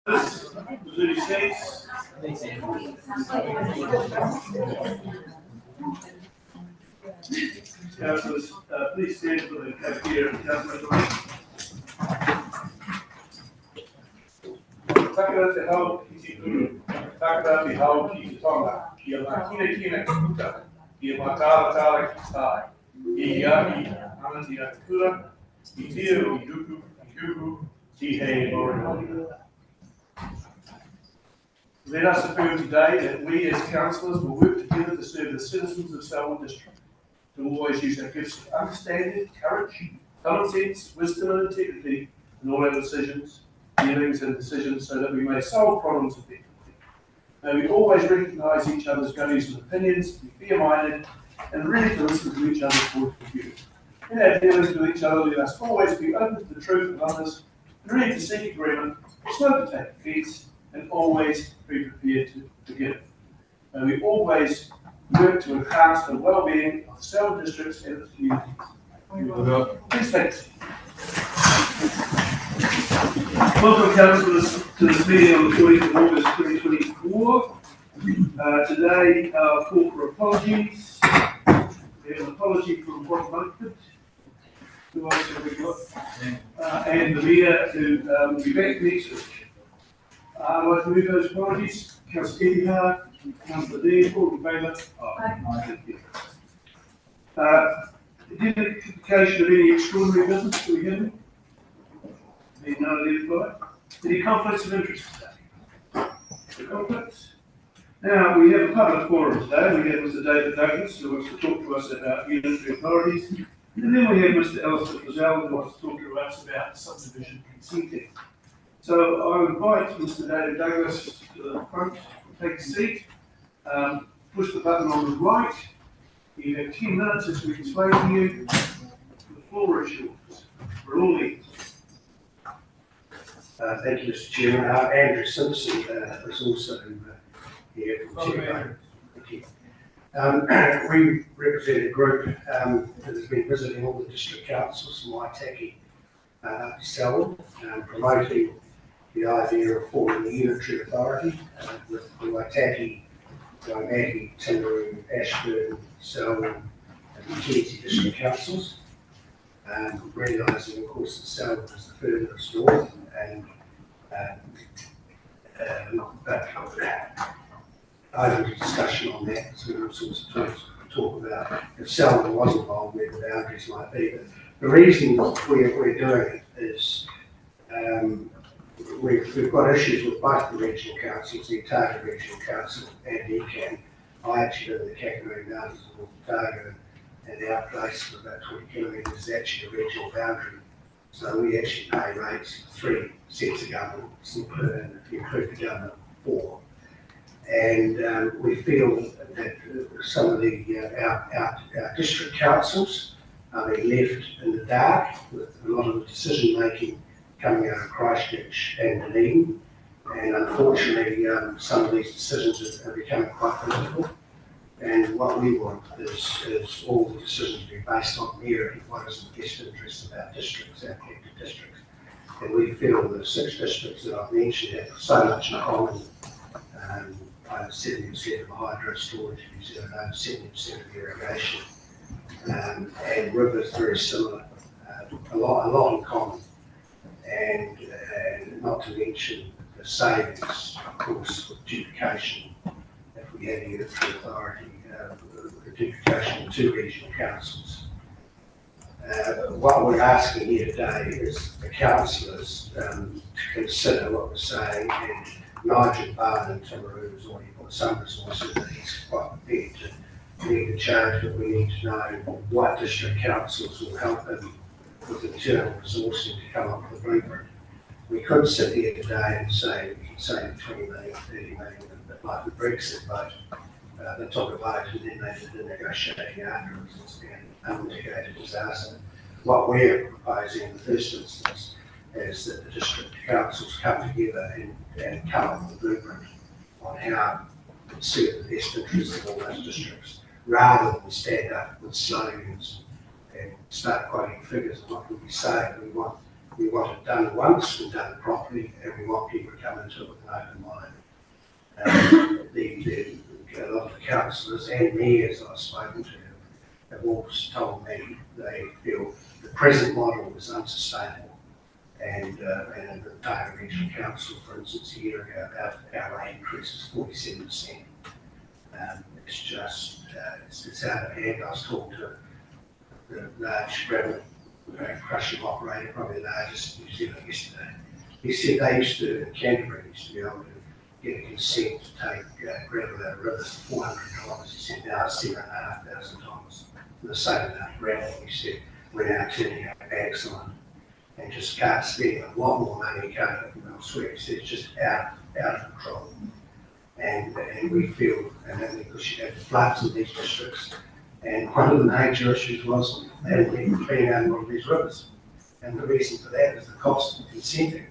36. Councillors, please stand for the Kakia and Councillor. Takara te hau ki te kuru, takara te hau ki te tonga, kia makine kina ki puta, kia matara tara ki tai, i iaki, anati a te kura, I tiu, I duku, I kuku, ti hei ori. Let us affirm today that we as councillors will work together to serve the citizens of Selwyn District, to always use our gifts of understanding, courage, common sense, wisdom and integrity in all our decisions, dealings and decisions so that we may solve problems effectively. May we always recognise each other's values and opinions, be fair-minded and ready to listen to each other's point of view. In our dealings with each other, let us always be open to the truth of others, and ready to seek agreement, slow to take offence, and always be prepared to forgive. May we always work to enhance the well-being of Selwyn districts and its communities. Please thanks. Welcome, councillors, to this meeting on the 14th of August 2024. Today, call for apologies. We have an apology from Rob Monkford, who else have we got? And the mayor, who will be back next week. I'd like to move those apologies. Councillor Eddie Councillor Dean, all in favour? Thank you. Identification of any extraordinary business, do we have any? Being none identified. Any conflicts of interest today? No conflicts? Now, we have a public forum today. We have Mr. David Douglas, who wants to talk to us about unitary authorities. And then we have Mr. Alistair Frizzell, who wants to talk to us about subdivision consenting. So I invite Mr. David Douglas to the front, take a seat, push the button on the right. You have 10 minutes as we explain to you. The floor is yours. We're all ears. Thank you, Mr. Chairman. Andrew Simpson is also here from Chairman. Thank you. We represent a group that has been visiting all the district councils from Waitaki up to Selwyn, promoting the idea of forming a unitary authority with the Waitaki, Waimaki, Timaru, Ashburn, Selwyn and Mackenzie district councils. Recognising, of course, that Selwyn is the furthest north and open to discussion on that, so all sorts of things to talk about. If Selwyn was involved, where the boundaries might be. But the reason we're doing it is we've got issues with both the regional councils, the Otago Regional Council and ECAN. I actually live in the Kakaroo Mountains of North Otago, and our place for about 20 kilometres is actually a regional boundary. So we actually pay rates for 3 sets of government, and if you include the government, 4. And we feel that some of our district councils are being left in the dark with a lot of the decision making coming out of Christchurch and Dunedin. And unfortunately, some of these decisions are becoming quite political. And what we want is all the decisions to be based on merit of what is in the best interest of our districts, our collective districts. And we feel the 6 districts that I've mentioned have so much in common. Over 70% of hydro storage in New Zealand, over 70% of irrigation, and rivers very similar, a lot in common, and not to mention the savings, of course, with duplication. If we had a unitary authority, the duplication of 2 regional councils. What we're asking here today is the councillors to consider what we're saying, and Nigel Barn in Timaru has already put some resources that he's quite prepared to lead the charge, but we need to know what district councils will help him with internal resourcing to come up with a blueprint. We could sit here today and say, we can save 20 million, 30 million, but like the Brexit vote, they took a vote and then they did the negotiating afterwards. It's been an unmitigated disaster. What we're proposing in the first instance is that the district councils come together and come up with a blueprint on how to serve the best interests of all those districts, rather than stand up with slogans and start quoting figures of what we'll be saying. We want We want it done once and done properly, and we want people to come into it with an open mind. A lot of the councillors and me, as I've spoken to, have all told me they feel the present model is unsustainable. And the Otago Regional Council, for instance, a year ago, our rate increase is 47%. It's just, it's out of hand. I was talking to the large gravel crushing operator, probably the largest in New Zealand yesterday. He said they used to, in Canterbury, used to be able to get a consent to take gravel out of rivers for $400. He said now it's $7,500 for the same amount of gravel. He said we're now turning out excellent and just can't spend a lot more money coming from elsewhere. He said it's just out of control. And we feel, and then because you had the floods in these districts, and one of the major issues was they hadn't been cleaning out one of these rivers. And the reason for that is the cost of consenting.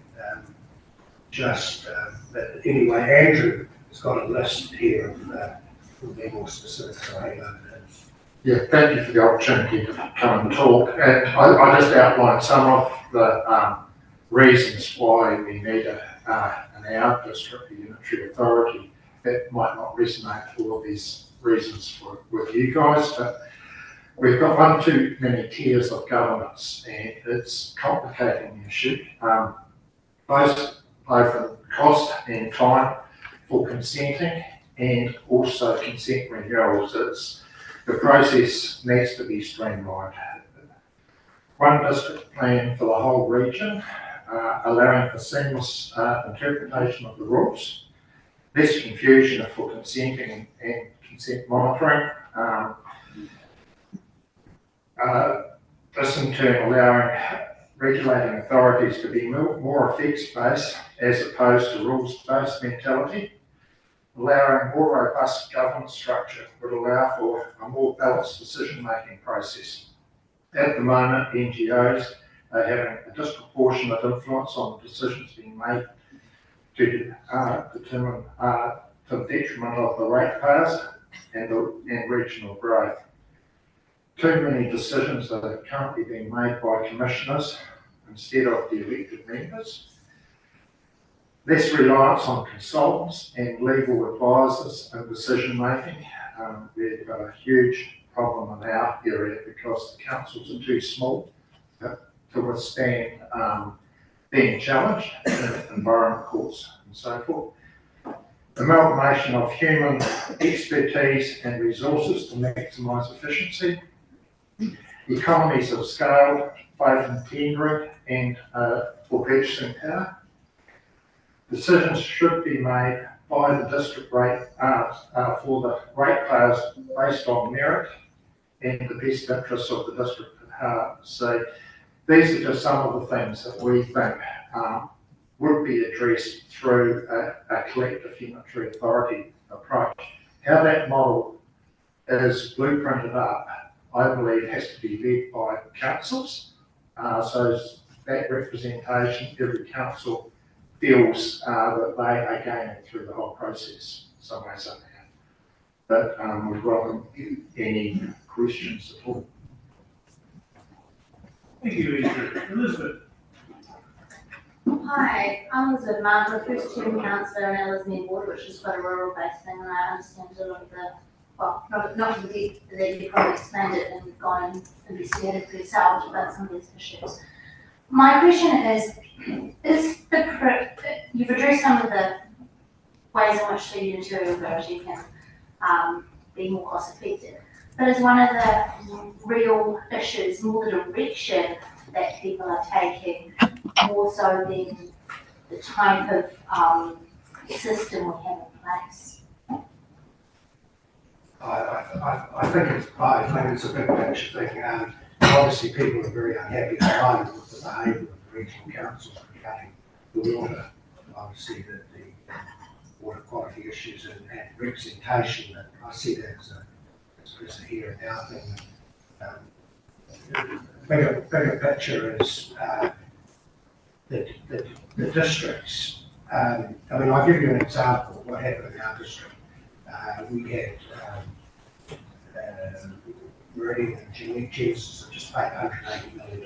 But anyway, Andrew has got a list here of being more specific, so I hand over to him. Yeah, thank you for the opportunity to come and talk. And I just outlined some of the reasons why we need in our district, a unitary authority. That might not resonate for all of these reasons with you guys, but we've got one too many tiers of governance, and it's complicating the issue. Both in cost and time for consenting, and also consent renewals. The process needs to be streamlined. One district plan for the whole region, allowing for seamless interpretation of the rules, less confusion for consenting and consent monitoring. This in turn allowing regulating authorities to be more effects-based as opposed to rules-based mentality. Allowing more robust governance structure would allow for a more balanced decision-making process. At the moment, NGOs are having a disproportionate influence on the decisions being made to determine to the detriment of the ratepayers and regional growth. Too many decisions are currently being made by commissioners instead of the elected members. Less reliance on consultants and legal advisors in decision making. We've got a huge problem in our area because the councils are too small to withstand being challenged in environment courts and so forth. Amalgamation of human expertise and resources to maximise efficiency. Economies of scale, both in tendering and for purchasing power. Decisions should be made by the district rate for the ratepayers based on merit and the best interests of the district at heart. So these are just some of the things that we think would be addressed through a collective unitary authority approach. How that model is blueprinted up, I believe, has to be led by councils. So that representation, every council feels that they are gaining through the whole process, some way, somehow. But we welcome any questions at all. Thank you, Elizabeth. Hi, I'm Elizabeth Martin, first term councillor in Ellesmere Ward, which is quite a rural based thing, and I understand a lot of the, well, not to the depth that you probably explained it and gone and investigated for yourselves about some of these issues. My question is you've addressed some of the ways in which the unitary authority can be more cost effective, but is one of the real issues more the direction that people are taking, more so than the type of system we have in place? I think it's a big picture thing. Obviously, people are very unhappy at the moment with the behaviour of the regional councils regarding the water. Obviously, the water quality issues and representation. That I see that as a here and now thing. Bigger picture is the districts. I mean, I'll give you an example of what happened in our district. We had Meridian and Genesis have just paid $180 million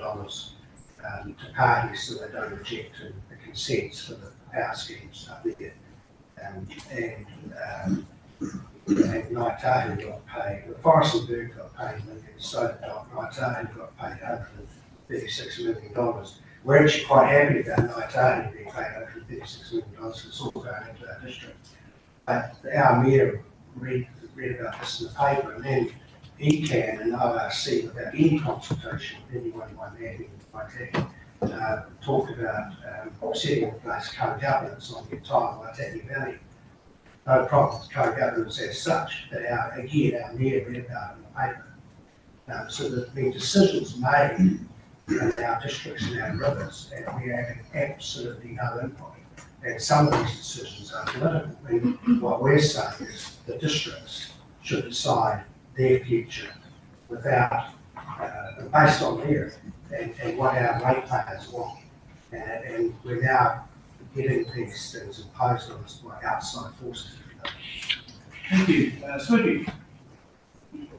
to parties so they don't reject the consents for the power schemes up there. And Naitahu got paid, the Forest and Bird got paid millions, so did Naitahu got paid $136 million. We're actually quite happy about Naitahu being paid $136 million, because it's all going into our district. But our mayor read about this in the paper, and then ECAN and ORC, without any consultation with anyone like that, talked about setting in place co-governance on the entire Waitangi Valley. No problem with co-governance as such, but our mayor read about it in the paper. So there have been decisions made in our districts and our rivers, and we have absolutely no input. And some of these decisions are political. And what we're saying is the districts should decide their future without, based on merit and what our ratepayers want. And we're now getting these things imposed on us by outside forces. Thank you. Swiggy.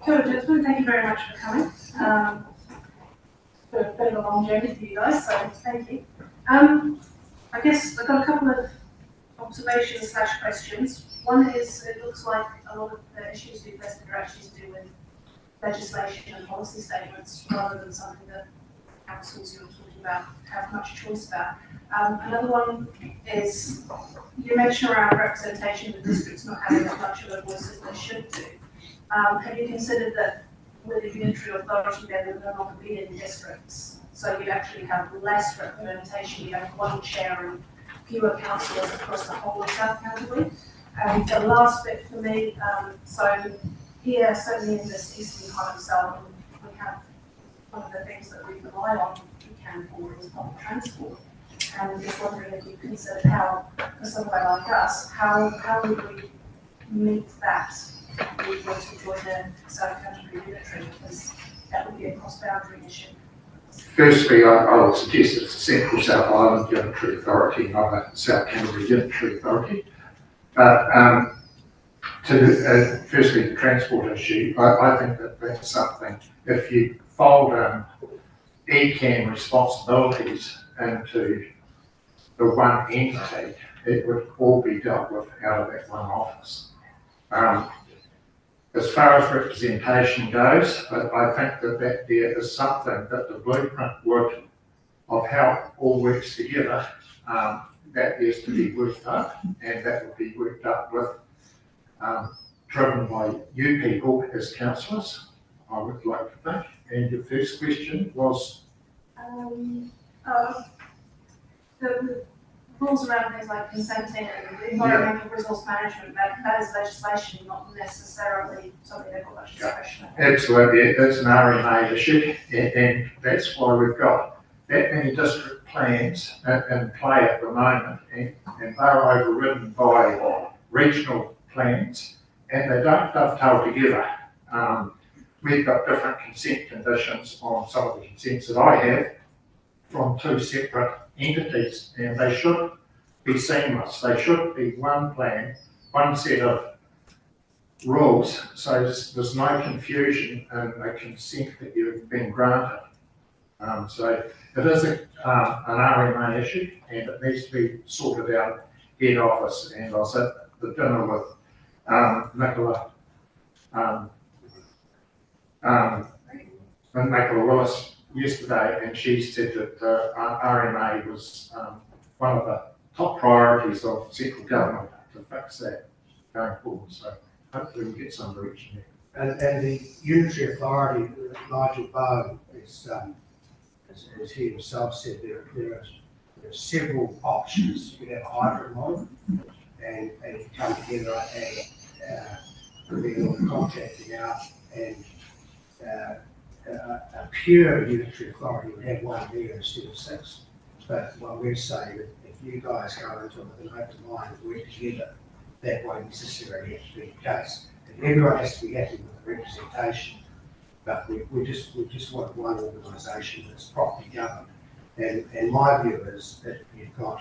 Kia ora, gentlemen. Thank you very much for coming. It's been a bit of a long journey for you guys, so thank you. I guess I've got a couple of observations / questions. One is, it looks like a lot of the issues you've listed are actually to do with legislation and policy statements rather than something that councils you're talking about have much choice about. Another one is, you mentioned around representation of the districts not having as much of a voice as they should do. Have you considered that with a unitary authority there will no longer be any districts? So you actually have less representation, you have one chair and fewer councillors across the whole of South Canterbury. And the last bit for me, so here, certainly in this eastern part of Selwyn, we have one of the things that we rely on, we can for is public transport. And I'm just wondering if you considered how, for somewhere like us, how would we meet that if we were to join the South Canterbury Unitary, because that would be a cross-boundary issue. Firstly, I would suggest it's a Central South Island Unitary Authority, not a South Canterbury Unitary Authority. But firstly, the transport issue, I think that that's something, if you fold ECAN responsibilities into the one entity, it would all be dealt with out of that one office. As far as representation goes, I think that there is something that the blueprint would, of how it all works together, that is to be worked up, and that will be worked up with, driven by you people as councillors, I would like to think. And your first question was? The rules around things like consenting and environmental resource management, that is legislation, not necessarily something they've got much discretion on. Absolutely, it's an RMA issue, and that's why we've got that many district plans in play at the moment, and they're overridden by regional plans, and they don't dovetail together. We've got different consent conditions on some of the consents that I have from two separate entities, and they should be seamless. They should be one plan, one set of rules, so there's no confusion in a consent that you've been granted. So it is an RMA issue, and it needs to be sorted out head office. And I was at the dinner with Nicola Willis yesterday, and she said that RMA was one of the top priorities of central government to fix that going forward. So hopefully we'll get some direction there. And the unitary authority, Nigel Bowen, as he himself said, there are several options. You could have a hybrid model and come together and be all contracting out, and a pure unitary authority would have one mayor instead of 6. But what we're saying, if you guys go into it with an open mind and work together, that won't necessarily have to be the case. And everyone has to be happy with the representation, but we just want one organisation that's properly governed. And my view is that you've got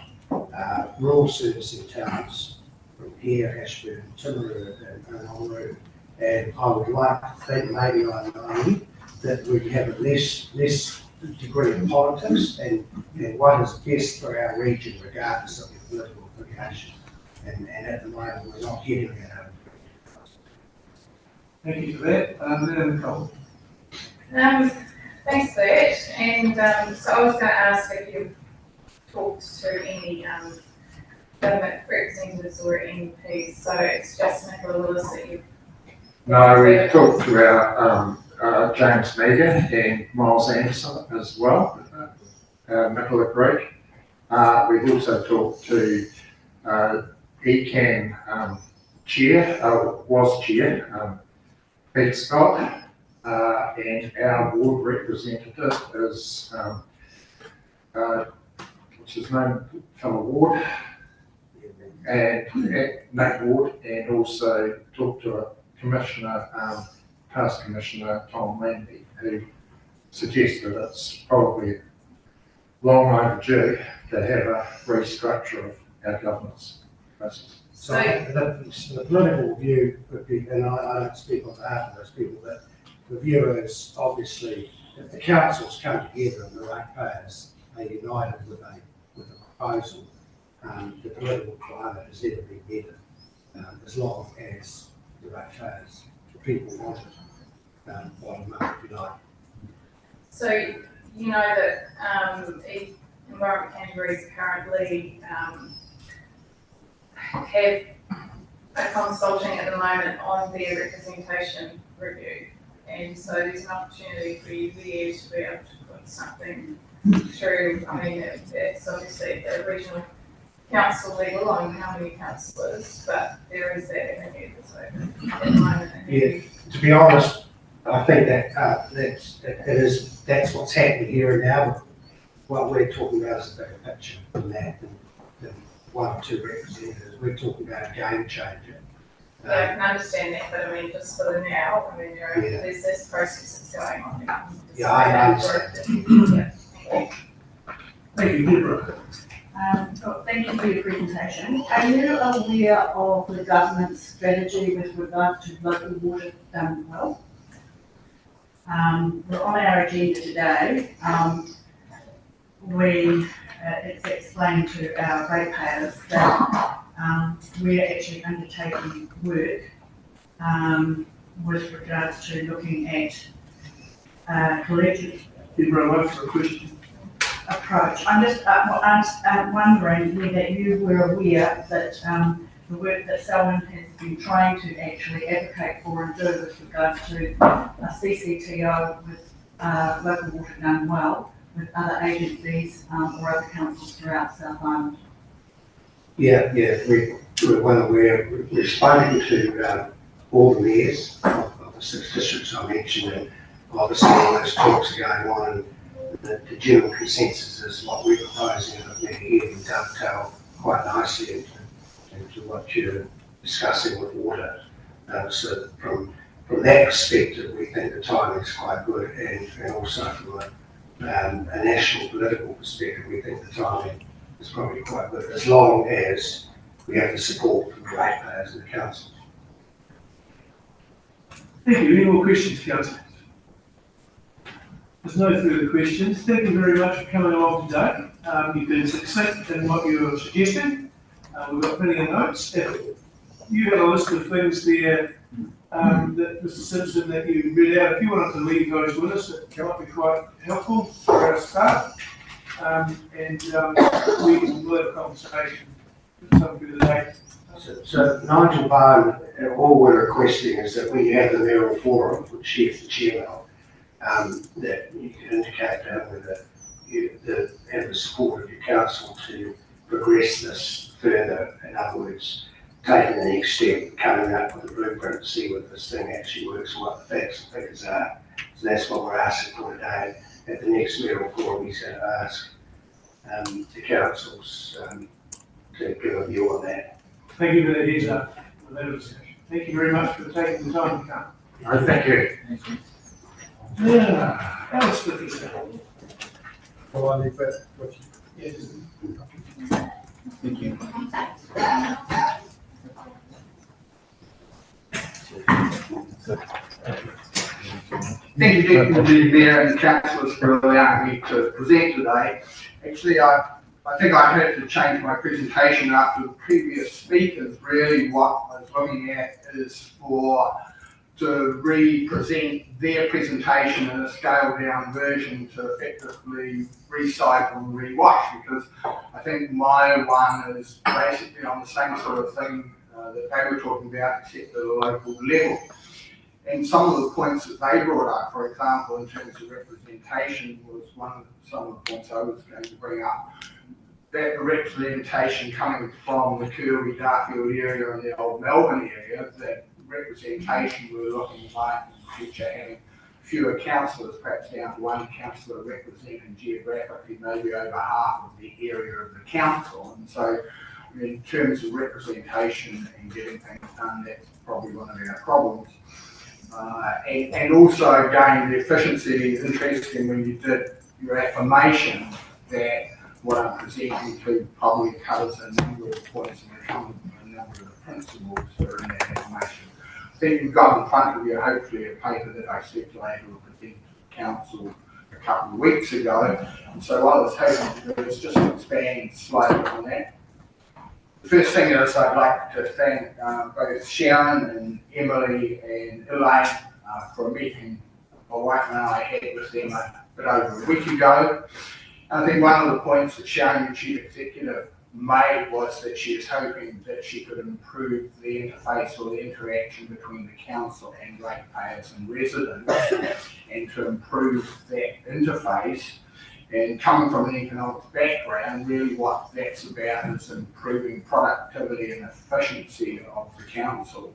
rural servicing towns from here, Ashburn, Timaru and Oamaru, and I would like to think, maybe I'm naive, that we have a less degree of politics and what is best for our region regardless of the political affiliation. And at the moment, we're not getting that. Thank you for that. Madam Nicole. Thanks for that. And so I was going to ask if you've talked to any government representatives or MPs. So it's just Nicola Willis that you've. No, we've talked to our James Megan and Miles Anderson as well, Nicola Greek. We've also talked to ECAN was chair, Pete Scott, and our ward representative is, what's his name, fellow Ward, and Nate Ward, and also talked to a commissioner, past commissioner Tom Landy, who suggested it's probably long overdue to have a restructure of our governance process. So the political view would be, and I don't speak on behalf of those people, but the view is obviously if the councils come together and the ratepayers are united with a proposal, the political climate has never been better, as long as the ratepayers, the people want it, bottom up, if you like. So you know that Environment Canterbury is currently have a consulting at the moment on their representation review. And so there's an opportunity for you there to be able to put something through. I mean, it's obviously a regional council level on how many councillors, but there is that avenue that's open at the moment. Yeah, to be honest, I think that that's what's happening here and now. But what we're talking about is a bigger picture than that, than one or two representatives. We're talking about a game changer. Yeah, I can understand that, but I mean, just for the now, I mean, there's this process that's going on. Yeah, I understand. Yeah, thank you. Thank you, Deborah. Thank you for your presentation. Are you aware of the government's strategy with regard to local water done well? We're on our agenda today. It's explained to our ratepayers that we're actually undertaking work with regards to looking at collegiate Deborah, what's the question? approach. I'm just wondering whether you were aware that the work that Selwyn has been trying to actually advocate for and do with regards to a CCTO with local water done well with other agencies or other councils throughout South Island. Yeah, we're well aware. We've spoken to all the mayors of the 6 districts I mentioned, and obviously all those talks are going on. And the general consensus is what we're proposing, and I think it can dovetail quite nicely into what you're discussing with water. So from that perspective, we think the timing is quite good, and also from a national political perspective, we think the timing is probably quite good, as long as we have the support from the ratepayers and the council. Thank you. Any more questions, councillors? There's no further questions. Thank you very much for coming along today. You've been succinct in what you're suggesting. We've got plenty of notes. If you have a list of things there that Mr. Simpson that you read out, if you wanted to leave those with us, it might be quite helpful for our staff. We'll have a conversation some good today. So Nigel Barn, all we're requesting is that when you have the mayoral forum, which she's the chairman of, that you can indicate whether you have the support of your council to progress this further. In other words, taking the next step, coming up with a blueprint to see whether this thing actually works and what the facts and figures are. So that's what we're asking for today. At the next mayoral forum, we said ask the councils to give a view on that. Thank you for that heads up. Thank you very much for taking the time to come. No, thank you. Yeah, Alice with this. Well, I leave that with you. Yes. Thank you. Thank you, Deputy Mayor and councillors for allowing me to present today. Actually, I think I had to change my presentation after the previous speakers. Really what I was looking at is to re-present their presentation in a scaled down version to effectively recycle and rewash, because I think my one is basically on the same sort of thing that they were talking about, except at a local level. And some of the points that they brought up, for example, in terms of representation, was some of the points I was going to bring up. That the representation coming from the Kirby, Darfield area and the old Melbourne area, that representation we're looking like in the future having fewer councillors, perhaps down to one councillor representing geographically maybe over half of the area of the council. And so in terms of representation and getting things done, that's probably one of our problems. And also, again, the efficiency is interesting when you did your affirmation that what I'm presenting to probably covers a number of points and a number of the principles that are in that affirmation. I think you've got in front of you, hopefully, a paper that I circulated or presented to the council a couple of weeks ago. And so what I was hoping to do is just expand slightly on that. The first thing is I'd like to thank both Sharon and Emily and Elaine for a meeting I had with them a bit over a week ago. And I think one of the points that Sharon, the Chief Executive, made was that she was hoping that she could improve the interface or the interaction between the council and ratepayers and residents, and to improve that interface. And coming from an economics background, really what that's about is improving productivity and efficiency of the council.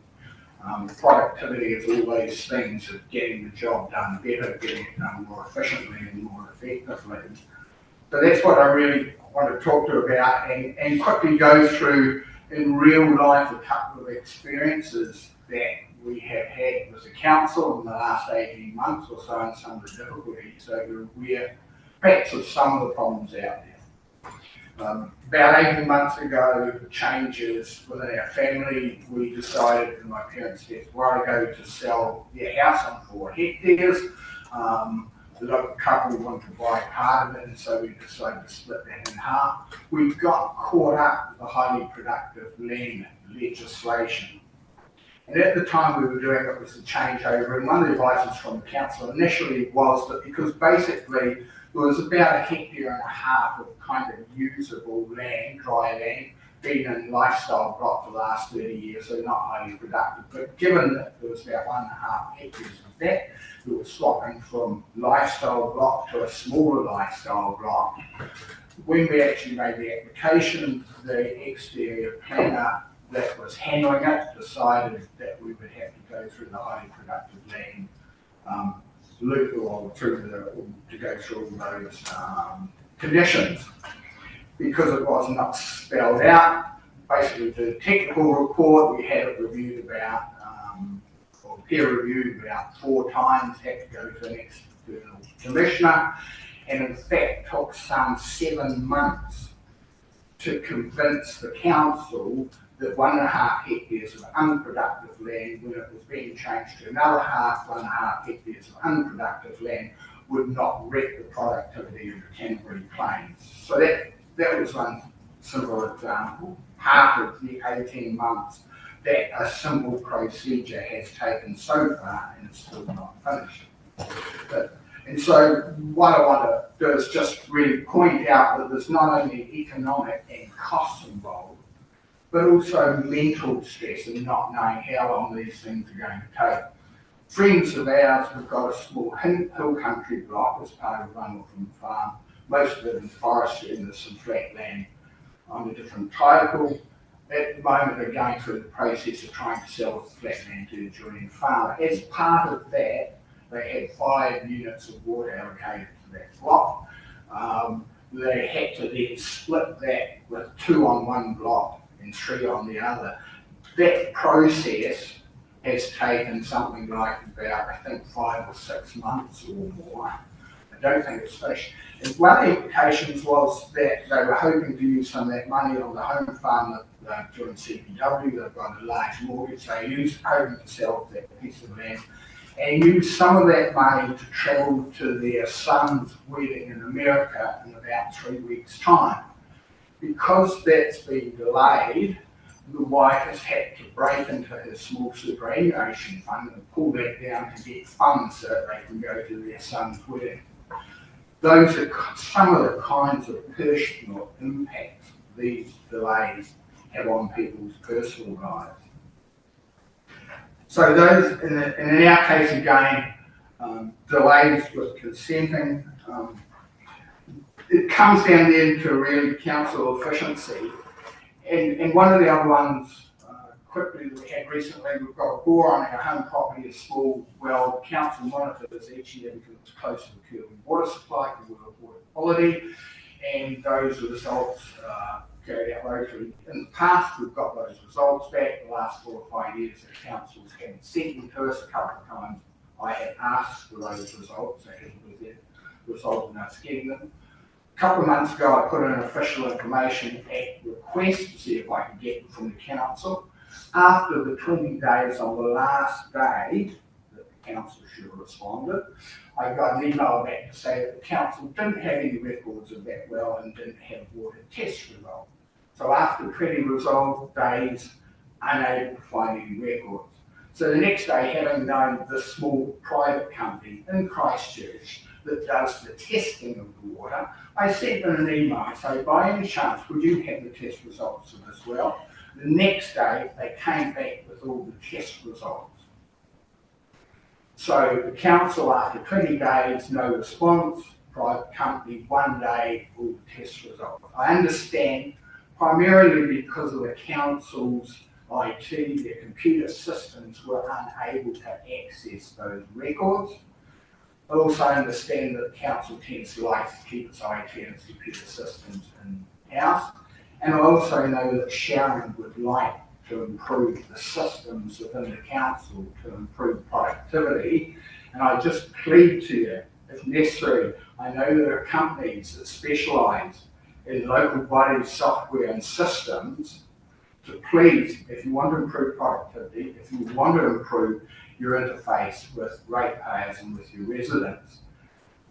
Productivity is all those things of getting the job done better, getting it done more efficiently and more effectively. So that's what I really want to talk to you about, and quickly go through in real life a couple of experiences that we have had with the council in the last 18 months or so, and some of the difficulties, so we're perhaps of some of the problems out there. About 18 months ago, the changes within our family, we decided, and my parents said, a while ago, to sell their house on 4 hectares. The local couple wanted to buy part of it, and so we decided to split that in half. We got caught up with the highly productive land legislation. And at the time we were doing it was a changeover, and one of the advices from the council initially was that because basically there was about 1.5 hectares of kind of usable land, dry land, been in lifestyle block for the last 30 years, so not highly productive. But given that there was about 1.5 hectares of that, we were swapping from lifestyle block to a smaller lifestyle block. When we actually made the application, the exterior planner that was handling it decided that we would have to go through the highly productive land loop, or to go through all those conditions. Because it was not spelled out, basically the technical report, we had it reviewed about, or peer reviewed about 4 times, had to go to an external commissioner, and in fact took some 7 months to convince the council that 1.5 hectares of unproductive land, when it was being changed to another 1.5 hectares of unproductive land, would not wreck the productivity of the Canterbury Plains. So that was one simple example. Half of the 18 months that a simple procedure has taken so far, and it's still not finished. And so what I want to do is just really point out that there's not only economic and costs involved, but also mental stress and not knowing how long these things are going to take. Friends of ours have got a small hill country block as part of Runwelcome Farm. Most of it is forestry, and there's some flat land on a different title. At the moment, they're going through the process of trying to sell the flat land to the adjoining farmer. As part of that, they had 5 units of water allocated to that block. They had to then split that with 2 on one block and 3 on the other. That process has taken something like about, I think, 5 or 6 months or more. I don't think it's finished. And one of the implications was that they were hoping to use some of that money on the home farm that they're doing CPW. They've got a large mortgage they use, hoping to sell that piece of land. and use some of that money to travel to their son's wedding in America in about 3 weeks' time. Because that's been delayed, the wife has had to break into her small superannuation fund and pull that down to get funds so that they can go to their son's wedding. Those are some of the kinds of personal impacts these delays have on people's personal lives. So those, in our case again, delays with consenting, it comes down then to really council efficiency. And one of the other ones, quickly, that we had recently, we've got a bore on our home property, a small well. The council monitors each year because it's close to the Kirwin water supply, because we're water quality, and those results carried out locally. In the past, we've got those results back. The last 4 or 5 years, the councils haven't sent them to us. A couple of times I have asked for those results, that hasn't resulted in us getting them. A couple of months ago, I put in an official information act request to see if I could get them from the council. After the 20 days on the last day that the council should have responded, I got an email back to say that the council didn't have any records of that well and didn't have water test results. So after 20 days, unable to find any records. So the next day, having known this small private company in Christchurch that does the testing of the water, I sent them an email and say, by any chance, would you have the test results of this well? The next day, they came back with all the test results. So the council, after 20 days, no response, private company, 1 day, all the test results. I understand, primarily because of the council's IT, their computer systems were unable to access those records. I also understand that the council tends to like to keep its IT and its computer systems in-house. And I also know that Sharon would like to improve the systems within the council to improve productivity. And I just plead to you, if necessary, I know there are companies that specialise in local body software and systems, to please, if you want to improve productivity, if you want to improve your interface with ratepayers and with your residents,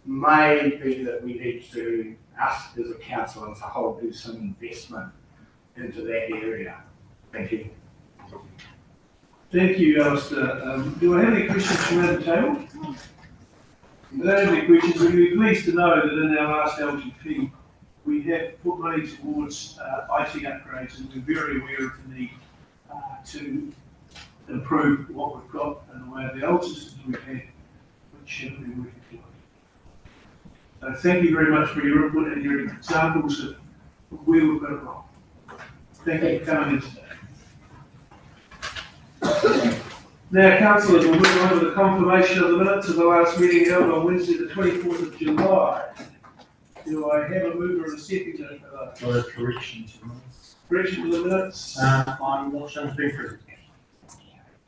may be that we need to, us as a council as a whole, do some investment into that area. Thank you. Thank you, Alistair. Do I have any questions from around the table? If there are any questions, we'd be pleased to know that in our last LGP, we have put money towards IT upgrades, and we're very aware of the need to improve what we've got in the way of the old systems we've had, which haven't been working well. So thank you very much for your input and your examples of where we've got it wrong. Thank you for coming in today. Now, councillors, we'll move on to the confirmation of the minutes of the last meeting held on Wednesday, the 24th of July. Do I have a mover and a seconder for that? Correction to Correction to the minutes? I'm not showing to be present.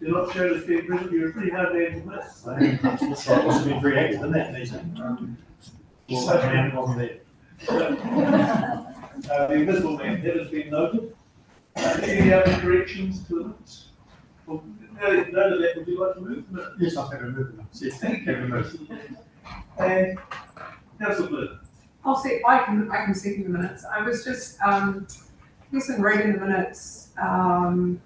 Do not show the fair present, you're a pretty hard man to miss. That's right, must have been very active in that meeting. Well, man wasn't there. The invisible man, that has been noted. Any other corrections to the minutes? Well, now that none of that, would you like to move the minutes? Yes, I'm happy to move them. Yes, thank you very much. And Councillor Blue. I'll see, I can see the minutes. I was just, listening, reading the minutes, and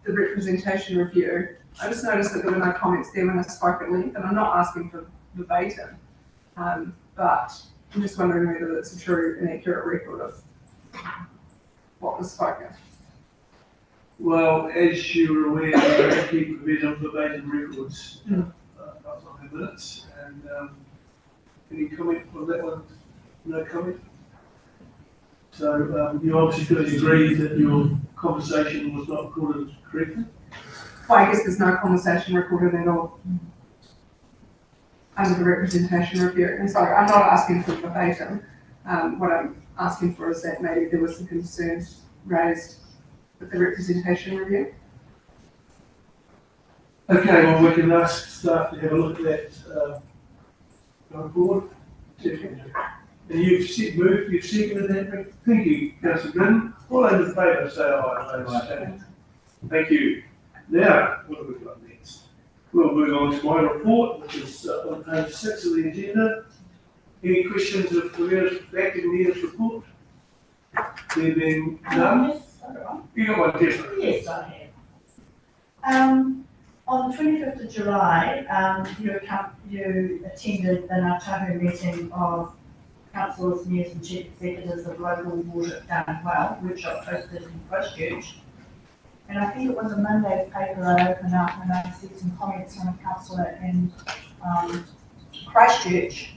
the representation review. I just noticed that there were no comments there when I spoke at length, and I'm not asking for verbatim, but I'm just wondering whether it's a true and accurate record of what was spoken. Well, as you're aware, we don't keep provision for verbatim records on the minutes. And any comment on that one? No comment? So you obviously could agree that your conversation was not recorded correctly? Well, I guess there's no conversation recorded at all under the representation review. And so I'm not asking for verbatim. What I'm asking for is that maybe there were some concerns raised with the representation review. Okay, well, we can ask staff to have a look at that going forward. And you've seconded that. Thank you, Councillor Glidden. All those in favour say aye. Thank you. Now, what have we got next? We'll move on to my report, which is on page 6 of the agenda. Any questions of the mayor's report? There being none? Yes, I got one. You got one different. Yes, I have. On the 25th of July, you attended an Otago meeting of councillors, mayors and chief executives of local water done well, workshop hosted in Christchurch. And I think it was a Monday's paper I opened up and I see some comments from a councillor in Christchurch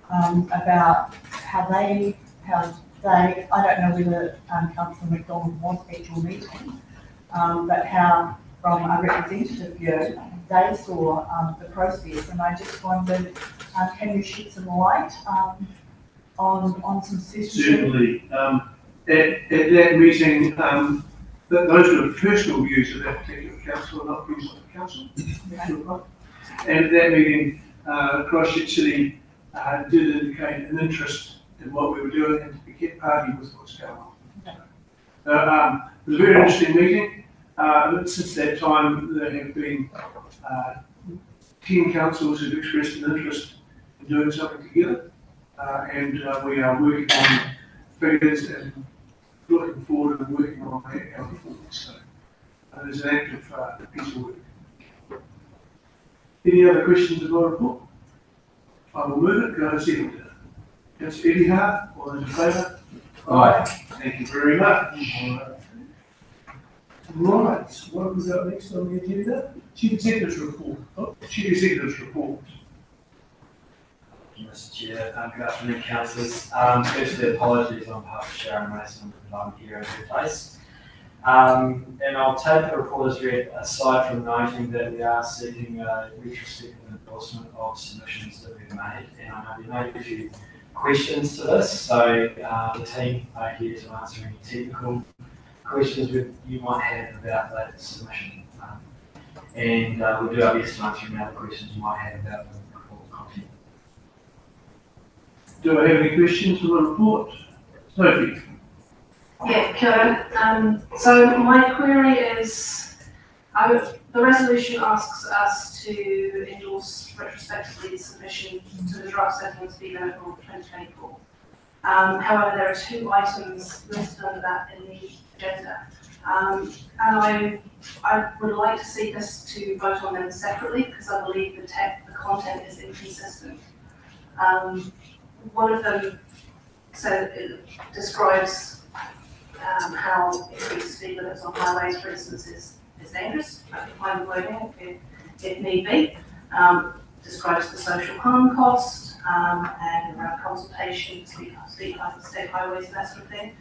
about how they, I don't know whether Councillor McDonald was at your meeting, but how from a representative view, they saw the process, and I just wondered, can you shed some light on some certainty? Certainly. At that meeting, those were personal views of that particular council, not views of the council. And at that meeting, Christchurch City did indicate an interest in what we were doing and to get party with what's going on. So, it was a very interesting meeting. Since that time, there have been 10 councils who've expressed an interest in doing something together. And we are working on figures and looking forward and working on that going forward. So there's an active piece of work. Any other questions of my report? I will move it. Go to second. Councillor Eddie Hart, all those in favour? Aye. Thank you very much. Right, what was up next on the agenda? Chief Executive's report. Chief Executive's report. Mr. Chair, good afternoon, councillors. Firstly, apologies on behalf of Sharon Mason that I'm here in her place. And I'll take the report as read, aside from noting that we are seeking a retrospective endorsement of submissions that we've made. And I know we made a few questions to this, so the team are here to answer any technical questions you might have about that submission. And we'll do our best to answer any other questions you might have about the report content. Do I have any questions for the report? Sophie? Yeah, kia ora. So my query is, the resolution asks us to endorse retrospectively the submission to the draft settlement speed limit for 2024. However, there are 2 items listed under that in the agenda. And I would like to see us to vote on them separately because I believe the content is inconsistent. One of them describes how increased speed limits on highways, for instance, is dangerous. I can find the wording if need be. Describes the social harm cost and around consultation, state highways and that sort of thing.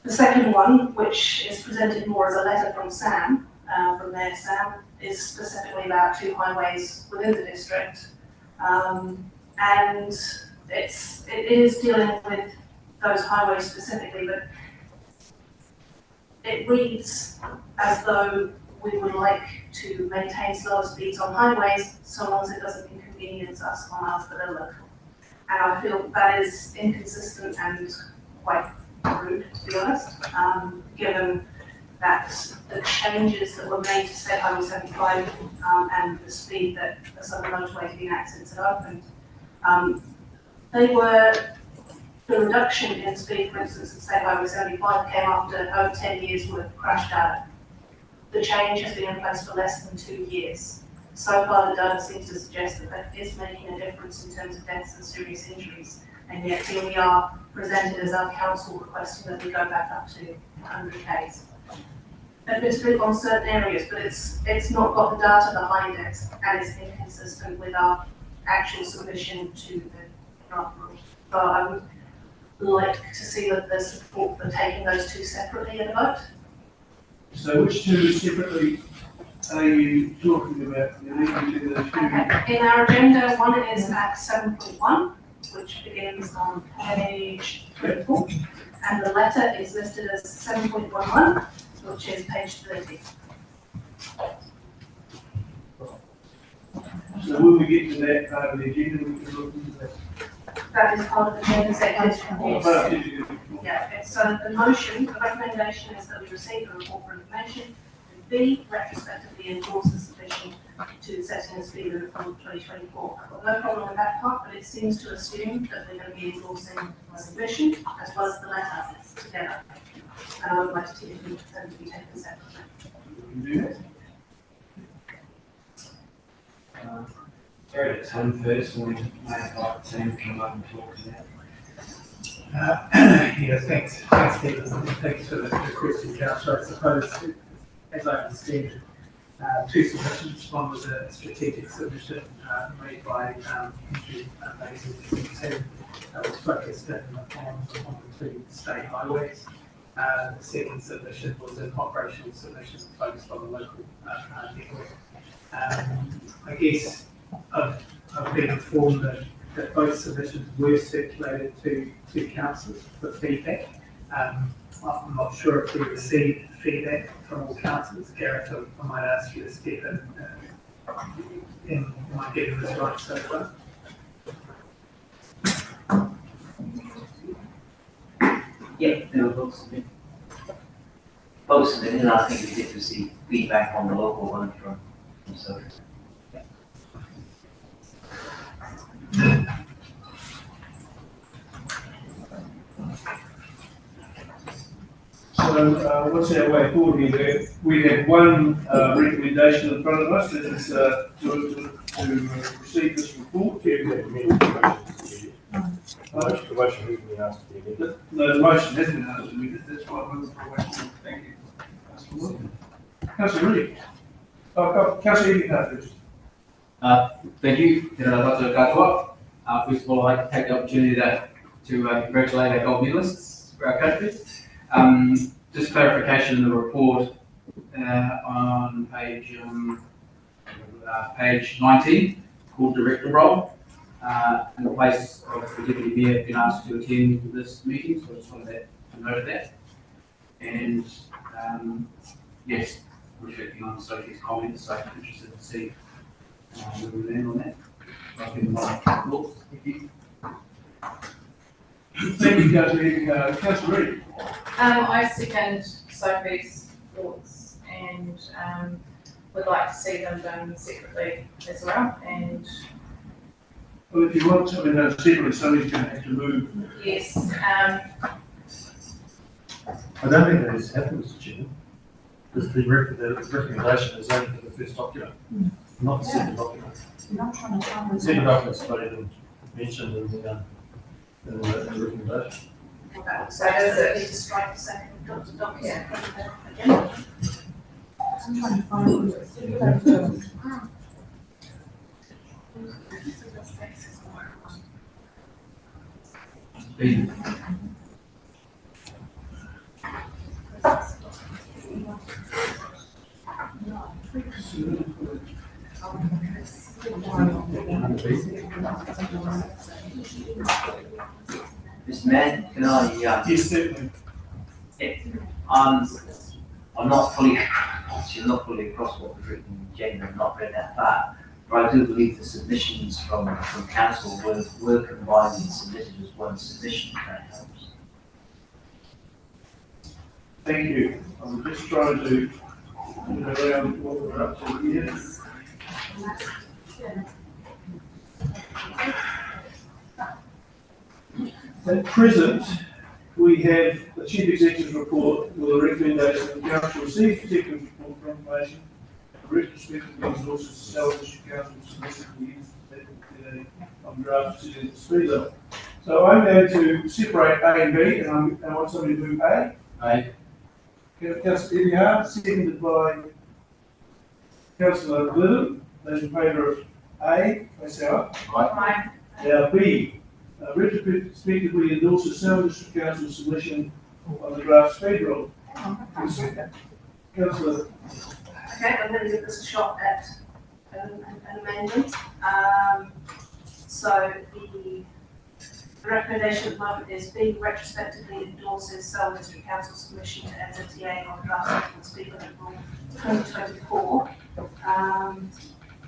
The second one, which is presented more as a letter from Sam, from Mayor Sam, is specifically about 2 highways within the district. And it is dealing with those highways specifically, but it reads as though we would like to maintain slower speeds on highways so long as it doesn't inconvenience us on miles that are local. And I feel that is inconsistent and quite rude, to be honest, given that the changes that were made to State Highway 75 and the speed that some of the motorways being accidents had opened, the reduction in speed, for instance, in State Highway 75 came after over 10 years worth of crash data. The change has been in place for less than 2 years. So far, the data seems to suggest that that is making a difference in terms of deaths and serious injuries. And yet here we are presented as our council requesting that we go back up to 100 Ks. Admittedly on certain areas, but it's not got the data behind it and it's inconsistent with our actual submission to the draft rules. So I would like to see that there's support for taking those 2 separately in a vote. So which 2 separately are you talking about? Okay. In our agenda, one is at 7.1, which begins on page 34, and the letter is listed as 7.11, which is page 30. So when we get to that part of the agenda, we can look into that. That is part of the change executive report. Yeah, so the motion, the recommendation is that we receive the report for information, and B, retrospectively endorse the submission to setting a speed limit from 2024. I've got no problem with that part, but it seems to assume that they're going to be endorsing my submission as well as the letter together. And I would like to see them to be taken separately. You do that. Sorry, it's Tim first, and we may invite Tim to come up and talk to that. Yeah, thanks, Stephen, and thanks for the question, Councillor. I suppose, as I understand, two submissions. One was a strategic submission made by Andrew Mason, who was focused on the two state highways. The second submission was an operational submission focused on the local network. I guess I've been informed that both submissions were circulated to councillors for feedback. I'm not sure if we received feedback from all councillors. Gareth, I might ask you to step in. Am I getting this right so far? Yeah, there were both submitted. Both submitted, and I think we did receive feedback on the local one from so. So, what's our way forward here? We have one recommendation in front of us, that is to receive this report. The motion hasn't been asked to be amended. No, the motion hasn't been asked to be amended, that's why I'm looking for a motion. Thank you. Councillor Reid. Councillor Eby first. Thank you. I'd like to go up. First of all, I'd like to take the opportunity to congratulate our gold medalists for our country. Just clarification in the report on page 19, called director role. In the place of the deputy mayor, have been asked to attend this meeting, so I just wanted to note that. And yes, reflecting on Sophie's comments, so I'm interested to see where we land on that. I'll give them my thoughts. Thank you. Thank you, Councillor Eby. Councillor Reid. I second Sophie's thoughts and would like to see them done separately as well. And Well, if you want something done separately, somebody's going to have to move. yes, I don't think that has happened, Mr. Chairman, because the recommendation is only for the first document, not the second document. The second document is not even mentioned in the recommendation. So does it need to strike the second document? Yeah. I'm trying to find Mr. Mayor, can I, Yes, certainly. I'm not fully across what was written in January, I've not read that far, but I do believe the submissions from council were combined and submitted as one submission, if that helps. Thank you. I'm just trying to get around what we're up to here. At present, we have the Chief Executive's report with a recommendation that the Council receive the Executive's report for information, retrospectively endorses the South District Council submitted the on draft decision at speed level. So I'm going to separate A and B, and I want somebody to move A. Aye. Councillor Eby, seconded by Councillor Glidden. Those in favour of A, they say aye. Now B, retrospectively endorses South District Council submission of the draft speed rule. Councillor. Okay, I'm going to give this a shot at an amendment. So the recommendation at the moment is B retrospectively endorses Selwyn District Council submission to NZTA on draft speed limit rule 2024.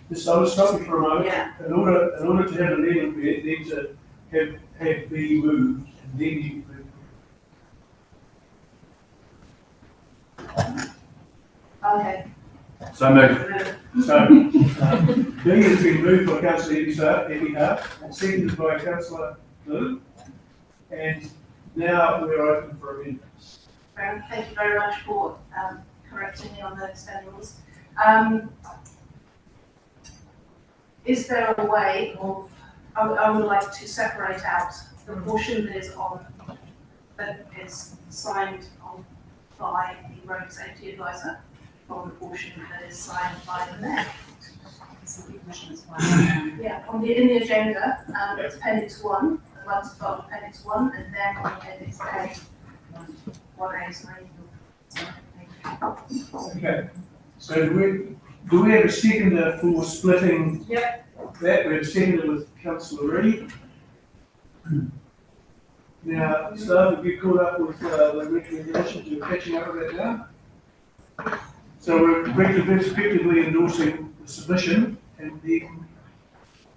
Just, I'll stop you for a moment. Yeah. In order to have an amendment, we need to have B moved, and then you move. Okay. So moved. So, B has been moved by councillor Eddie Hart and seconded by councillor Lou. And now we're open for amendments. Thank you very much for correcting me on the standing rules. Is there a way of, I would like to separate out the portion that is signed on by the road safety advisor from the portion that is signed by the mayor. Yeah, in the agenda, it's appendix 1, the one's got appendix 1, and then on appendix A. 1A, sorry. Okay. So do we have a seconder for splitting Yep. that? We have a seconder with councillor Reid. Now, staff, have you caught up with the recommendations? You're catching up with that now? So we're effectively endorsing the submission and then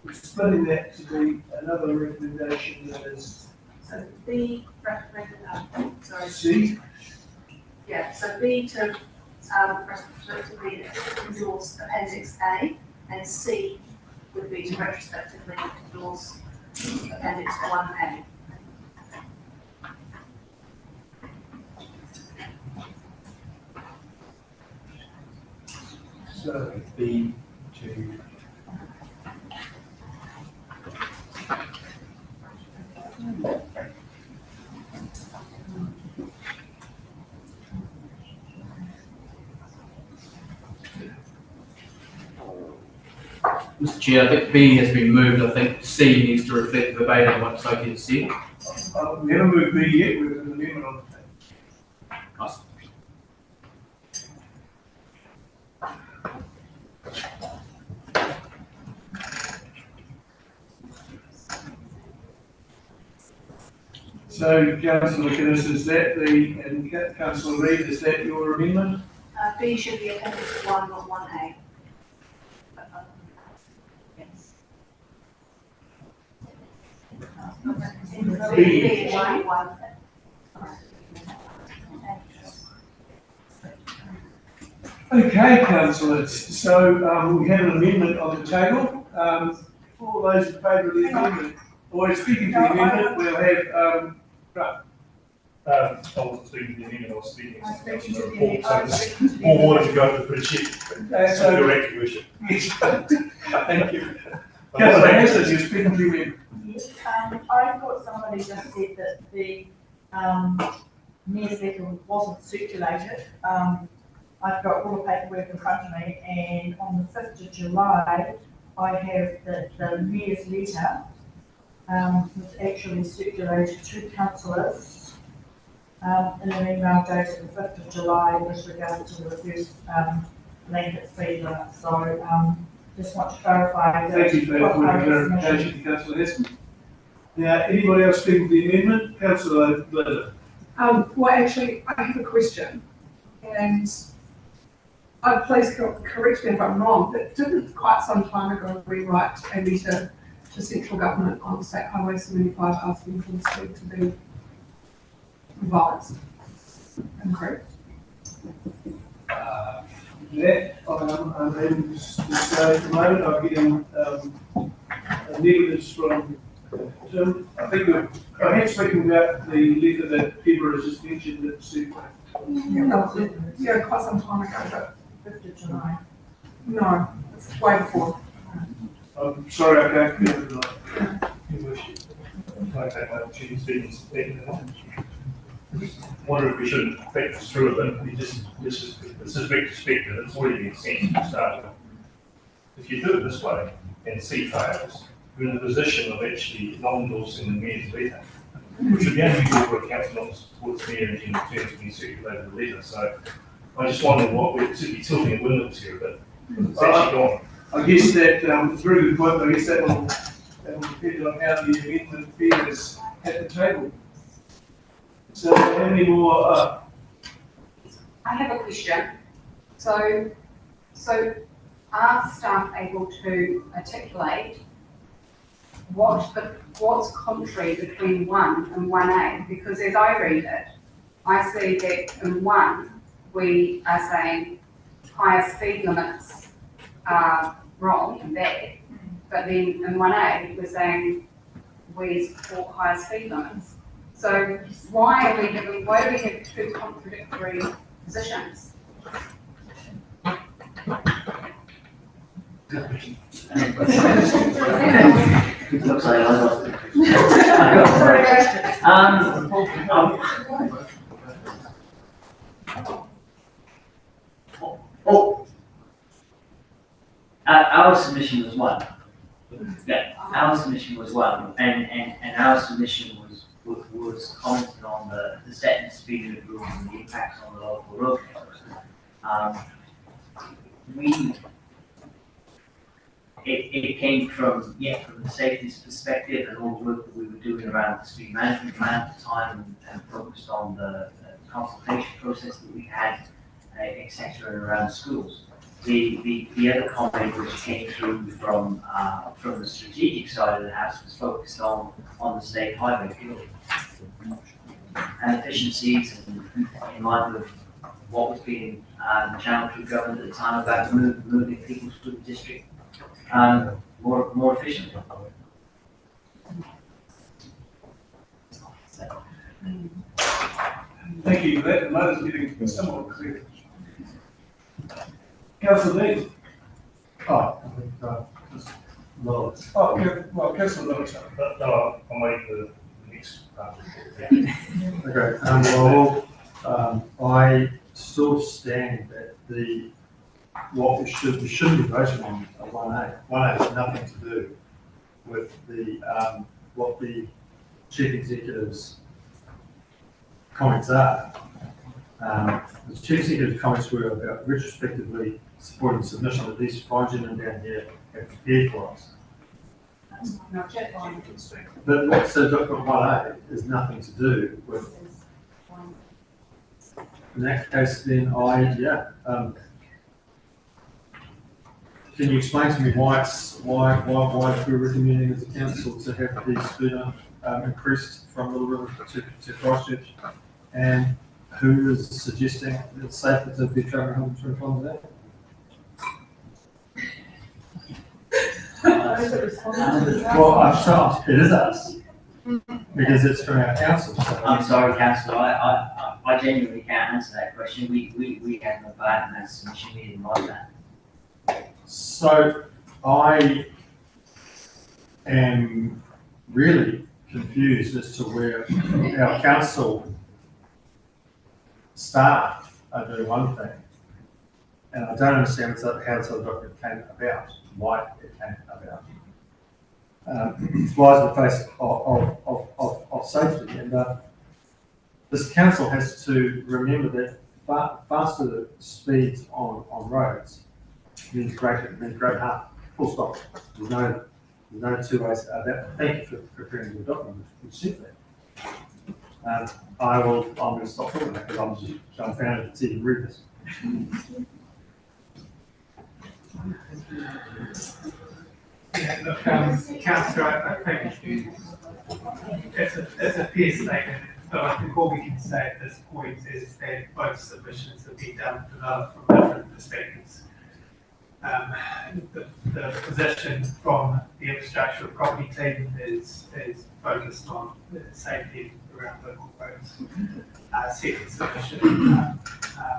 we're splitting that to be another recommendation that is So B recommended, sorry. C. Yeah, so B to retrospectively endorse appendix A, and C would be to retrospectively endorse appendix 1A. So B to. Mr. Chair, I think B has been moved. I think C needs to reflect verbatim what Sophie has said. We haven't moved B yet, we've got an amendment on the table. Nice. So councillor McInnes, is that and councillor Reid, is that your amendment? B should be appendix 1, not 1A. Yes. B. It should be 1. Okay, councillors, so we have an amendment on the table. All those in favour of the amendment, or speaking to the amendment, we'll have, I wasn't speaking to the amendment, I was speaking I to speak to councillor the- report, I so speak to the- more water to go to put a ship. so, Direct your worship. yes, thank you. Councillor Anderson, you're speaking to the amendment. Yes, I thought somebody just said that the, mayor's letter wasn't circulated. I've got all the paperwork in front of me, and on the 5th of July, I have that the mayor's letter, was actually circulated to councillors, in an email dated the 5th of July with regard to the reverse, blanket fee limit. So, just want to clarify that. Thank you for that point of clarification, councillor Heston. Now, anybody else speaking to the amendment? Councillor Glidden. Well, actually, I have a question, and please correct me if I'm wrong, but didn't quite some time ago we write a letter to central government on State Highway 75 asking for the speed to be revised? Am I correct? That, I'm able to say at the moment, I'm getting negatives from Tim. I think I had spoken about the letter that Deborah has just mentioned that said. Yeah, quite some time ago, but 5th of July. no, it's way before. I'm sorry, I can't give it tonight. Your worship. Can I take my opportunity to speak? Wonder if we shouldn't think this through a bit. This is retrospective, it's already been sent to start with. If you do it this way and C fails, you're in the position of actually not endorsing the mayor's letter, which would be unusual for a council not to support the mayor in terms of being circulated the letter. So I just wonder what we're simply tilting the windows here a bit. It's actually gone. I guess that, it's a very good point, but I guess that will depend on how the amendment fares at the table. So how many more, I have a question. So are staff able to articulate what's contrary between 1 and 1A? Because as I read it, I see that in 1, we are saying higher speed limits are wrong and bad. But then in 1A, we're saying we support higher speed limits. So why do we have two contradictory positions? Looks like I lost it. Our submission was one. Yeah, our submission was one, and our submission was commenting on the set and speed limit rules and the impacts on the local road flows. It came from the safety perspective and all the work that we were doing around the speed management plan at the time and focused on the consultation process that we had, etc. around schools. The other comment which came through from the strategic side of the house was focused on the state highway fuel and efficiencies and in line with what was being channeled through government at the time about moving people through the district more efficiently. Thank you for that. The matters getting somewhat clear. Councillor Dean. I think, well, Councillor Lewis. no, I'll make the next part. Okay, I still stand that what we shouldn't be voting on 1A. 1A has nothing to do with what the chief executive's comments are. The chief executive's comments were about retrospectively supporting submission that these fine gentlemen down here have prepared for us. But what's the document 1A has nothing to do with. In that case, then can you explain to me why we're recommending as a council to have the speed limit increased from Little River to Christchurch, and who is suggesting that it's safer to be travelling 120 kilometres an hour? Well, I'm sure it is us because it's from our council. So. I'm sorry, councillor. I genuinely can't answer that question. We have no part in that submission. We didn't like that. So I am really confused as to where our council staff are doing one thing, and I don't understand how the document came about, why it came about. It flies in the face of safety, and this council has to remember that faster speeds on roads means great harm. Full stop. There's no two ways about that. Thank you for preparing the document which said that. I'm going to stop talking about because I'm just dumbfounded to even read this. Yeah, look, Councillor, I think it's a fair statement, but I think all we can say at this point is that both submissions have been developed from different perspectives. The position from the infrastructure and property team is focused on the safety around local roads. Second submission,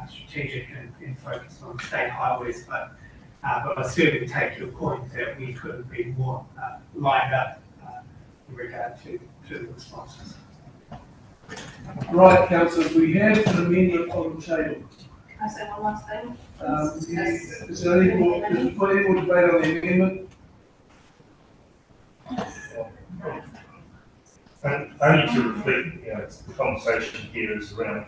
strategic and focused on state highways, but I certainly take your point that we could have been more lined up in regard to the responses. Right, councillors, we have an amendment on the table. Can I say one last thing? Is there any more debate on the amendment? And only to reflect, the conversation here is around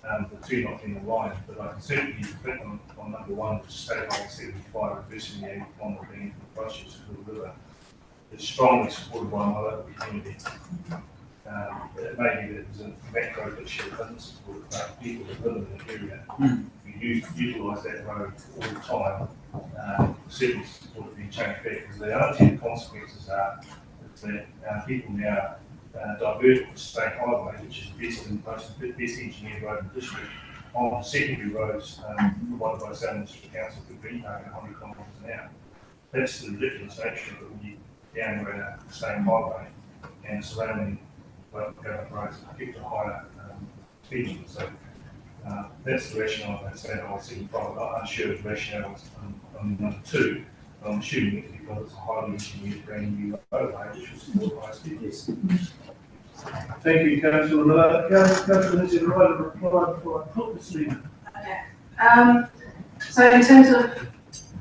the two not being aligned, but I can certainly reflect on number one, which is state highway 75 reversing the on the being from Christchurch to the river. It's strongly supported by my local community. It may be that there's a macro issue that doesn't support it, but people that live in the area who utilise that road all the time certainly support it being changed back, because the unintended consequences are that people now divert to the state highway, which is the best engineered road in the district, on secondary roads, provided by Southern District Council could be 100 kilometres an hour. That's the ridiculous nature of it when you down around the same highway and surrounding government roads keep a higher speed limit. So that's the rationale I said I was in front of. I'm sure the rationale on number 2. I'm assuming it's because it's a highly engineered brand new roadway, which was still high speed. Yes. Thank you, Councillor Miller. Councillor Lindsay, right of reply before I put this in. Okay. So in terms of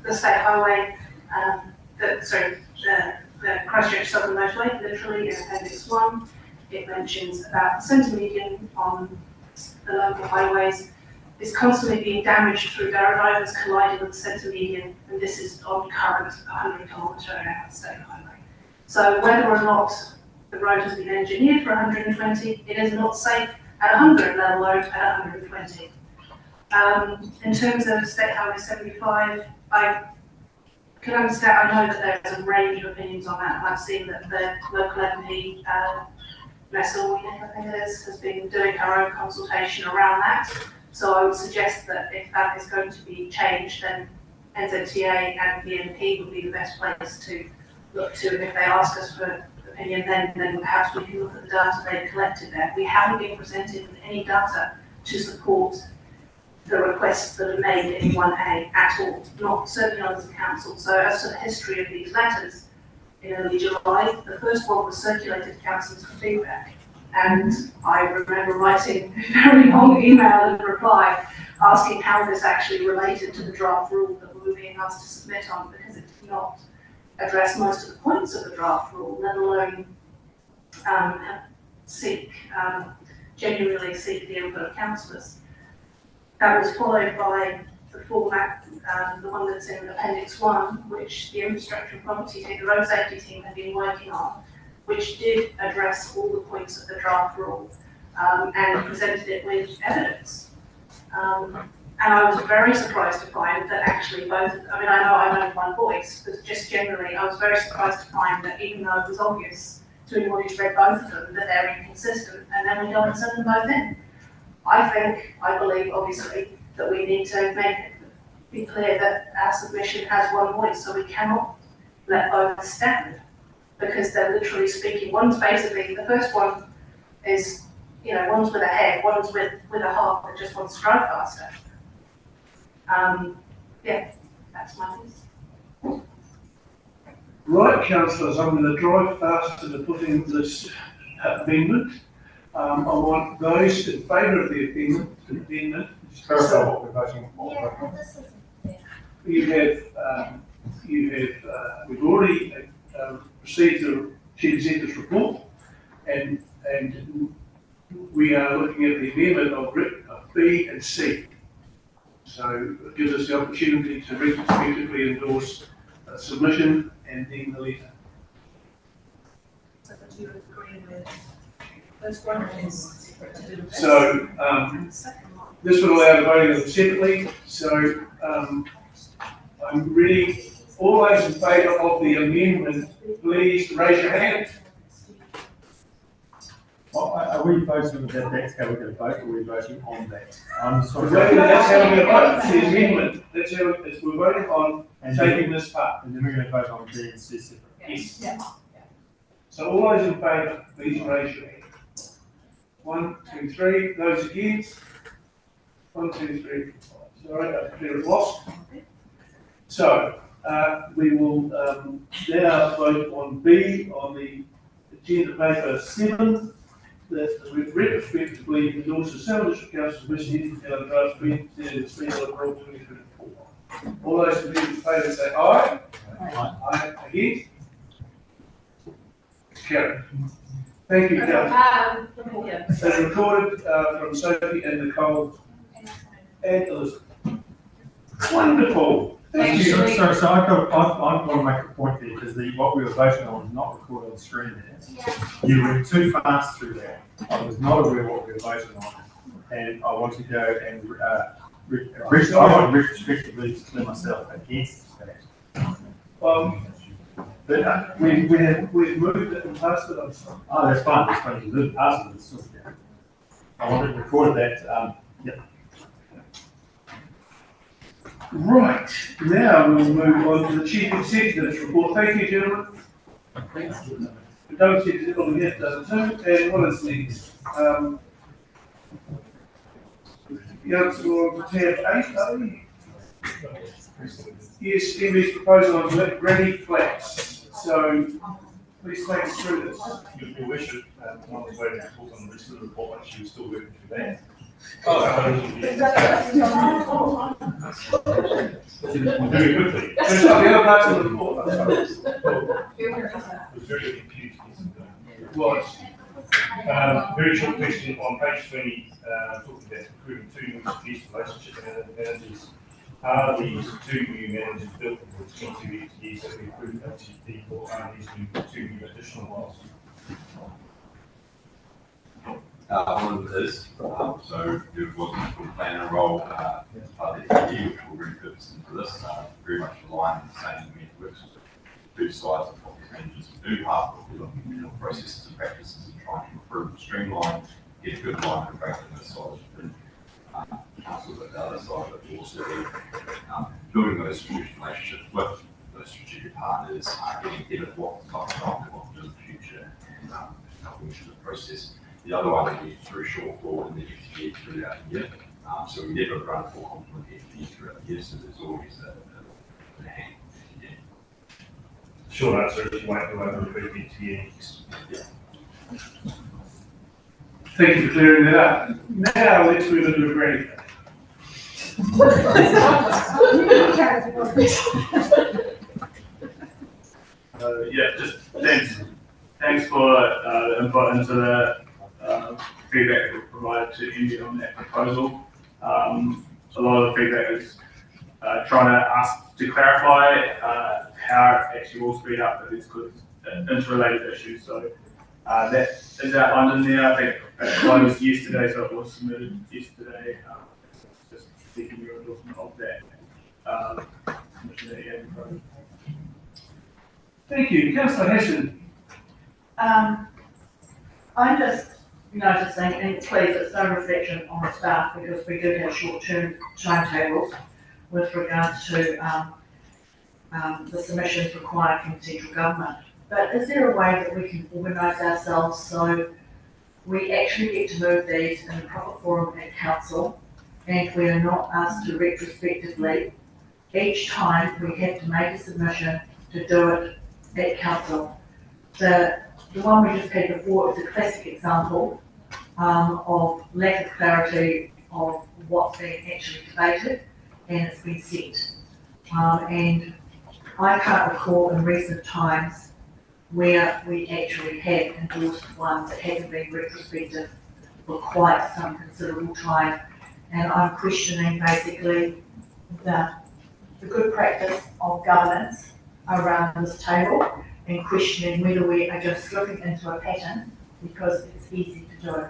the state highway, the Christchurch Southern Motorway, literally in Appendix 1, it mentions about the centre median on the local highways is constantly being damaged through barrow divers colliding with the centre median, and this is on current 100 km/h state highway. So whether or not the road has been engineered for 120, it is not safe at 100, let alone at 120. In terms of State Highway 75, I can understand, I know that there's a range of opinions on that. I've seen that the local MP, Nessa Weenan, I think it is, has been doing her own consultation around that. So I would suggest that if that is going to be changed, then NZTA and the MP would be the best place to look to. And if they ask us for opinion, then perhaps we can look at the data they've collected there. We haven't been presented with any data to support the requests that are made in 1A at all, not certainly not as a council. So as to the history of these letters, in early July, the first one was circulated to councillors for feedback. And I remember writing a very long email in reply asking how this actually related to the draft rule that we were being asked to submit on, because it did not address most of the points of the draft rule, let alone genuinely seek the input of councillors. That was followed by the format, the one that's in Appendix 1, which the infrastructure and property team, the road safety team had been working on, which did address all the points of the draft rule and presented it with evidence. And I was very surprised to find that actually both, I mean, I know I'm only one voice, but just generally, I was very surprised to find that even though it was obvious to anyone who's read both of them that they're inconsistent, and then we go and send them both in. I believe, obviously, that we need to make it be clear that our submission has one voice, so we cannot let both stand, because they're literally speaking. One's basically, the first one is, one's with a head, one's with a heart that just wants to drive faster. Yeah, that's my piece. Right, councillors, I'm going to drive faster to put in this amendment. I want those in favour of the amendment. We've already received the chief executive's report, and we are looking at the amendment of B and C. So it gives us the opportunity to retrospectively endorse a submission and then the letter. So that you agree with first one is to do this. So this would allow the voting of them separately. So I'm really, all those in favour of the amendment, please raise your hand. Are we voting that that's how we're going to vote, or are we voting on that? I'm sorry. That's how we're going to vote. The amendment. That's how we're voting on taking this part. And then we're going to vote on B and C separately. Yes. Yeah. So all those in favour, please raise your hand. 1, 2, 3. Those against? 1, 2, 3, 4, 5. Sorry, I declare it lost. So we will now vote on B on the agenda paper 7. That we retrospectively endorse the Southern District Council's mission to the draft speed of Rule 2024. All those in favour say aye. Aye. Against? Carried. Thank you, Councillor. As recorded from Sophie and Nicole and Elizabeth. Wonderful. Thank you. Sorry, so I want to make a point there, because what we were voting on was not recorded on the screen there. You went too fast through that. I was not aware what we were voting on, and I want to go and I want retrospectively to clear myself against that. But we've moved it and passed it on. Oh, that's fine. That's fine. You did pass it. It's still there. I wanted to record that. Yeah. Right, now we'll move on to the Chief Executive's report. Thank you, gentlemen. We don't see it on yet, and what is next? The answer on tab 8, are we? Yes, MB's proposal on Granny Flats. So, please take us through this. Your worship, I was waiting to talk on the rest of the report, but she was still working for that. Very quickly. There's not the other parts of the report. I was very confused. Was. Very short question on page 20, talking about recruiting 2 new strategic relationship managers. Are these 2 new managers built for the 22 years that we recruited LTP, or are these 2 new additional ones? One of them is, so there was a full planner role, part of the FD, which will repurpose into this, very much aligned with the same works with 2 sides of what these managers do, half of we're looking at processes and practices and trying to improve and streamline, get a good line of practice on this side of the council, but the other side of it also building those strategic relationships with those strategic partners, getting ahead of what the type of what to do in the future, and helping with the process. The other one will be through shortfall in the FTE throughout the year. So we never run full complement FTE throughout the year, so there's always a hand. Yeah. Short answer is you won't do over the FTE. Yeah. Thank you for clearing that up. Now let's move into a granny. Yeah, just thanks for the input into the feedback that we provided to MB on that proposal. A lot of the feedback is trying to ask to clarify how it actually will speed up, but it's good interrelated issues. So that is outlined in there. I think it closed yesterday, so it was submitted yesterday. Just seeking your endorsement of that submission that you had in front of you. Thank you. Councillor Heston. I'm just noticing, and please, it's no reflection on the staff because we do have short-term timetables with regards to the submissions required from central government. But is there a way that we can organise ourselves so we actually get to move these in the proper forum at council, and we are not asked to retrospectively, each time we have to make a submission to do it at council? The one we just had before is a classic example of lack of clarity of what's being actually debated, and it's been sent. And I can't recall in recent times where we actually have endorsed ones that haven't been retrospective for quite some considerable time. And I'm questioning basically the good practice of governance around this table, and questioning whether we are just slipping into a pattern because it's easy to do.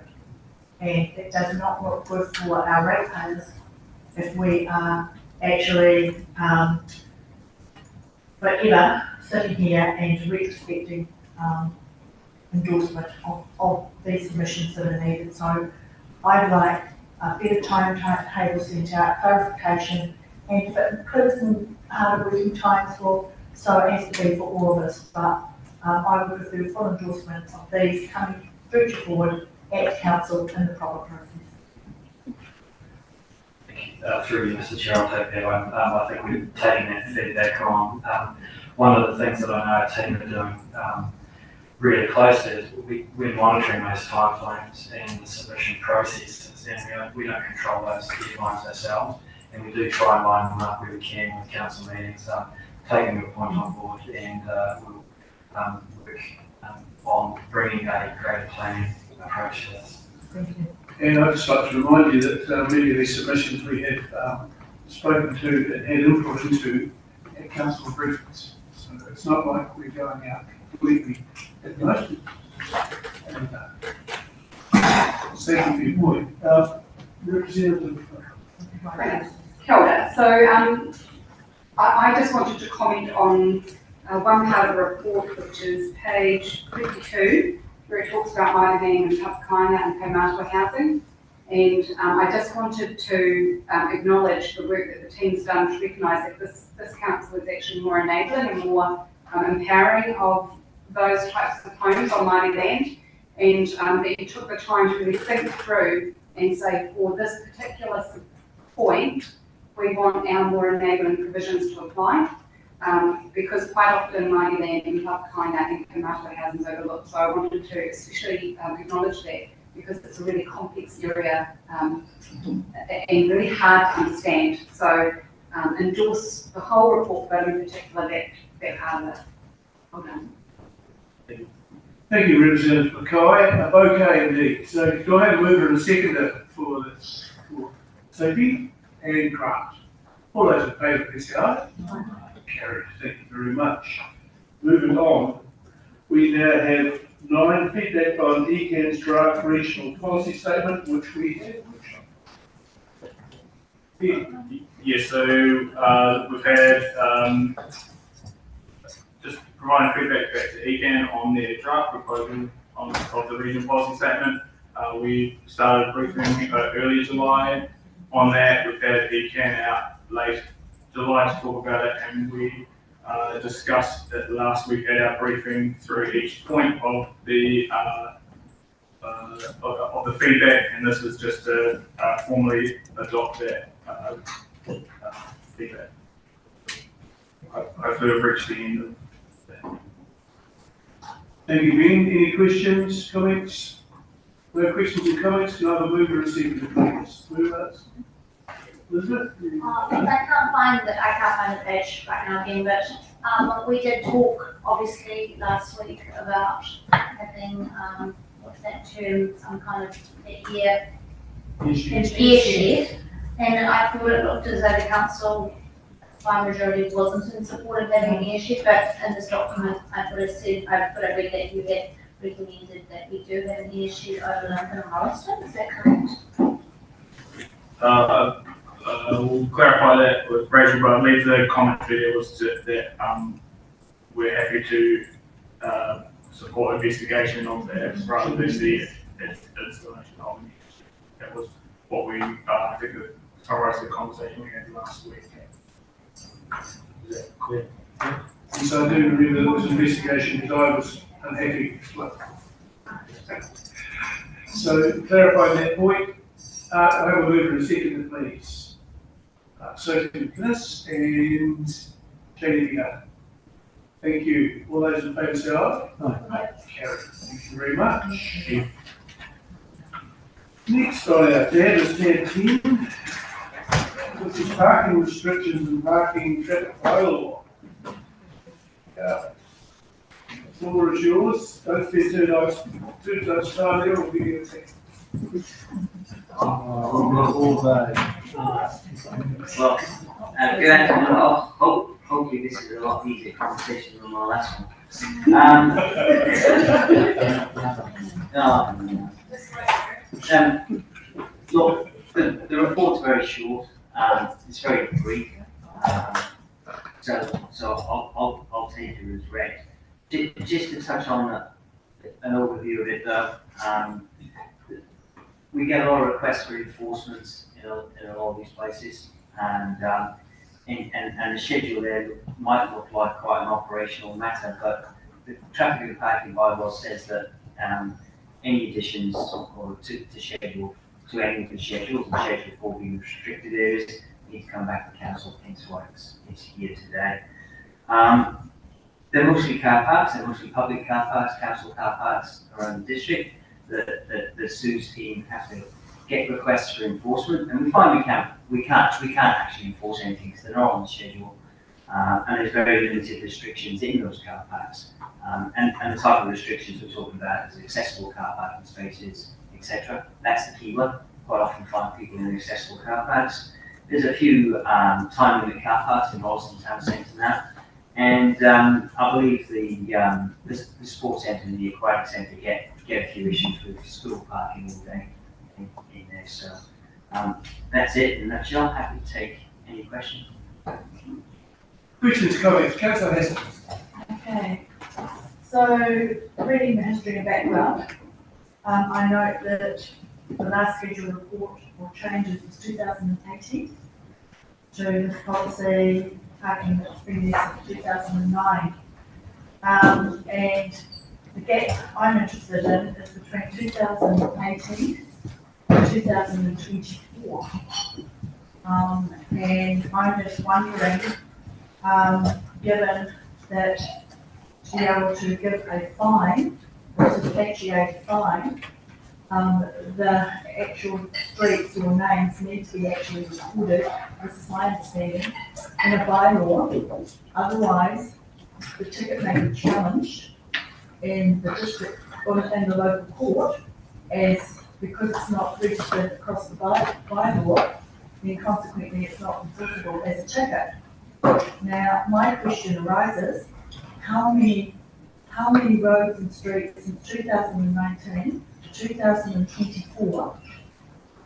And it does not look good for our ratepayers if we are actually forever sitting here and retrospecting endorsement of these submissions that are needed. So I'd like a better timetable sent out, clarification, and if it includes some harder working times for, so it has to be for all of us, but I would prefer full endorsement of these coming through to forward at council in the proper process. Through you, Mr. Chair, I'll take that one. I think we're taking that feedback on. One of the things that I know our team are doing really closely is we're monitoring those timeframes and the submission processes, and we don't control those deadlines ourselves, and we do try and line them up where we can with council meetings. Taking your point on board, and we'll work on bringing a greater planning approach to this. And I'd just like to remind you that many of these submissions we have spoken to and had input into at council briefings. So it's not like we're going out completely at most. And thank you for your point. Representative. Kia ora. So I just wanted to comment on one part of the report, which is page 52, where it talks about Maidavang and Papakaina and Kaumātua housing. And I just wanted to acknowledge the work that the team's done to recognise that this council is actually more enabling and more empowering of those types of homes on Māori land, and that you took the time to really think through and say, for this particular point, we want our more enabling provisions to apply. Because quite often Māori land in Papakaina and Kaimātua housing is overlooked, so I wanted to especially acknowledge that, because it's a really complex area and really hard to understand. So endorse the whole report, but in particular that part of it. Well done. Thank you, Representative Mackay. A bouquet indeed. So do I have a mover and a seconder for this, for Sophie and Grant? All those in favour, please say aye. Carried. Thank you very much. Moving on, we now have 9, feedback on ECAN's draft regional policy statement, which we have. Yes, so we've had just providing feedback back to ECAN on their draft proposal of the regional policy statement. We started briefing early July on that. We've had ECAN out late July to talk about it, and we discussed it last week at our briefing through each point of the feedback, and this was just to formally adopt that feedback. Hopefully we've reached the end of that. Thank you, Ben. Any questions, comments? No questions or comments? Can I have a mover and a seconder, please? Movers? Elizabeth? I can't find the page right now again, but we did talk obviously last week about having what's that term, some kind of air shed, and I thought it looked as though the council by majority wasn't in support of having an air shed, but in this document I thought it said, I thought I read that you had recommended that we do have an air shed over Lincoln and Morriston. Is that correct? We'll clarify that with Rachel, but I believe the commentary there was that we're happy to support investigation of that rather than the installation of it. That was what we, I think, summarised the conversation we had last week. Is that clear? Yes, I do remember there was an investigation because I was unhappy. So clarifying that point, I have a mover and a seconder, please. Sophie McInnes and Jamie Vigar. Thank you. All those in favour say aye. Aye. Carried. Thank you very much. Next on our tab is tab 10, which is parking restrictions and parking traffic bylaw. The floor is yours. Don't spend too much time there, or we'll give you a second. Well, good afternoon. Hopefully this is a lot easier conversation than my last one. Look, the report's very short. It's very brief. So I'll take it as read. Just to touch on an overview of it, though. We get a lot of requests for enforcement in a lot of these places, and the schedule there might look like quite an operational matter, but the traffic and parking bylaw says that any additions or to schedule, to any of the schedules, and Schedule 4 being restricted areas, need to come back to council, hence why it's here today. They're mostly car parks, they're mostly public car parks, council car parks around the district. The Sue's team have to get requests for enforcement, and we find we can't actually enforce anything because they're not on the schedule, and there's very limited restrictions in those car parks. And the type of restrictions we're talking about is accessible car parking spaces, etc. That's the key one. Quite often find people in accessible car parks. There's a few time limit car parks in Morriston Town Centre now, and I believe the sports centre and the aquatic centre get a few issues with school parking all day in there. So that's it in a nutshell. Happy to take any questions. Questions, comments, Councillor Heston. Okay, so reading the history and background, I note that the last scheduled report or changes was 2018 to this policy parking that was been there since 2009. And the gap I'm interested in is between 2018 and 2024. And I'm just wondering, given that to be able to give a fine, or substantiate a fine, the actual streets or names need to be actually recorded, this is my understanding, in a bylaw. Otherwise, the ticket may be challenged in the district or in the local court, as because it's not registered across the bylaw, then consequently it's not enforceable as a ticket. Now, my question arises, how many roads and streets since 2019 to 2024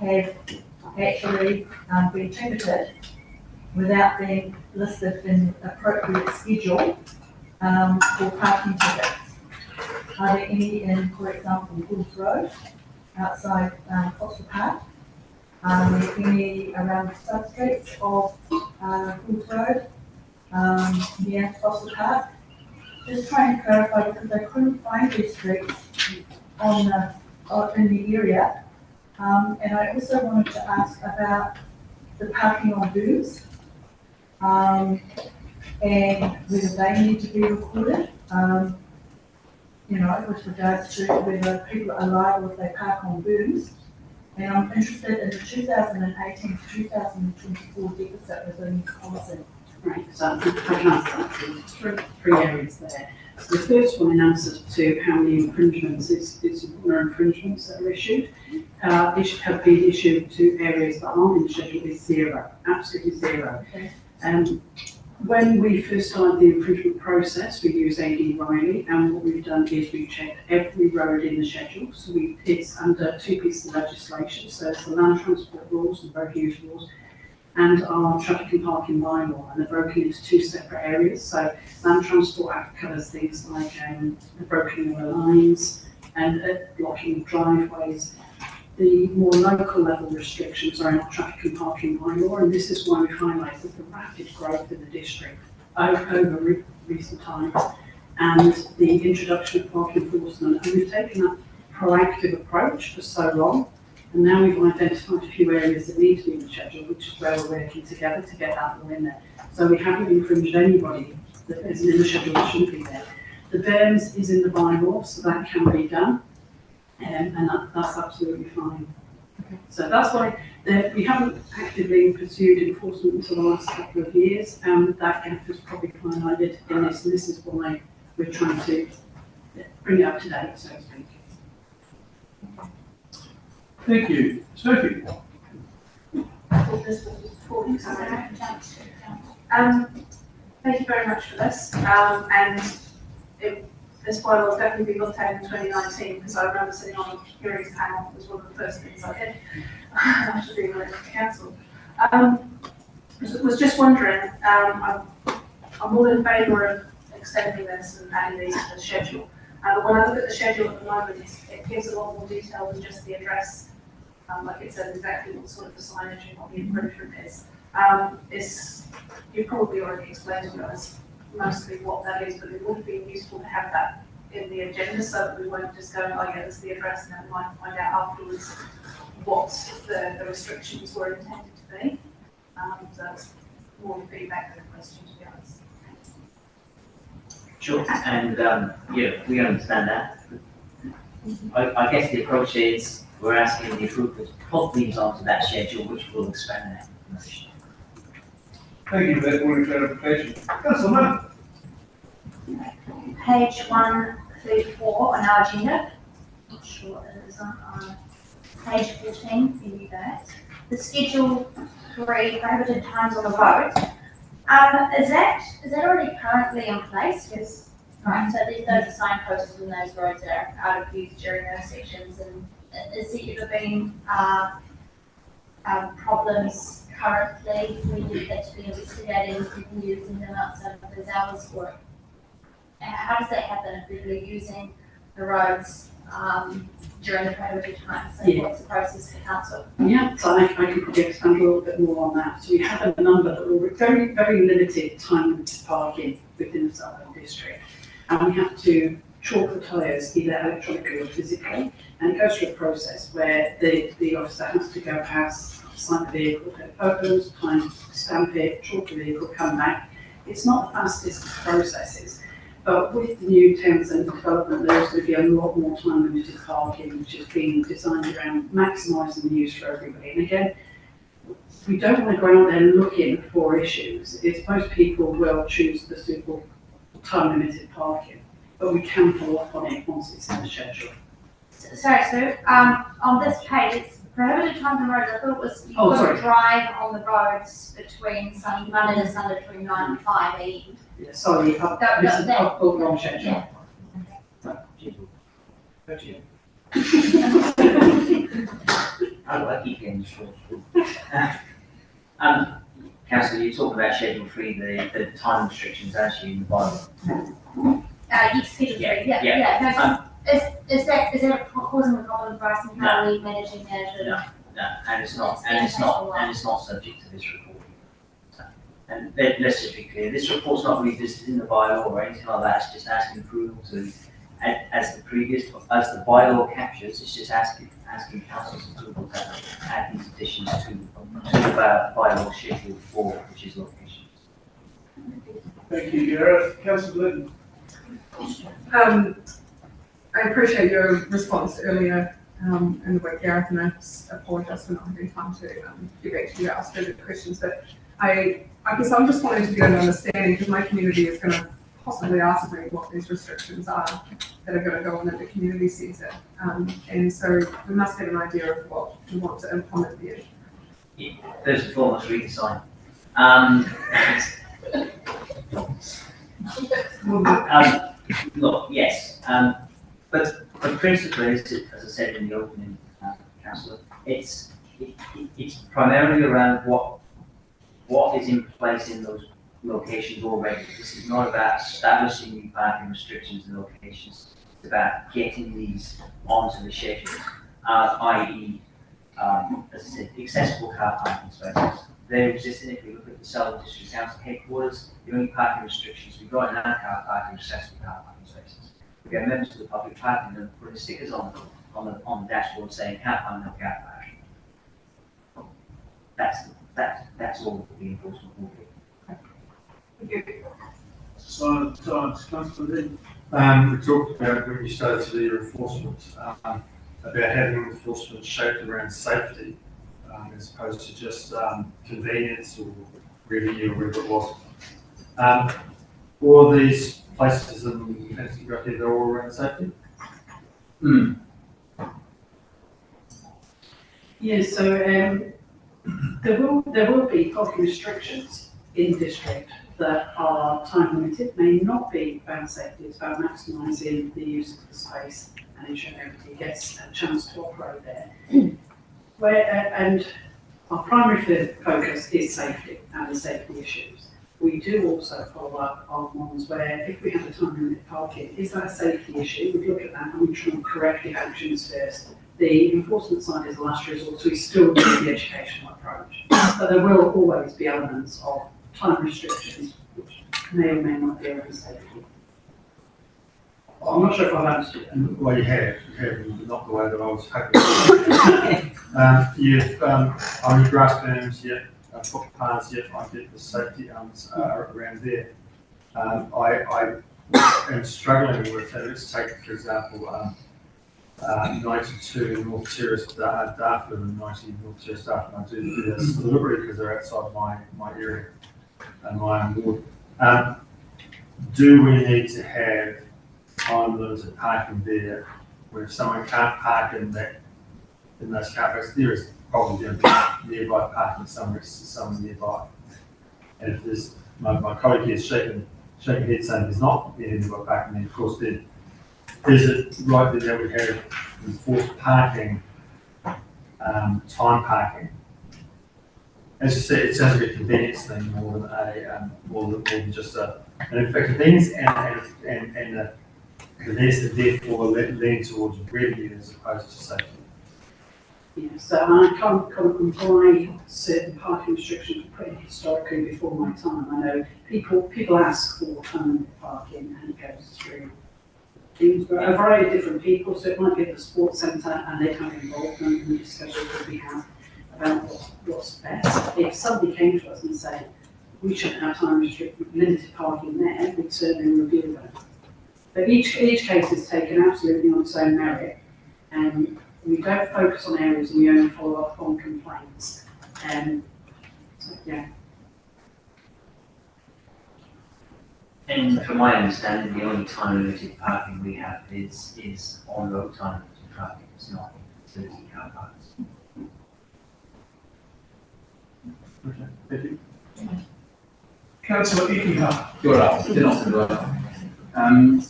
have actually been ticketed without being listed in the appropriate schedule for parking tickets? Are there any in, for example, Bulls Road, outside Foster Park? Are there any around the substreets of Bulls Road, near Foster Park? Just trying to clarify, because I couldn't find these streets in the area. And I also wanted to ask about the parking on booths, and whether they need to be recorded, with regards to whether people are liable if they park on booths. And I'm interested in the 2018 to 2024 deficit within this policy. Right, so I can answer three areas there. So the first one in answer to how many infringements is infringements that are issued. Have been issued to areas that aren't in the schedule is zero, absolutely zero. Okay. When we first started the infringement process, we used AD Riley, and what we've done is we've checked every road in the schedule. So it's under two pieces of legislation. So it's the land transport rules and road use rules, and our traffic and parking bylaw, and they're broken into two separate areas. So Land Transport Act covers things like the broken of lines and blocking driveways. The more local level restrictions are in our traffic and parking bylaw, and this is why we've highlighted the rapid growth in the district over recent times and the introduction of parking enforcement. And we've taken that proactive approach for so long. And now we've identified a few areas that need to be in the schedule, which is where we're working together to get that all in there. So we haven't infringed anybody that isn't in the schedule that shouldn't be there. The berms is in the bylaw, so that can be done, and that's absolutely fine. Okay. So that's why we haven't actively pursued enforcement until the last couple of years. That gap is probably highlighted in this, and this is why we're trying to bring it up to date, so to speak. Thank you. Sophie? Thank you very much for this. This bylaw will definitely be looked at in 2019, because I remember sitting on the hearings panel. It was one of the first things I did after being elected to council. Was just wondering, I'm all in favour of extending this and adding these to the schedule. But when I look at the schedule at the moment, it gives a lot more detail than just the address. Like it says exactly what sort of the signage and what the infringement is. You've probably already explained to us mostly what that is, but it would be useful to have that in the agenda so that we won't just go, oh yeah, this is the address, and then we might find out afterwards what the restrictions were intended to be. So that's more feedback than a question, to be honest. Sure, and yeah, we understand that. I guess the approach is we're asking the approval to put these onto that schedule, which will expand that information. Thank you for that point of clarification. Councillor Mann? Page 134 on our agenda. Not sure it is on page 14 for you guys. The Schedule 3 prohibited times on the road. Is that already currently in place? Yes. Right. So those are signposts in those roads that are out of use during those sections. And is there ever been problems currently where you had to be investigating people using them outside of those hours? Or how does that happen if people are using the roads during the prohibited time, so Yeah. what's the process for council? Yeah, so I can probably expand a little bit more on that. So we have a number that were very, very limited time limited parking within the Southern District. And we have to chalk the tyres either electronically or physically. And it goes through a process where the officer has to go past, sign the vehicle, take photos, time, stamp it, chalk the vehicle, come back. It's not the fastest of processes. But with the new town centre development, there's going to be a lot more time limited parking, which is being designed around maximising the use for everybody. And again, we don't want to go out there looking for issues. It's most people will choose the suitable time limited parking, but we can follow up on it once it's in the schedule. Sorry, so, on this page, it's prohibited times on roads, I thought it was, you Oh, couldn't sorry. drive on the roads between Monday to Sunday between 9 and 5 AM. Yeah, sorry, I've put the wrong schedule. I keep getting short. Councillor, you talk about Schedule 3, the time restrictions actually in the bylaw. Yes, Schedule 3, yeah. Is that causing a problem for us in how we managing that? No, and it's not subject to this report. So, and let's just be clear, this report's not revisited in the bylaw or anything like that, it's just asking approval to, as the bylaw captures, it's just asking council's approval to add these additions to bylaw schedule 4, which is locations. Thank you, Gareth. Councillor Glidden. I appreciate your response earlier, in the way Gareth, and I apologise for not having time to get back to you, ask further questions, but I guess I'm just wanting to get an understanding, because my community is going to possibly ask me what these restrictions are that are going to go on at the community centre, and so we must have an idea of what we want to implement there. Yeah, first and foremost, read the sign. Look, yes, but principally, as I said in the opening, Councillor, it's primarily around what is in place in those locations already. This is not about establishing new parking restrictions in locations. It's about getting these onto the schedule, i.e., as I said, accessible car parking spaces. They're existing. If we look at the Southern District Council headquarters, the only parking restrictions we've got in our car parking are accessible car parking spaces. We get members of the public parking and putting stickers on the dashboard saying can't find no car parking. That's all the enforcement will be. Science, Councillor Glidden. We talked about when you started to do your enforcement, about having enforcement shaped around safety, as opposed to just convenience or revenue or whatever it was. All these places in Fancy Graphic, they're all around safety? Yeah, so there will be parking restrictions in district that are time limited, may not be about safety, it's about maximising the use of the space and ensuring everybody gets a chance to operate there. And our primary focus is safety and the safety issues. We do also follow up on ones where if we have a time limited parking, is that a safety issue? We look at that and we try and correct the actions first. The enforcement side is the last resort, so we still do the educational approach. But there will always be elements of time restrictions, which may or may not be around safety. I'm not sure if I've answered it. Well, you have not the way that I was hoping. You've, on your grass berms, foot paths, I get the safety around there. I am struggling with, let's take, for example, 92 North Terrace Dartford and 90 North Terrace Dartford. I do this deliberately because they're outside my area and my ward. Do we need to have time limited parking there where if someone can't park in those car parks, there is probably going to be nearby parking somewhere nearby. And if there's, my colleague here is shaking head saying there's not nearby parking, then of course then is it right that we have enforced parking, time parking? As you said, it sounds like a convenience thing more than just a, and in fact convenience and the less the therefore lean towards revenue as opposed to safety. Yeah, so I can't comply certain parking restrictions pretty historically before my time. I know people ask for parking and it goes through things, but a variety of different people, so it might be at the sports centre and they come involved in the discussions that we have about what's best. If somebody came to us and said, we shouldn't have time restricted, limited parking there, we'd certainly review that. But each case is taken absolutely on its own merit, and we don't focus on areas and we only follow up on complaints. So, yeah. And from my understanding, the only time limited parking we have is on road time limited parking, it's not facility car parks. Okay, thank you. Councillor Ikiha. Good afternoon.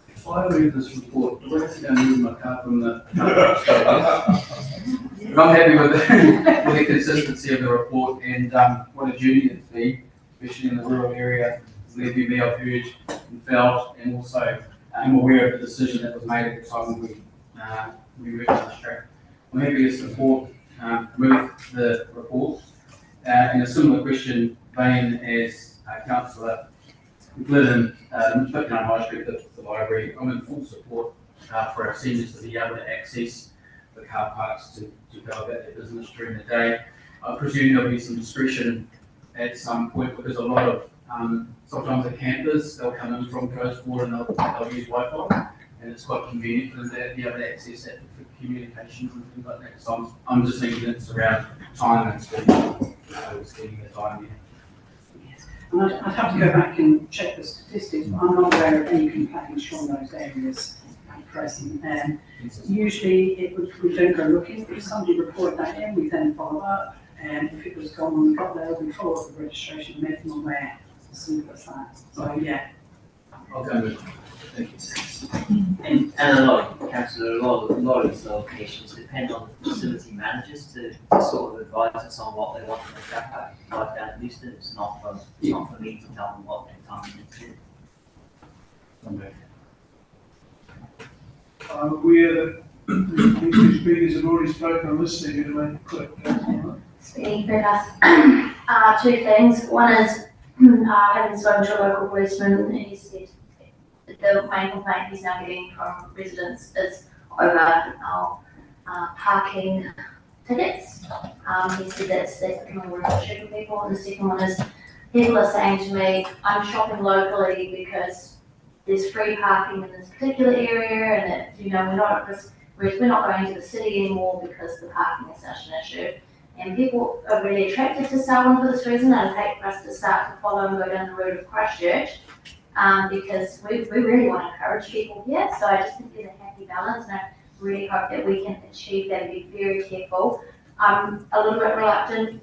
If I read this report, do I have to go and move my car from the? I'm happy with the consistency of the report and what a journey it's been, especially in the rural area. Believe me, I've heard and felt, and also I'm aware of the decision that was made at the time we worked on this track. I'm happy to support move the report. In a similar question vein as Councillor Glidden, looking on High Street, the library, I'm in full support for our seniors to be able to access the car parks to go about their business during the day. I presume there'll be some discretion at some point because a lot of sometimes the campers, they'll come in from Coast Board and they'll use Wi-Fi, and it's quite convenient for them to be able to access that for communications and things like that. So I'm just thinking it's around time and spending the time here. And I'd have to go back and check the statistics, but I'm not aware of any complaints from those areas at present. Usually we don't go looking. If somebody reported that in, we then follow up. And if it was gone when we got there, we follow up the registration, make them aware, as simple as that. So yeah. Okay. Thank you. And a lot of these locations depend on the facility managers to sort of advise us on what they want in the car park. Like down at Euston, it's not for me to tell them what their time is. I'm aware that the two speakers have already spoken on this, so you're going to make a quick councillor. Speaking very fast. Two things. One is, having spoken to a local policeman, he said the main complaint he's now getting from residents is over our parking tickets. He said that's becoming a real issue for people. And the second one is, people are saying to me, I'm shopping locally because there's free parking in this particular area, and that, you know, we're not going to the city anymore because the parking is such an issue. And people are really attracted to Selwyn for this reason. I'd hate for us to start to follow and go down the road of Christchurch, because we really want to encourage people here. So I just think there's a happy balance, and I really hope that we can achieve that and be very careful. I'm a little bit reluctant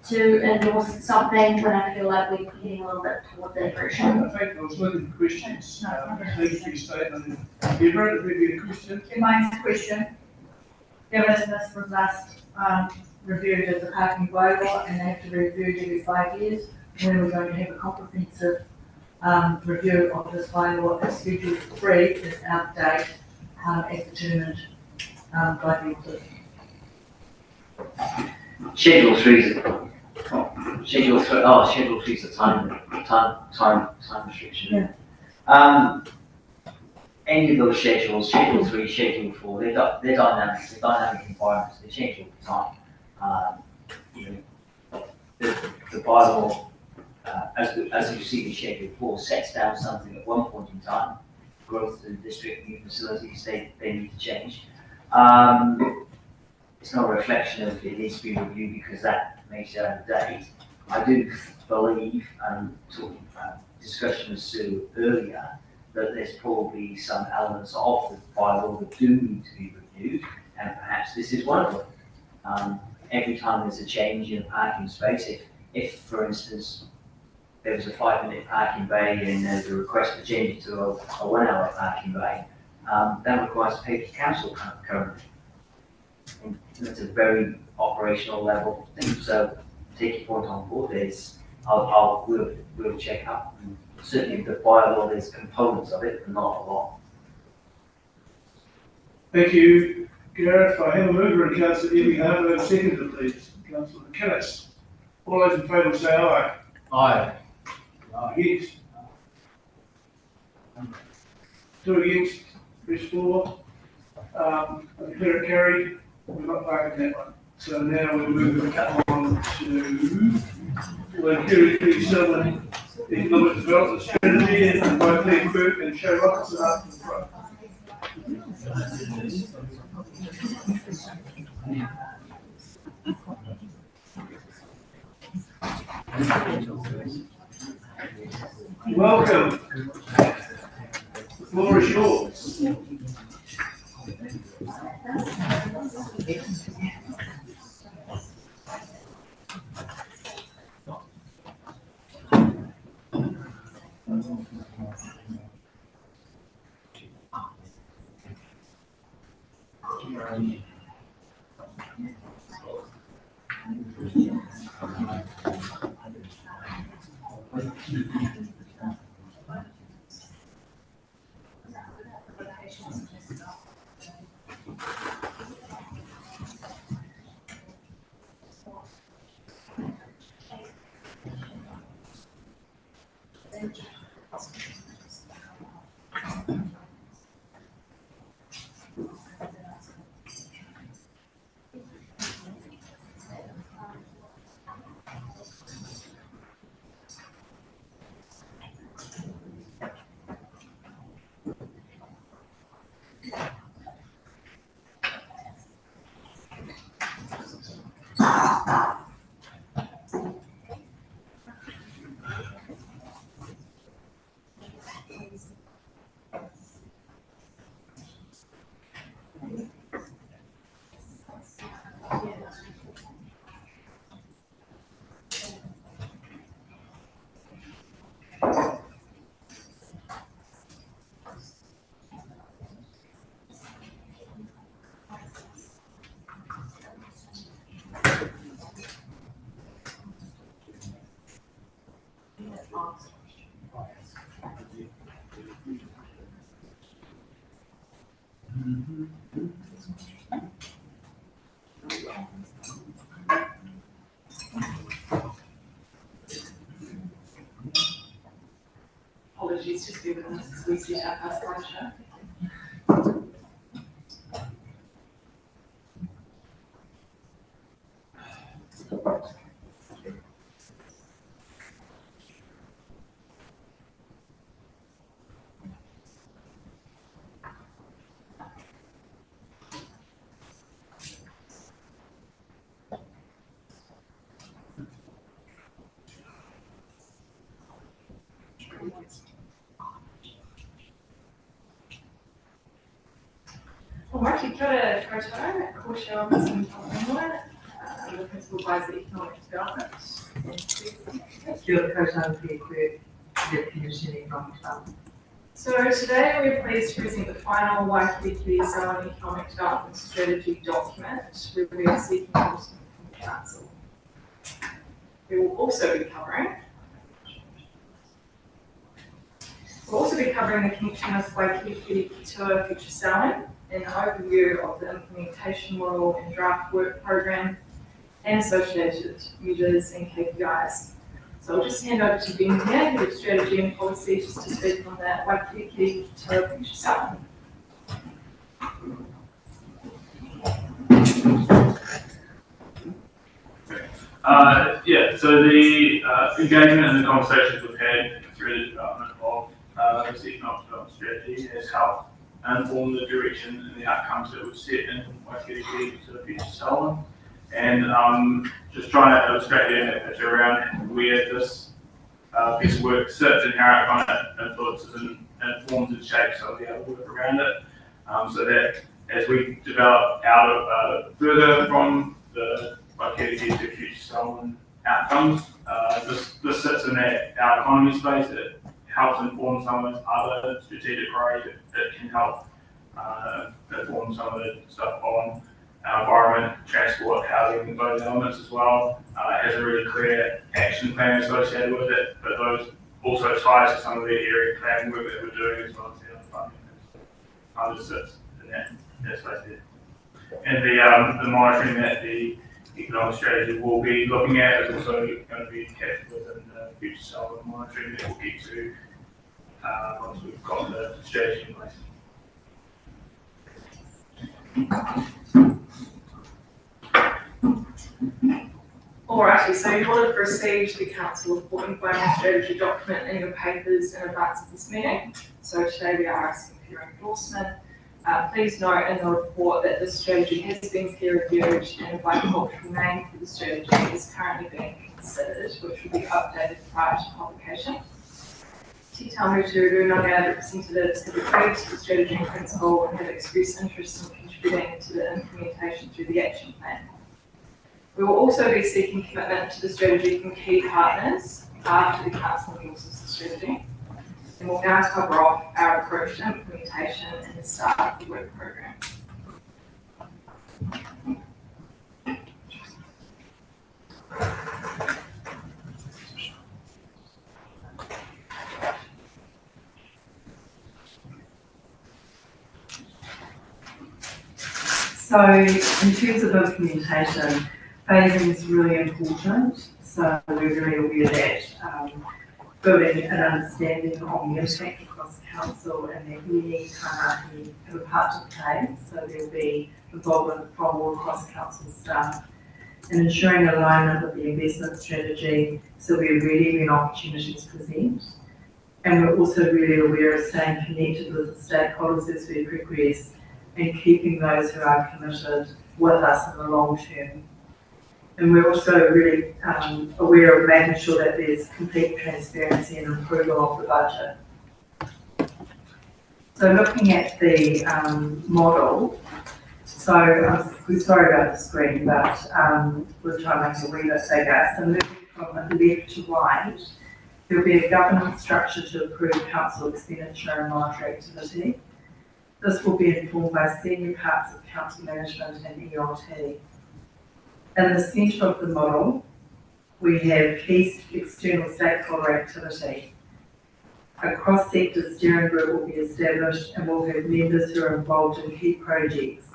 to endorse something when I feel like we're heading a little bit towards that direction. I think I was looking for questions. Thank you for your statement. Deborah, have you got a question? Mine's a question. Given this was last reviewed as a parking bylaw and they have to be reviewed every 5 years, when we're going to have a comprehensive review of this bylaw as Schedule 3 is out of date as determined by the author. Schedule 3 is a time restriction. Yeah. Any of those schedules, Schedule 3, Schedule 4, they're dynamic. They're dynamic environments. They change all the time. The bylaw, as you see in Schedule 4, sets down something at one point in time. Growth to the district, new facilities, they need to change. It's not a reflection of it needs to be reviewed because that makes it out of date. I do believe, talking about discussion with Sue earlier, that there's probably some elements of the bylaw that do need to be reviewed, and perhaps this is one of them. Every time there's a change in a parking space, if for instance, there was a 5-minute parking bay and there's a request to change it to a 1-hour parking bay, that requires a paper to council currently. And that's a very operational level thing. So take your point on board. We'll check up. And certainly the bylaw, there's components of it, but not a lot. Thank you, Gareth. I have a mover and Councillor Evie Harper, seconded, please. Councillor McInnes. All those in favour say aye. Aye. Against? Two against, press 4. I declare it carried. We're not voting that one. So now we're moving on to Waikiri Southern Economic Development Strategy, and both Lee Quirk and Shay Robertson up in front. Welcome. The floor is yours. Apologies, just be with us as we set up our slideshow. Alright, kia ora koutou, ko Shay Robertson from Ringwood, I'm the Principal Advisor Economic Development. Kia ora koutou, Lee Quirk, Deputy Economic Development. So today we're pleased to present the final Waikiki Zone Economic Development Strategy document, where we are seeking input from the Council. We will also be covering the connection of Waikiki to future selling, an overview of the implementation model and draft work program, and associated measures and KPIs. So I'll just hand over to Ben here, Head of Strategy and Policy, just to speak on that Waikiki to future selling. So the engagement and the conversations we've had through the development of this economic development strategy has helped inform the direction and the outcomes that we've set in Waikiki to future selling. And just trying to illustrate the picture around where this piece of work sits and how it kind of influences and informs and shapes some of the other work around it. So that as we develop out further from the Waikiki to future selling outcomes, this sits in that our economy space. It helps inform some of those other strategic priorities that can help inform some of the stuff on environment, transport, housing, and those elements as well. It has a really clear action plan associated with it, but those also ties to some of the area plan work that we're doing as well as the other funding. It just sits in that space there. And the monitoring that the economic strategy will be looking at is also going to be captured within the future solar monitoring that we'll get to once we've got the strategy in place. Alrighty, so you will have received the council report and final strategy document in your papers in advance of this meeting. So today we are asking for your endorsement. Please note in the report that this strategy has been peer reviewed and a bicultural name for the strategy is currently being considered, which will be updated prior to publication. Te Tamu Te Rūnanga representatives have agreed to the strategy in principle and have expressed interest in contributing to the implementation through the action plan. We will also be seeking commitment to the strategy from key partners after the council endorses the strategy. And we'll now cover off our approach to implementation and the start of the work program. So in terms of implementation, phasing is really important. So we're very aware that building an understanding of the impact across the council and that many taranaki have a part to play. So there'll be involvement from all across the council staff and ensuring alignment with the investment strategy so we're ready when opportunities present. And we're also really aware of staying connected with the stakeholders as we progress and keeping those who are committed with us in the long term. And we're also really aware of making sure that there's complete transparency and approval of the budget. So looking at the model, so I'm sorry about the screen, but we'll try and make it a wee bit bigger. So moving from left to right, there'll be a governance structure to approve council expenditure and monetary activity. This will be informed by senior parts of council management and ELT. In the centre of the model, we have key external stakeholder activity. A cross-sector steering group will be established and will have members who are involved in key projects,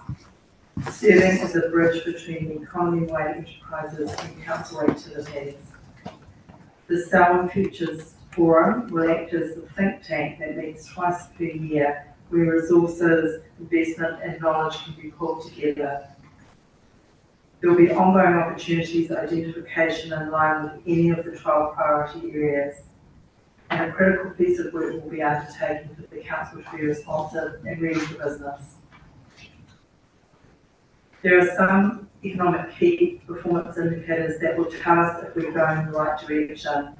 serving as a bridge between the economy-wide enterprises and council activities. The Selwyn Futures Forum will act as the think tank that meets twice per year, where resources, investment and knowledge can be pulled together. There will be ongoing opportunities identification in line with any of the 12 priority areas. And a critical piece of work will be undertaken for the council to be responsive and ready for business. There are some economic key performance indicators that will tell us if we're going in the right direction.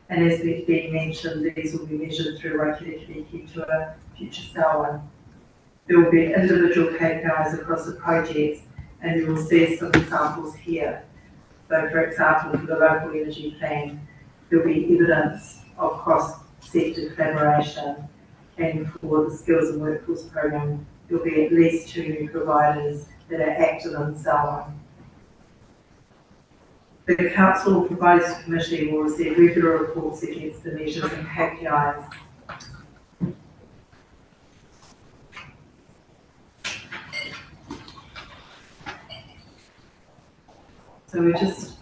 And as we've been mentioned, these will be measured through Rakitikiriki to a future Selwyn. There will be individual KPIs across the projects, and you will see some examples here. So for example, for the local energy plan, there will be evidence of cross-sector collaboration, and for the skills and workforce program, there will be at least 2 new providers that are active in Selwyn. The council or providers committee will receive regular reports against the measures and KPIs. So we're just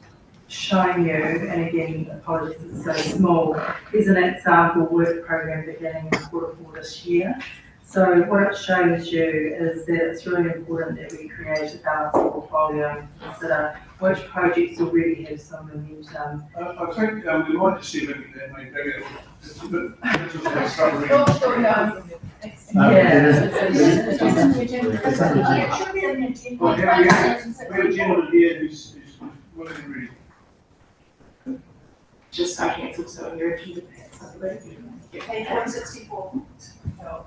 showing you, and again, apologies it's so small, here's an example work program beginning in Q4 this year. So what it shows you is that it's really important that we create a balanced portfolio and consider which projects already have some momentum. I think we might just see if we can make bigger. It's a bit. We have a gentleman here who's willing to read. Just I cancelled, so you're in the past, I believe. Page 164. Oh.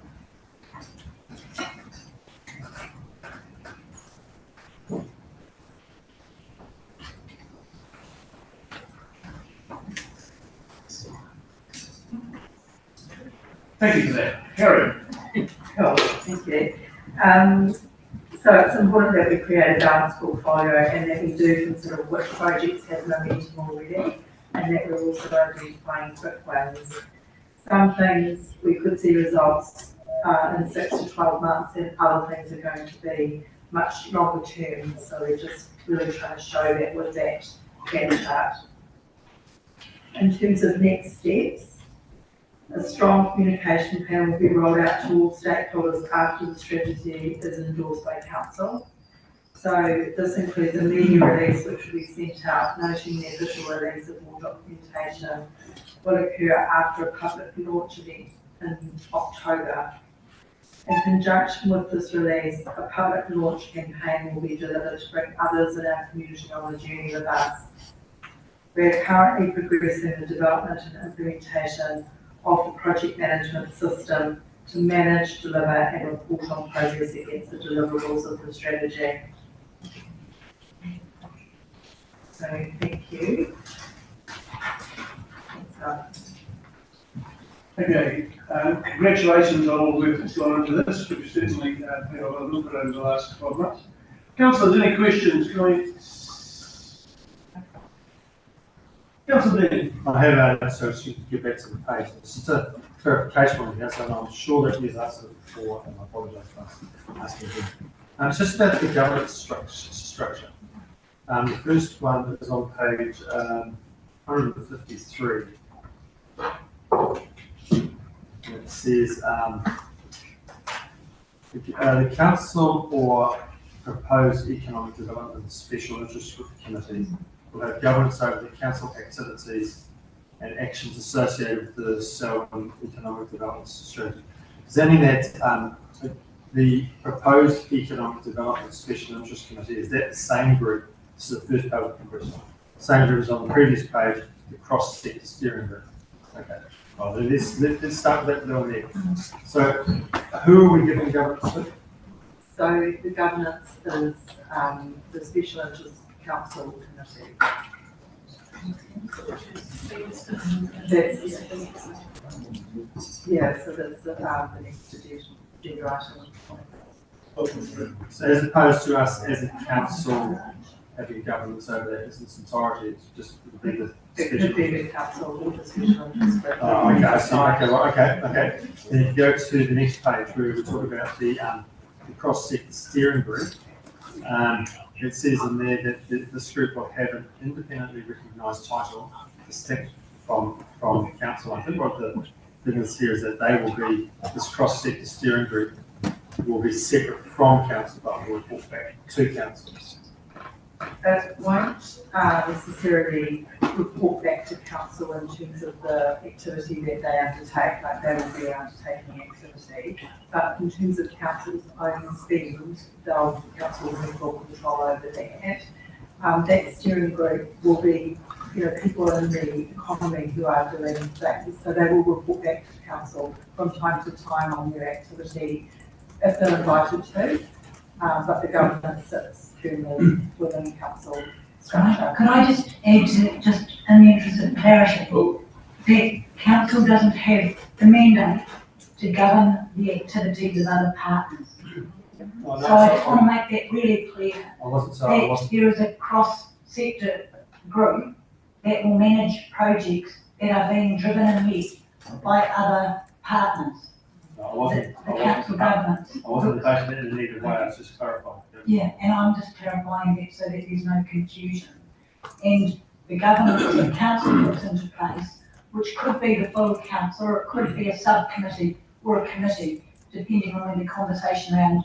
Thank you for that. Harry. Oh, thank you. So it's important that we create a balanced portfolio and that we do consider which projects have momentum already and that we're also identifying quick wins. Some things we could see results in 6 to 12 months, and other things are going to be much longer term. So we're just really trying to show that with that Gantt chart. In terms of next steps, a strong communication plan will be rolled out to all stakeholders after the strategy is endorsed by council. So this includes a media release which will be sent out, noting the official release of all documentation will occur after a public launch event in October. In conjunction with this release, a public launch campaign will be delivered to bring others in our community on the journey with us. We are currently progressing the development and implementation of the project management system to manage, deliver and report on progress against the deliverables of the strategy. So thank you. Okay, congratulations on all the work that's gone into this. We've certainly had a lot of look at it over the last 12 months. Councillors, any questions? Councillor Dean. I have so she can get back to the page. Just a clarification on here, so I'm sure that you've asked it before, and I apologise for asking again. It's just about the governance structure. The first one is on page 153. It says the council or proposed economic development special interest group committee will have governance over the council activities and actions associated with the Selwyn economic development strategy. Does that mean that the proposed economic development special interest committee, is that the same group? This is the first page of the same group as on the previous page, the cross-sector steering group. Okay. Well, let's start with that down there. So, who are we giving governance to? So the governance is the special interest council committee. So that's the next agenda item. So as opposed to us as a council having governance over that business entirety, it's just the It could be the council or the special interest group. Oh, okay, I see. Okay. Then if you go to the next page where we talk about the cross-sector steering group, it says in there that this group will have an independently recognised title distinct from council. I think what the thing is here is that they will be, this cross-sector steering group will be separate from council, but will report back to council. It won't necessarily report back to council in terms of the activity that they undertake, like they will be undertaking activity. But in terms of council's own spend, council will have full control over that. That steering group will be, people in the economy who are doing things, so they will report back to council from time to time on their activity if they're invited to. But the government sits within council structure. Could I just add to, just in the interest of clarity, that council doesn't have the mandate to govern the activities of other partners. Oh, no, So I just want to make that really clear. That there is a cross-sector group that will manage projects that are being driven and led by other partners. I council government. I wasn't taking it in either way, I was just clarifying. Yeah, and I'm just clarifying that so that there's no confusion. And the governance that council puts into place, which could be the full council, or it could be a subcommittee or a committee, depending on where the conversation around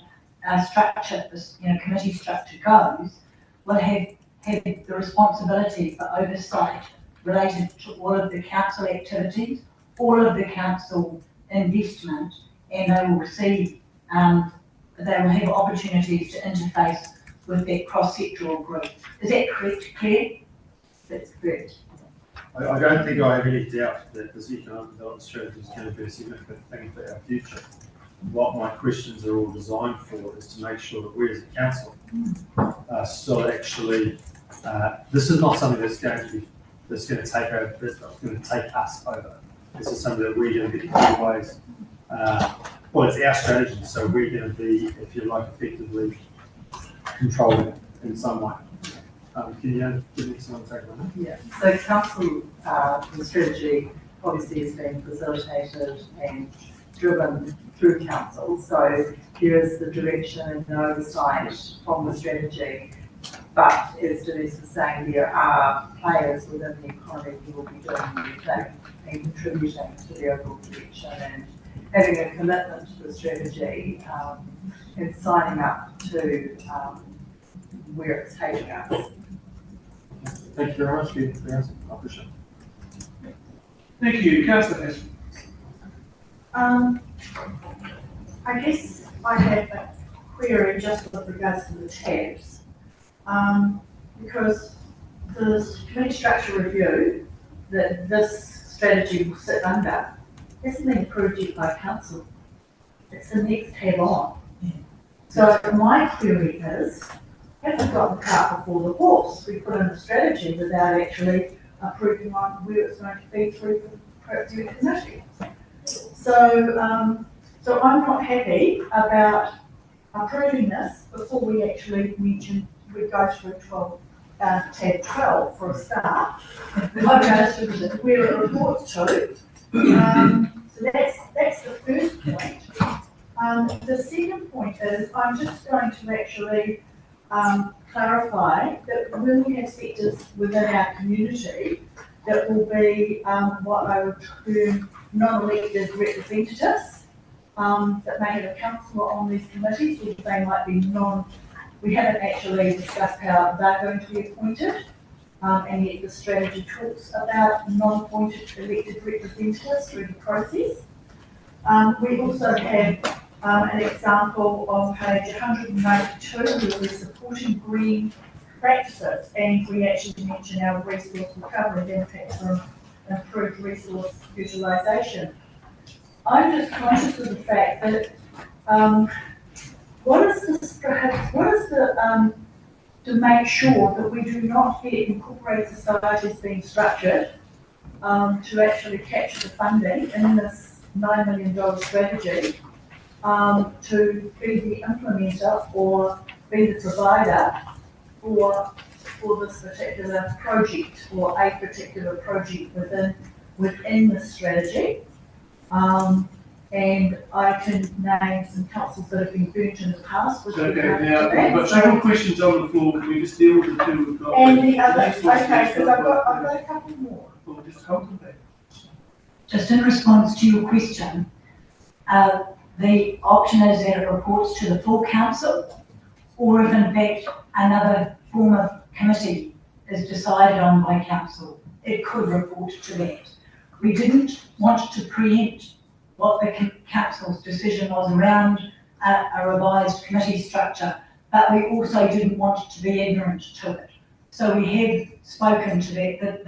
structure, this committee structure goes, will have the responsibility for oversight related to all of the council activities, all of the council investment, and they will receive, they will have opportunities to interface with that cross-sectoral group. Is that correct, Claire? That's correct. I don't think I have any doubt that this economic development strategy is going to be a significant thing for our future. What my questions are all designed for is to make sure that we as a council are still actually, this is not something that's going to take over, that's not going to take us over. This is something that we're going to be always, well, it's our strategy, so we're going to be, if you like, effectively controlling it in some way. Can you give me some take on that? Yeah, so council, the strategy obviously has been facilitated and driven through council, so there is the direction and the oversight from the strategy. But as Denise was saying, there are players within the economy who will be doing the thing and contributing to the overall direction and having a commitment to the strategy and signing up to where it's taking us. Thank you very much for your answer. I appreciate it. Thank you, councillor Hess. I guess I have a query just with regards to the tabs. Because the committee structure review that this strategy will sit under hasn't been approved yet by council. It's the next tab on. So my query is, have we got the cart before the horse? We put in a strategy without actually approving on where it's going to be through the committee. So, so I'm not happy about approving this before we actually mention, we go through tab 12 for a start. Where it reports to. So that's the first point. The second point is, I'm just going to actually clarify that when we have sectors within our community that will be what I would term non-elected representatives that may have a councillor on these committees, or they might be we haven't actually discussed how they're going to be appointed, and yet the strategy talks about non-appointed elected representatives through the process. We also have an example on page 192 where we're supporting green practices, and we actually mention our resource recovery benefits from improved resource utilisation. I'm just conscious of the fact that what is the to make sure that we do not get incorporated societies being structured to actually capture the funding in this $9 million strategy to be the implementer or be the provider for this particular project or a particular project within the strategy. And I can name some councils that have been burnt in the past. Okay, now, we've got several questions on the floor, can we just deal with the two we've got? And the other, okay, because I've got a couple more. Well, just hold them back. Just in response to your question, the option is that it reports to the full council, or if in fact another form of committee is decided on by council, it could report to that. We didn't want to preempt what the council's decision was around a revised committee structure, but we also didn't want to be ignorant to it. So we have spoken to that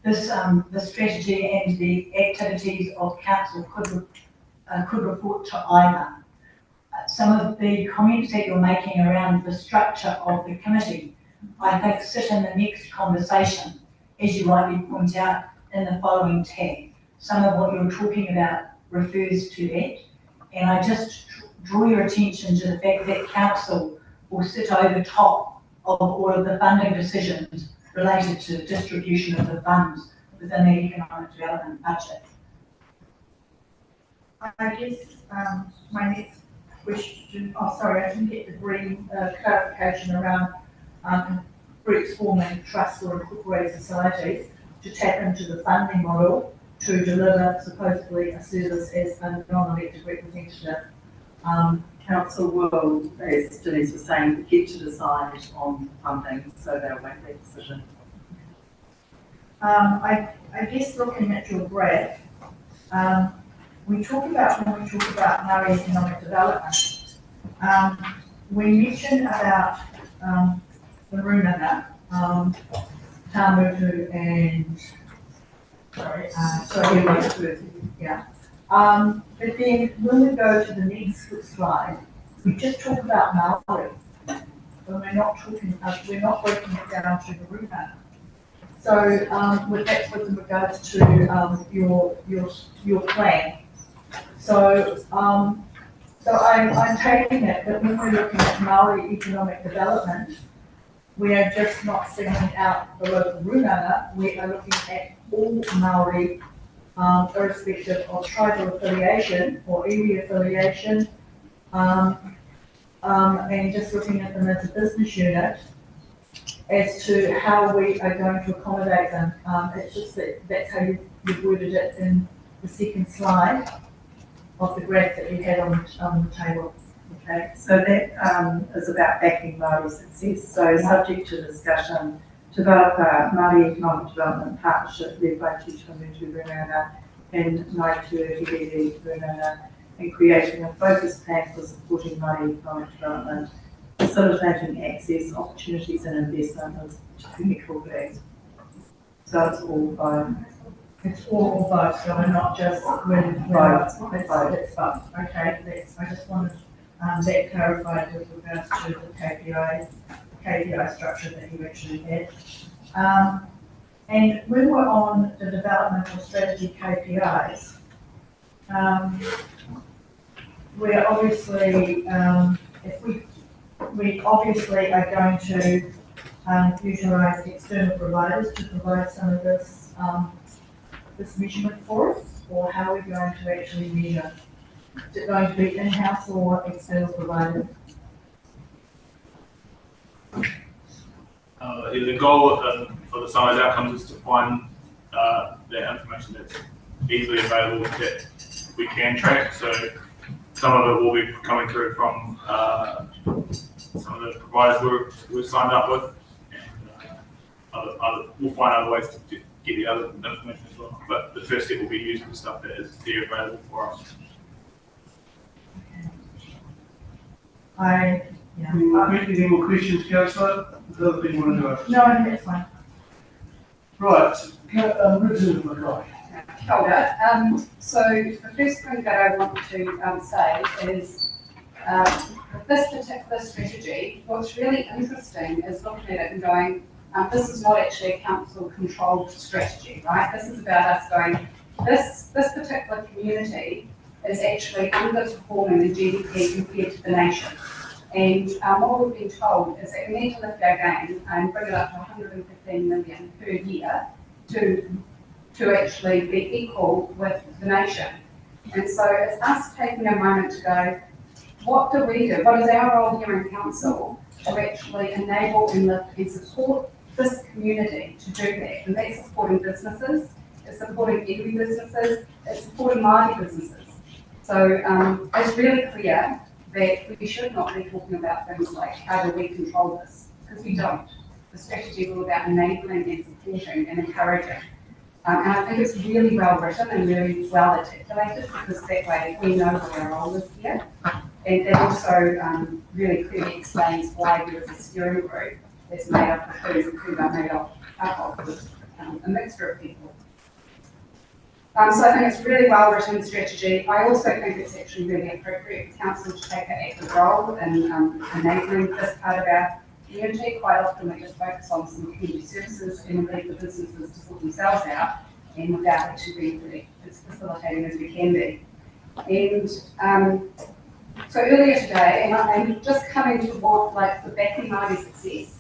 the strategy and the activities of council could report to either. Some of the comments that you're making around the structure of the committee, I think sit in the next conversation, as you rightly point out in the following tab. Some of what you're talking about refers to that, and I just draw your attention to the fact that council will sit over top of all of the funding decisions related to distribution of the funds within the economic development budget. I guess my next question, sorry, I didn't get the green clarification around groups forming trusts or incorporated societies to tap into the funding model to deliver supposedly a service as a non-elected representative. Council will, as Denise was saying, get to decide on funding, so they'll make that decision. I guess looking at your graph, when we talk about Maori economic development, we mentioned about the Runanga, Tamutu and yeah. But then when we go to the next slide, we just talk about Maori. When we're not breaking it down to the Runanga. So that's with regards to your plan. So I'm taking it that when we're looking at Maori economic development, we are just not singling out the local Runanga, we are looking at all Maori irrespective of tribal affiliation or iwi affiliation, and just looking at them as a business unit as to how we are going to accommodate them. It's just that's how you've worded it in the second slide of the graph that you had on the table. Okay, so that is about backing Māori success. So subject to discussion, develop a Māori economic development partnership led by Te Tuamutu Rūnanga and Ngāi Tuaregere Rūnanga, and creating a focused plan for supporting Māori economic development, facilitating access, opportunities and investment to technical grades. So it's all both. It's all both, so we're not just winning both. That's both. Okay, I just wanted that clarified with regards to the KPI structure that you actually had. And when we're on the developmental strategy KPIs, we're obviously, if we obviously are going to utilise external providers to provide some of this this measurement for us, or how are we going to actually measure? Is it going to be in-house or external providers? The goal for the summarized outcomes is to find that information that's easily available that we can track. So some of it will be coming through from some of the providers we've signed up with, and we'll find other ways to get the other information as well. But the first step will be using the stuff that is there available for us. Any more questions, Councillor? Is there other thing you want to do? No, that's fine. Right, Richard Mackay. Kia ora. So the first thing that I want to say is this particular strategy, what's really interesting is looking at it and going, this is not actually a council-controlled strategy, right? This is about us going, this particular community is actually underperforming the GDP compared to the nation. And what we've been told is that we need to lift our game and bring it up to 115 million per year to actually be equal with the nation. And so it's us taking a moment to go, what do we do? What is our role here in council to actually enable and lift and support this community to do that? And that's supporting businesses, it's supporting iwi businesses, it's supporting Māori businesses. So it's really clear that we should not be talking about things like how do we control this, because we don't. The strategy is all about enabling and supporting and encouraging. And I think it's really well written and really well articulated, because that way we know what our role is here. And it also really clearly explains why there is a steering group that's made up of who are made up of a mixture of people. So I think it's really well written strategy. I also think it's actually really appropriate for council to take an active role in enabling this part of our community. Quite often we just focus on some community services and leave the businesses to sort themselves out, and without actually being really as facilitating as we can be. And so earlier today, and I'm just coming to what, like, the backing Māori success,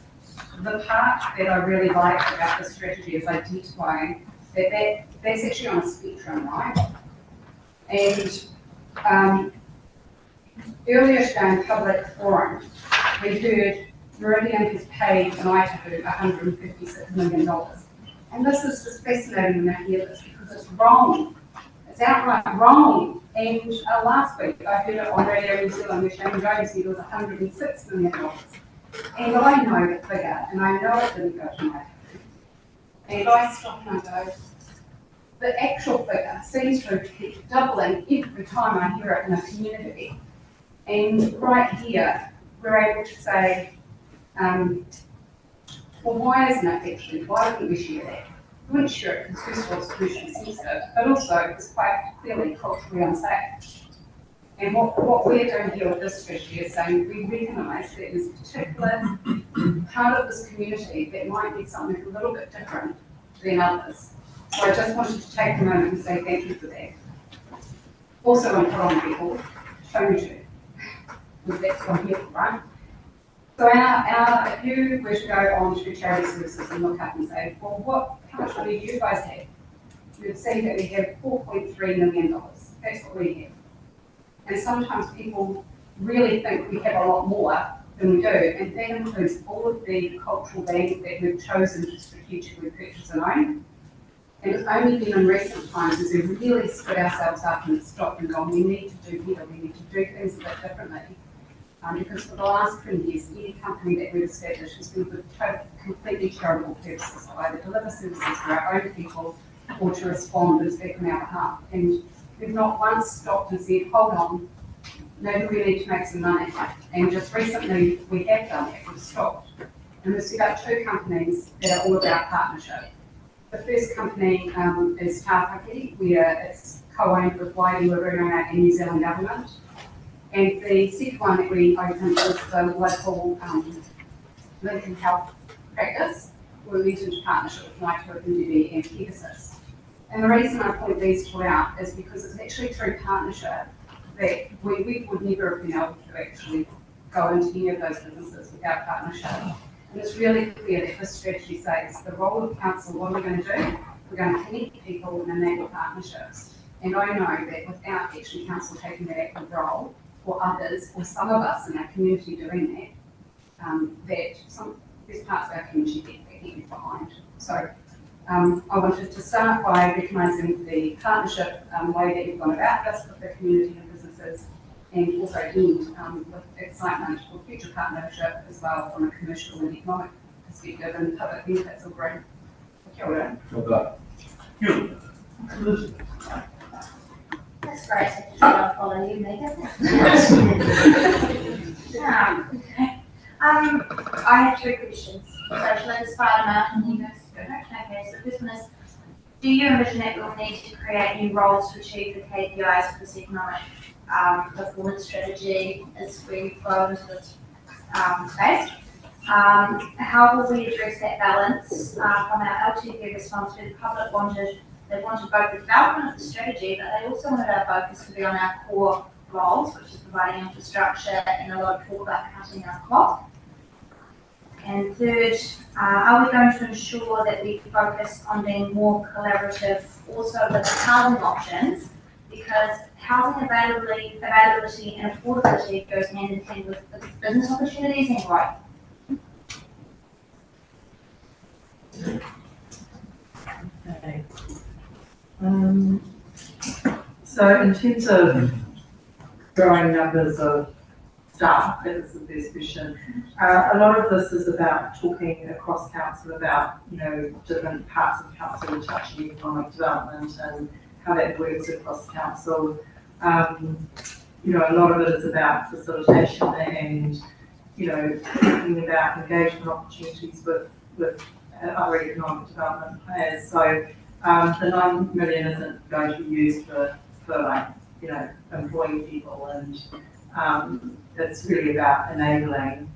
the part that I really like about this strategy is identifying that's actually on a spectrum, right? And earlier today in public forum, we heard Meridian has paid Ngāi Tahu $156 million. And this is just fascinating when I hear this, because it's wrong. It's outright wrong. And last week, I heard it on Radio New Zealand, where Shane Jones said it was $106 million. And I know the figure, and I know it didn't go to Ngāi Tahu. And I stop and I go, the actual figure seems to keep doubling every time I hear it in a community. And right here, we're able to say, well, why isn't it actually? Why wouldn't we share that? We wouldn't share it because first of all, it's commercially sensitive, but also it's quite clearly culturally unsafe. And what we're doing here with this strategy is saying we recognise that there's a particular part of this community that might need something a little bit different than others. So I just wanted to take a moment and say thank you for that. Also, I'm put on record, Tamutu, because that's what I'm here for, right? So if you were to go on to charity services and look up and say, well, how much money do you guys have? you'd see that we have $4.3 million. That's what we have. And sometimes people really think we have a lot more than we do, and that includes all of the cultural land that we've chosen to strategically purchase and own. And it's only been in recent times as we've really split ourselves up and stopped and gone, we need to do better, we need to do things a bit differently. Because for the last 20 years, any company that we've established has been for completely charitable purposes, to either deliver services to our own people or to respond and speak on our behalf. And we've not once stopped and said, hold on, maybe we need to make some money. And just recently, we have done that, we've stopped. And we've set up 2 companies that are all about partnership. The first company is Tāpaki, where it's co-owned with Wairuarurunga and New Zealand Government. And the second one that we opened is the local Lincoln Health practice. We're using into partnership with Naitoa Pindidi and Pegasus. And the reason I point these 2 out is because it's actually through partnership that we would never have been able to actually go into any of those businesses without partnership. And it's really clear that this strategy says the role of council, what are we going to do? We're going to connect people and enable partnerships. And I know that without actually council taking that active role, or others, or some of us in our community doing that, there's parts of our community that get behind. So I wanted to start by recognising the partnership way that you've gone about this with the community and businesses, and also end with excitement for future partnership as well from a commercial and economic perspective and public benefits of growth. Kia ora. That's great. I'll follow you, Megan. I have 2 questions. So shall I just fire them out and you guys go? Okay, so this one is, do you envision that we'll need to create new roles to achieve the KPIs for this economic performance strategy as we go into this space? How will we address that balance from our LTV response to the public they wanted both the development of the strategy, but they also wanted our focus to be on our core roles, which is providing infrastructure and a lot of talk about cutting our clock. And third, are we going to ensure that we focus on being more collaborative also with housing options, because housing availability and affordability goes hand in hand with business opportunities and growth. Okay. So in terms of growing numbers of staff, that is the first question. A lot of this is about talking across council about, different parts of council touching economic development and how that works across council. A lot of it is about facilitation and, thinking about engagement opportunities with other economic development players. So the 9 million isn't going to be used for employing people, and it's really about enabling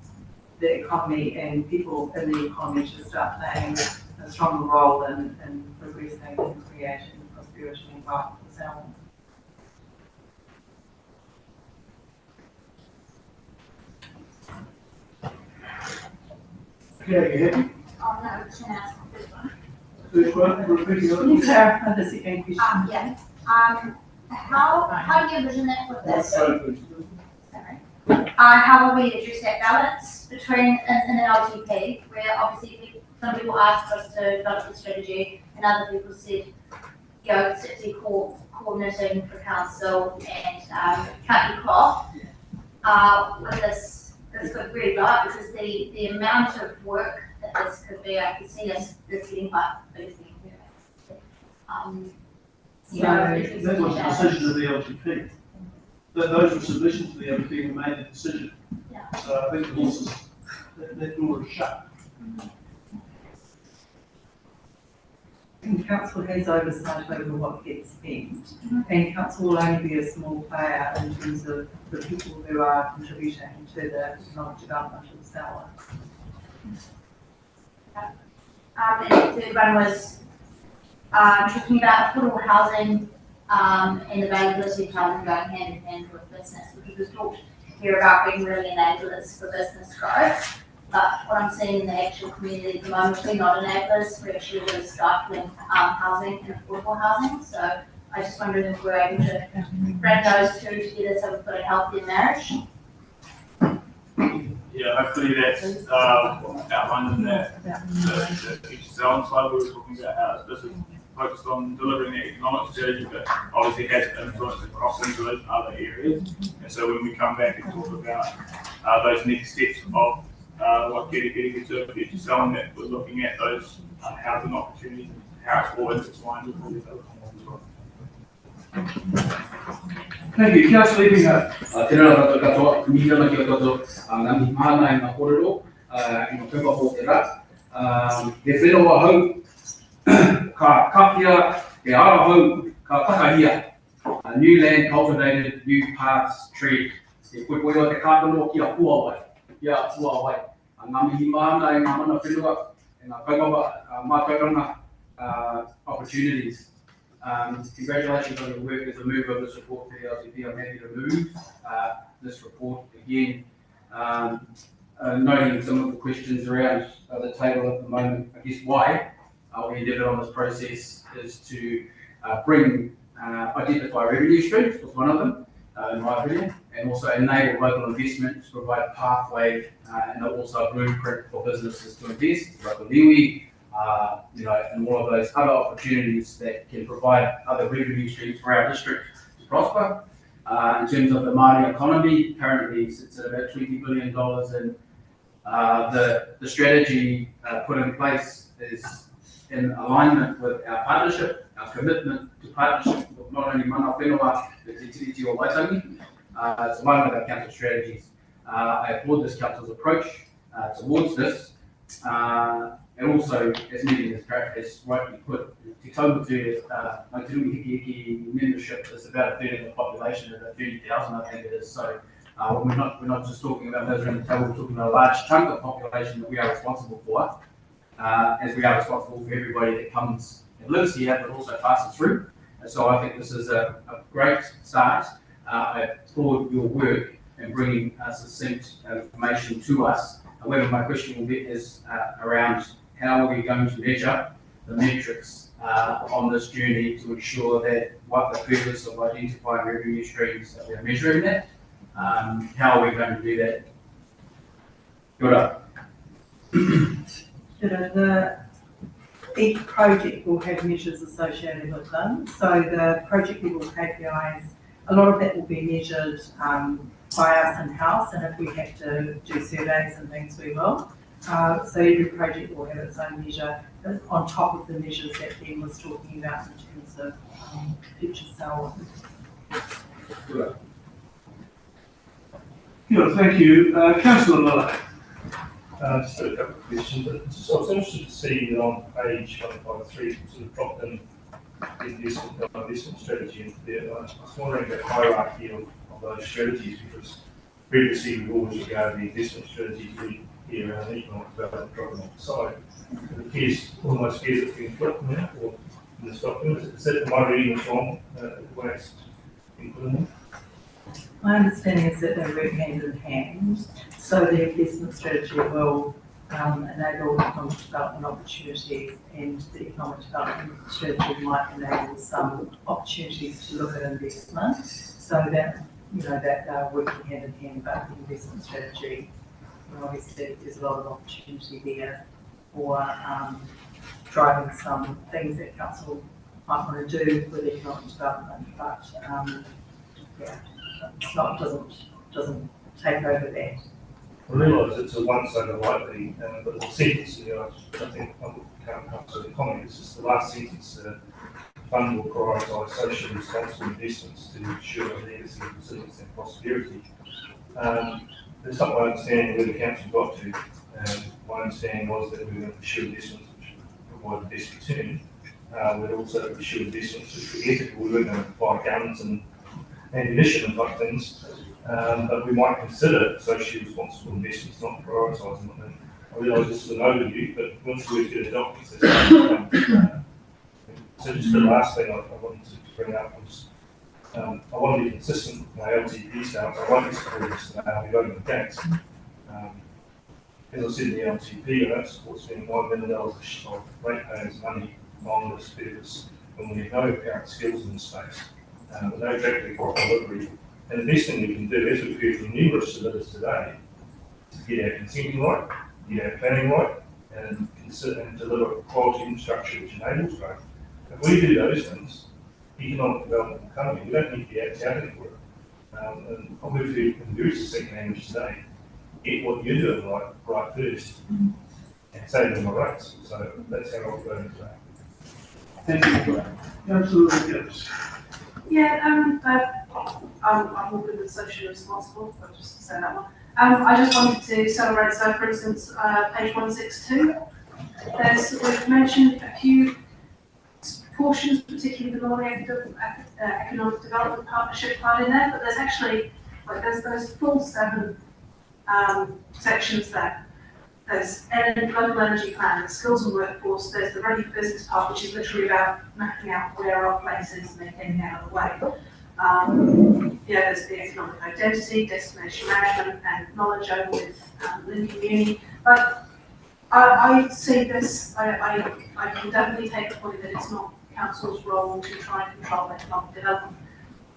the economy and people in the economy to start playing a stronger role in progressing and creating prosperity and wealth for Selwyn. Yeah, you happy? Oh, no, it's an ask the first one. First one, repeating Can you clarify the second question? Yeah. How do you envision that with this? Sorry. How will we address that balance between an LTP, where obviously some people asked us to develop the strategy, and other people said, simply coordinating for council and cut your cloth. With this could really go up because the amount of work that this could be, I can see us getting quite big. That was the decision of the LGP. Those were submissions to the LGP who made the decision. Yeah. So I think the horses, that door is shut. And council has oversight over what gets spent, and council will only be a small player in terms of the people who are contributing to the economic development of Selwyn. And the third one was talking about affordable housing and availability of housing going hand in hand with business, because we've talked here about being really enablers for business growth. But what I'm seeing in the actual community at the moment, we're not enablers, we're actually really stifling housing and affordable housing. So I just wondered if we're able to bring those two together so we've got a healthier marriage. Yeah, hopefully that's outlined in the future selling slide. We were talking about how this is focused on delivering the economic strategy, but obviously has influence across into those other areas. And so when we come back and talk about those next steps of what getting into future selling, that we're looking at those housing opportunities and how it's all intertwined with all these other things as well. Thank you, Councillor Epingham. Tēnā rātou katoa, kumihana kia katoa, ngā mihi mahana e ngā kōrero, i ngā pepa hō te rā. He whenua hau, ka kapia, he ara hau, ka takahia. New land cultivated, new paths treed. He koe te kātono kia puawai, Ngā mihi mahana e ngā mana whenua, e ngā kaupapa mātauranga opportunities. Congratulations on your work as a mover of this report for the LCP. I'm happy to move this report again. Noting some of the questions around the table at the moment, I guess why we endeavoured on this process is to identify revenue streams, was one of them, in my opinion, and also enable local investment to provide a pathway and also a blueprint for businesses to invest, local iwi, and all of those other opportunities that can provide other revenue streams for our district to prosper. In terms of the Māori economy, currently sits at about $20 billion, and the strategy put in place is in alignment with our partnership, our commitment to partnership with not only mana whenua, but Te Tiriti o Waitangi. It's aligned with our council strategies. I applaud this council's approach towards this. And also, as meeting is rightly put, Te Taumatu Ngāi Hiki membership is about a third of the population, about 30,000 I think it is. So we're not just talking about those around the table, we're talking about a large chunk of the population that we are responsible for, as we are responsible for everybody that comes and lives here, but also passes through. And so I think this is a great start. I applaud your work in bringing succinct information to us. However, my question will be is around how are we going to measure the metrics on this journey to ensure that what the purpose of identifying revenue streams that we're measuring that, how are we going to do that? Good up. Each project will have measures associated with them. So the project level KPIs, a lot of that will be measured by us in-house, and if we have to do surveys and things, we will. So every project will have its own measure on top of the measures that Ben was talking about in terms of future sale. Yeah, thank you. Councillor Miller. Just a couple of questions. I was interested to see that on page 153, sort of dropped in investment strategy into there. I was wondering the hierarchy of those strategies, because previously we've always regarded the investment strategy to be here around economic development dropping off the side. It almost appears it's been flipped now, or in this document. Is that my reading is wrong, the way it's been put in there? My understanding is that they work hand in hand, so the investment strategy will enable economic development opportunities, and the economic development strategy might enable some opportunities to look at investment, so that that they're working hand in hand. But the investment strategy, obviously there's a lot of opportunity there for driving some things that council might want to do with economic development, but doesn't take over that. I realise it's a one-sided likely, but it's a sentence, I think I can't come to the comment. It's just the last sentence, fund will prioritise socially responsible investments to ensure legacy, resilience and prosperity. That's not my understanding where the council got to. My understanding was that we were going to pursue investments which would provide the best return. We'd also pursue investments which were ethical. We weren't going to buy guns and ammunition and type things. But we might consider socially responsible investments, not prioritising them. I realise this is an overview, but once we get a document, so just the last thing I wanted to bring up was I want to be consistent with my LTP sales. I won't be supporting this now, we voted against. as I said, the LTP, I don't support spending $9 million of ratepayers' money on this purpose when we have no apparent skills in the space, with no track record of delivery. And the best thing we can do, as we've heard from numerous submitters today, is to get our consenting right, get our planning right, and consider and deliver quality infrastructure which enables growth. If we do those things, economic development will come in. We don't need to be out touting for it. And we've heard in very succinct language today, get what you're doing right first, and save them the rates. So that's how I'll go today. Thank you. Absolutely, yes. Yeah, I'm all good with socially responsible, I'll just say that one. I just wanted to celebrate, so for instance, page 162, we've mentioned a few portions, particularly the economic development partnership part in there, but there's actually, like, there's those full 7 sections there. There's local energy plan, there's skills and workforce, there's the ready for business part, which is literally about mapping out where our place is and then getting out of the way. There's the economic identity, destination management, and knowledge over with Lincoln Uni. But I see this, I can definitely take the point that it's not council's role to try and control economic development.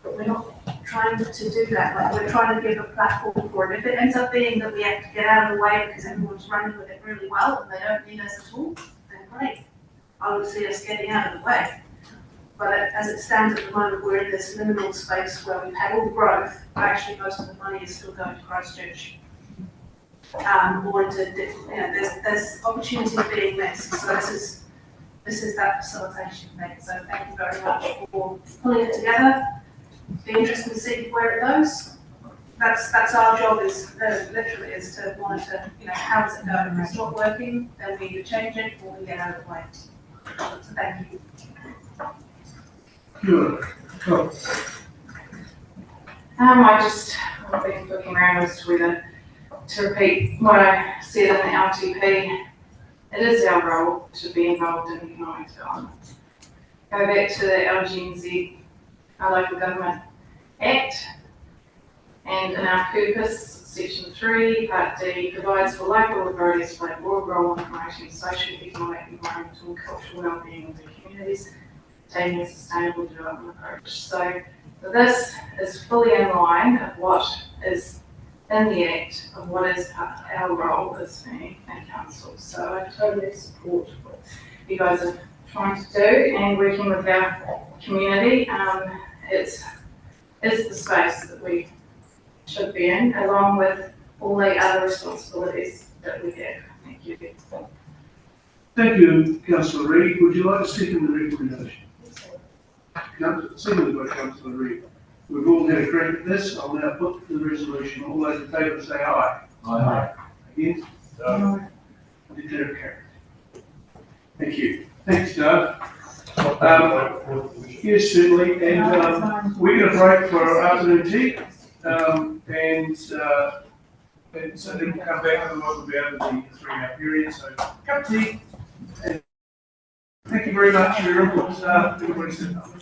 But we're not trying to do that. Like, we're trying to give a platform for it. If it ends up being that we have to get out of the way because everyone's running with it really well and they don't need us at all, then great. I would see us getting out of the way. But as it stands at the moment, we're in this liminal space where we've had all the growth, but actually most of the money is still going to Christchurch. Or into, there's opportunity being missed. So this is that facilitation thing. So thank you very much for pulling it together. Be interested to see where it goes. That's our job, is literally is to monitor, how does it go. If it's not working, then we either change it or we get out of the way. So thank you. Good. Cool. I've been looking around as to whether to repeat what I said in the LTP. It is our role to be involved in economic development. Go back to the LGNZ, our Local Government Act, and in our purpose, section 3, part D, provides for local authorities to play a broad role in promoting social, economic, environmental, and cultural well-being of their communities, taking a sustainable development approach. So this is fully in line with what is in the Act of what is our role as being a council. So I totally support what you guys are trying to do and working with our community. It's the space that we should be in, along with all the other responsibilities that we have. Thank you. Thank you, Councillor Reid. Would you like to second the recommendation? Seconded by Councillor Reid. We've all had a crack at this. I'll now put the resolution. All those in favour say aye. Aye. Against? No. Declare it carried. Thank you. Thanks, Doug. Yes, certainly. And we're going to break for afternoon tea. And so then we'll come back, otherwise we'll be over the 3-hour period. So, cup of tea. And thank you very much for your input. Everybody sit down.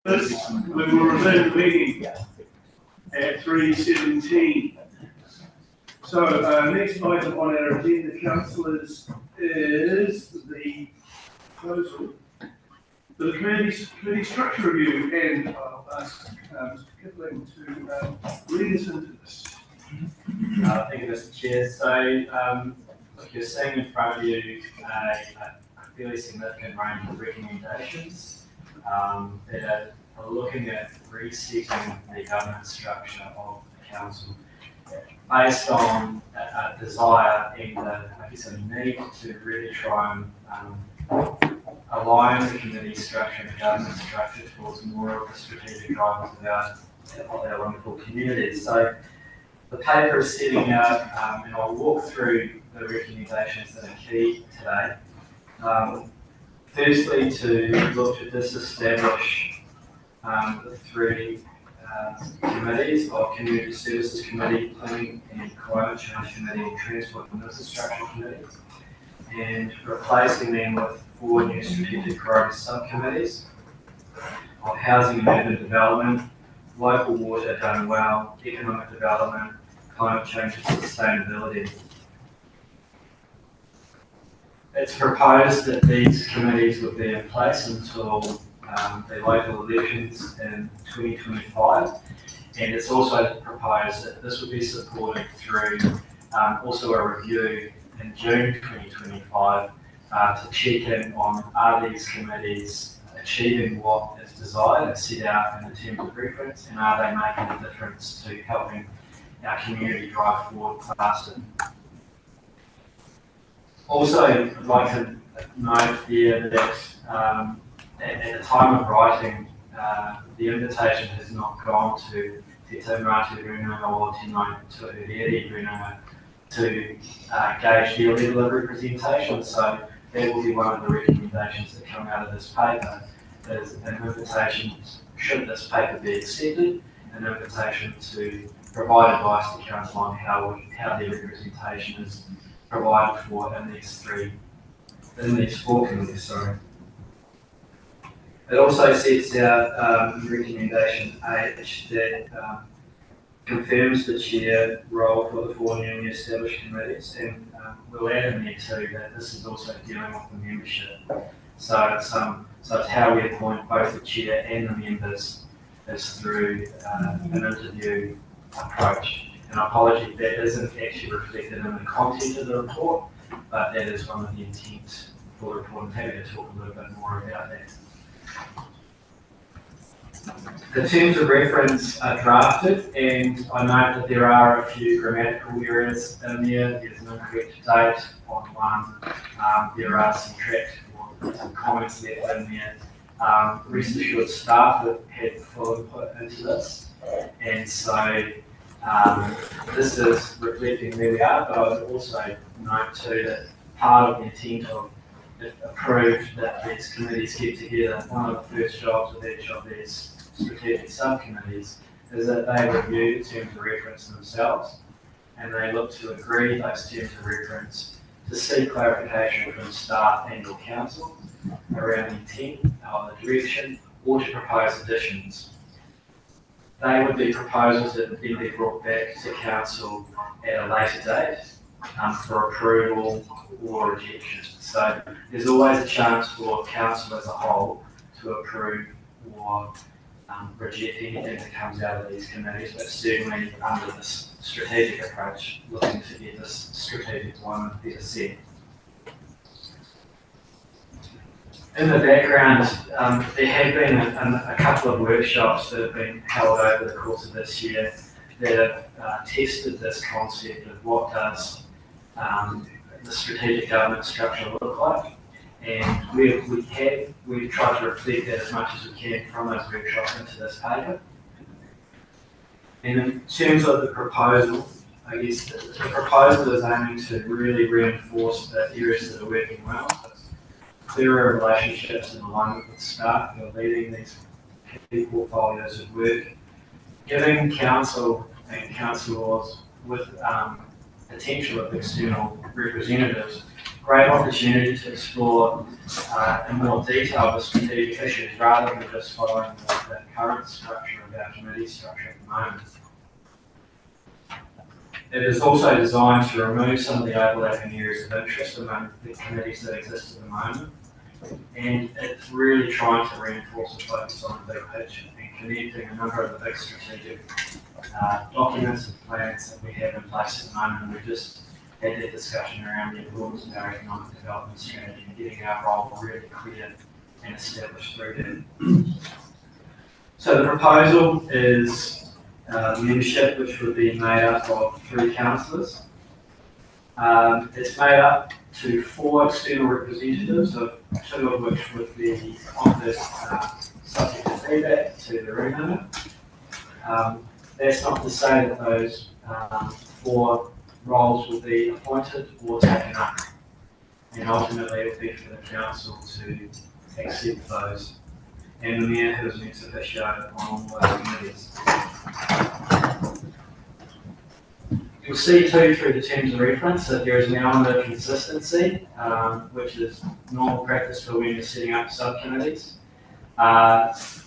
We will resume the meeting at 3:17. So, next item on our agenda, councillors, is the proposal for the committee structure review, and I'll ask Mr. Kipling to lead us into this. Thank you, Mr. Chair. So, look, you're seeing in front of you a fairly significant range of recommendations that are looking at resetting the governance structure of the council based on a desire and I guess a need to really try and align the committee structure and the governance structure towards more of the strategic drivers of our wonderful communities. So the paper is setting out, and I'll walk through the recommendations that are key today. Firstly, to look to disestablish the three committees of Community Services Committee, Planning and Climate Change Committee, and Transport and Infrastructure Committees, and replacing them with 4 new strategic priority subcommittees of Housing and Urban Development, Local Water Done Well, Economic Development, Climate Change and Sustainability. It's proposed that these committees would be in place until the local elections in 2025, and it's also proposed that this would be supported through also a review in June 2025 to check in on are these committees achieving what is desired and set out in the terms of reference, and are they making a difference to helping our community drive forward faster. Also, I'd like to note here that at the time of writing, the invitation has not gone to Te Taumatu Runga or Te Ngāi Runga to gauge their level of representation. So that will be one of the recommendations that come out of this paper, is an invitation, should this paper be accepted, an invitation to provide advice to council on how their representation is provided for in these 4 committees, sorry. It also sets out recommendation H that confirms the chair role for the 4 newly established committees, and we'll add in there too that this is also dealing with the membership. So it's how we appoint both the chair and the members is through an interview approach. And I apologize, that isn't actually reflected in the content of the report, but that is one of the intents for the report. I'm happy to talk a little bit more about that. The terms of reference are drafted, and I note that there are a few grammatical errors in there. There's an incorrect date on one. There are some comments left in there. Rest assured, staff have had full input into this, and so this is reflecting where we are. But I would also note too that part of the intent of, if approved, that these committees get together, one of the first jobs of each of these strategic subcommittees is that they review the terms of reference themselves, and they look to agree those terms of reference, to seek clarification from staff and or council around the intent or the direction, or to propose additions. They would be proposals that would then be brought back to council at a later date for approval or rejection. So there's always a chance for council as a whole to approve or reject anything that comes out of these committees, but certainly under this strategic approach, looking to get this strategic alignment better set. In the background, there have been a couple of workshops that have been held over the course of this year that have tested this concept of what does the strategic governance structure look like. And we've tried to reflect that as much as we can from those workshops into this paper. And in terms of the proposal, I guess the proposal is aiming to really reinforce the areas that are working well. Clearer relationships and alignment with staff who are leading these key portfolios of work, giving council and councillors with potential of external representatives great opportunity to explore in more detail the strategic issues rather than just following the current structure of our committee structure at the moment. It is also designed to remove some of the overlapping areas of interest among the committees that exist at the moment. And it's really trying to reinforce a focus on the big picture and connecting a number of the big strategic documents and plans that we have in place at the moment. And we just had that discussion around the importance of our economic development strategy and getting our role really clear and established through that. So the proposal is membership, which would be made up of 3 councillors. It's made up to 4 external representatives, of 2 of which would be on this subject to feedback to the room limit. That's not to say that those 4 roles will be appointed or taken up, and ultimately it will be for the council to accept those, and the mayor who is an ex officio on all those committees. You'll see too through the terms of reference that there is an element of consistency, which is normal practice for when you're setting up subcommittees.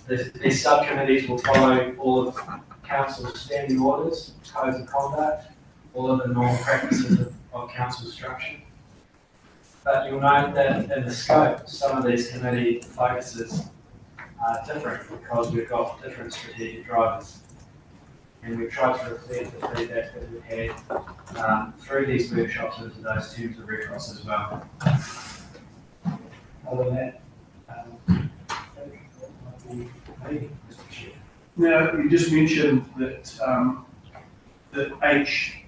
These subcommittees will follow all of council's standing orders, codes of conduct, all of the normal practices of council structure. But you'll note that in the scope, some of these committee focuses are different because we've got different strategic drivers. And we've tried to reflect the feedback that we've had through these workshops into those terms of reference as well. Other than that, now, you just mentioned that that H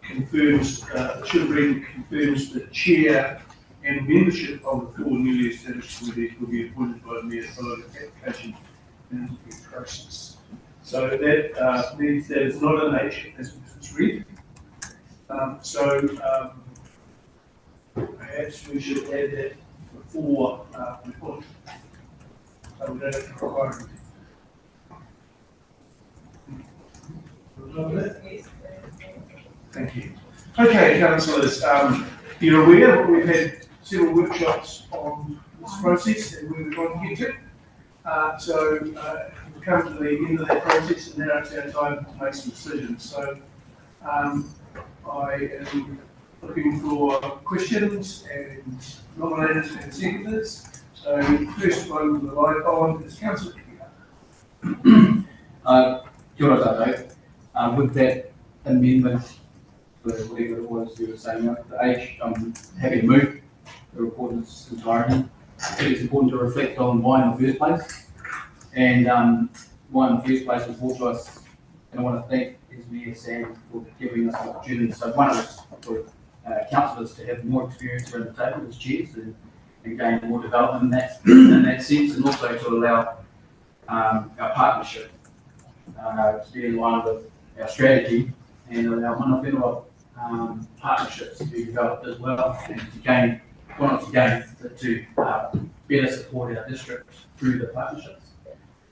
confirms, should read confirms the chair and membership of the 4 newly established committees will be appointed by the mayor following the application and interview process. So that means that it's not an H as it's read. Perhaps we should add that before report. So we don't have to require anything. Thank you. Okay, councillors, you're aware that we've had several workshops on this process and where we're going to get to. We've come to the end of that process and now it's our time to make some decisions. So I am looking for questions and nominators and seconders. So first one with the light on is Councillor Kia ora tātou. With that amendment whatever it was you were saying, the age, I'm happy to move the report in its entirety. I think it's important to reflect on why in the first place. And why in the first place was brought to us, and I want to thank his Mayor Sam for giving us the opportunity. So one was for councillors to have more experience around the table as chairs and gain more development in that sense, and also to allow our partnership to be in line with our strategy and allow mana whenua partnerships to be developed as well, and to gain, well not to gain, but to better support our district through the partnerships.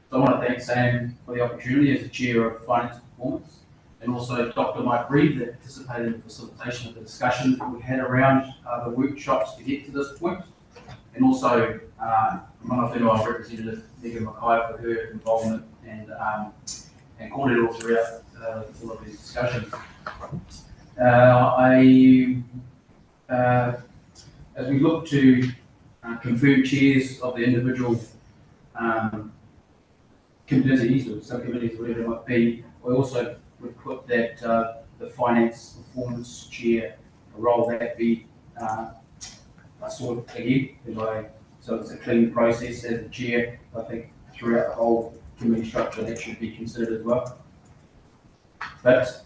So I want to thank Sam for the opportunity as the Chair of Finance and Performance, and also Dr. Mike Reid that participated in the facilitation of the discussions that we had around the workshops to get to this point, and also mana whenua Representative Megan Mackay for her involvement and kōrero throughout all of these discussions. As we look to confirm chairs of the individual committees or subcommittees, whatever it might be, I also would put that the finance performance chair role that be sort again, so it's a clean process as a chair. I think throughout the whole committee structure that should be considered as well. But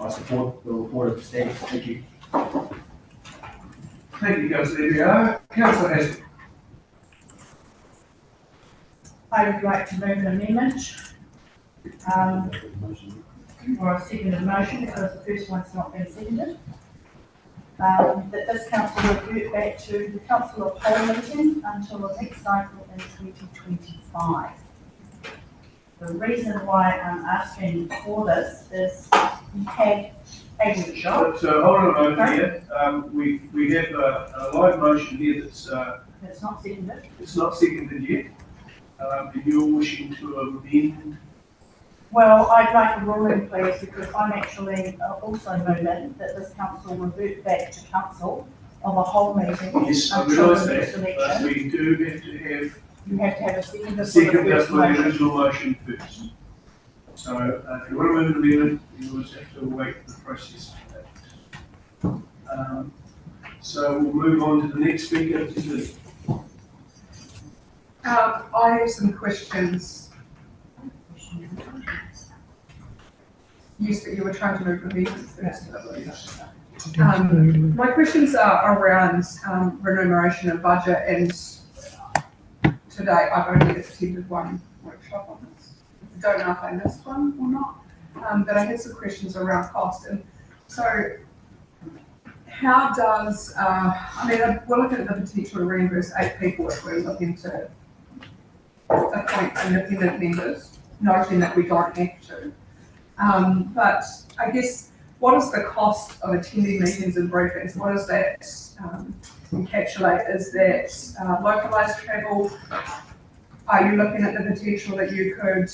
I support the report of staff. Thank you. Thank you, Councillor Ebiar. Councillor Hassan. I would like to move an amendment, or a seconded motion, because the first one's not been seconded. That this council revert back to the council of whole meeting until the next cycle in 2025. The reason why I'm asking for this is we had a workshop. So hold on a moment here. We have a live motion here that's not seconded. It's not seconded yet. If you're wishing to amend. Well, I'd like a ruling, please, because I'm actually also moving that this council revert back to council of a whole meeting. Yes, I until realise the next that, election. but we do have to have. You have to have a second. A second for the original motion first. So if you want to move an amendment, you always have to await the process for that. So we'll move on to the next speaker. I have some questions. Yes, but you were trying to move the meeting first. My questions are around remuneration and budget, and today I've only attended one workshop on this. I don't know if I missed one or not, but I had some questions around cost. And so how does, we're looking at the potential to reimburse 8 people if we're looking to appoint independent members, noting that we don't have to. But I guess, what is the cost of attending meetings and briefings? What does that encapsulate? Is that localised travel? Are you looking at the potential that you could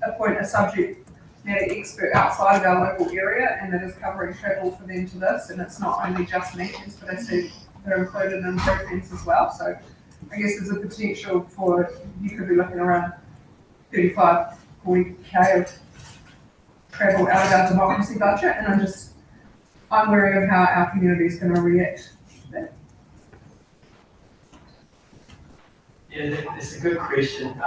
appoint a subject matter expert outside of our local area and that is covering travel for them to this, and it's not only just meetings, but they're included in briefings as well? So I guess there's a potential for, you could be looking around 35, 40K of travel out of our democracy budget, and I'm wary of how our community is going to react to that. Yeah, that's a good question.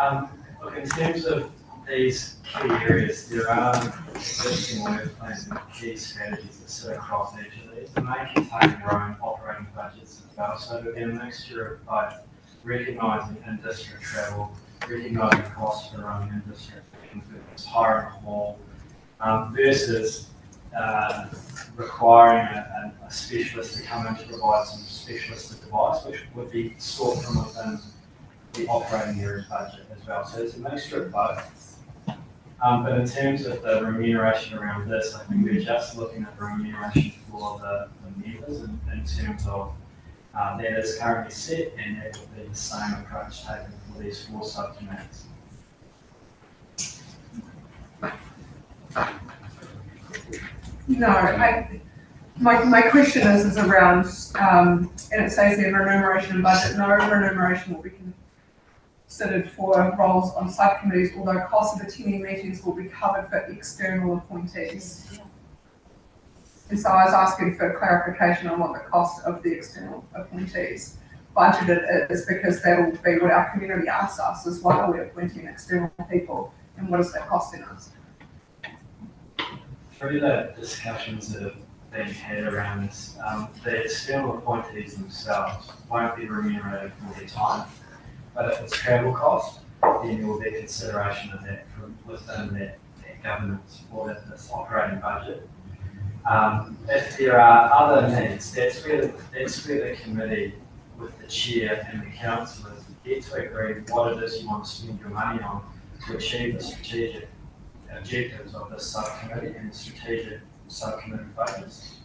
Look, in terms of these key areas, there are existing workplace and key strategies that sit across each of these. They may contain their own operating budgets as well, so there'll be a mixture of both recognising in-district travel, recognising costs for running in-district, hiring a hall, versus requiring a specialist to come in to provide some specialist advice, which would be sought from within the operating area budget as well. So it's a mixture of both. But in terms of the remuneration around this, I think we're just looking at the remuneration for the members in terms of that is currently set, and that will be the same approach taken for these 4 subcommittees. No, my question is around, and it says here remuneration and budget. No remuneration will be considered for roles on subcommittees, although costs of attending meetings will be covered for external appointees. And so I was asking for clarification on what the cost of the external appointees budgeted is, because that'll be what our community asks us as well. We're appointing external people, and what is that costing us? Through the discussions that have been had around this, the external appointees themselves won't be remunerated for their time, but if it's travel cost, then there will be consideration of that from within that governance or this operating budget. If there are other needs, that's where the committee with the chair and the councillors get to agree what it is you want to spend your money on to achieve the strategic objectives of this subcommittee and the strategic subcommittee focus.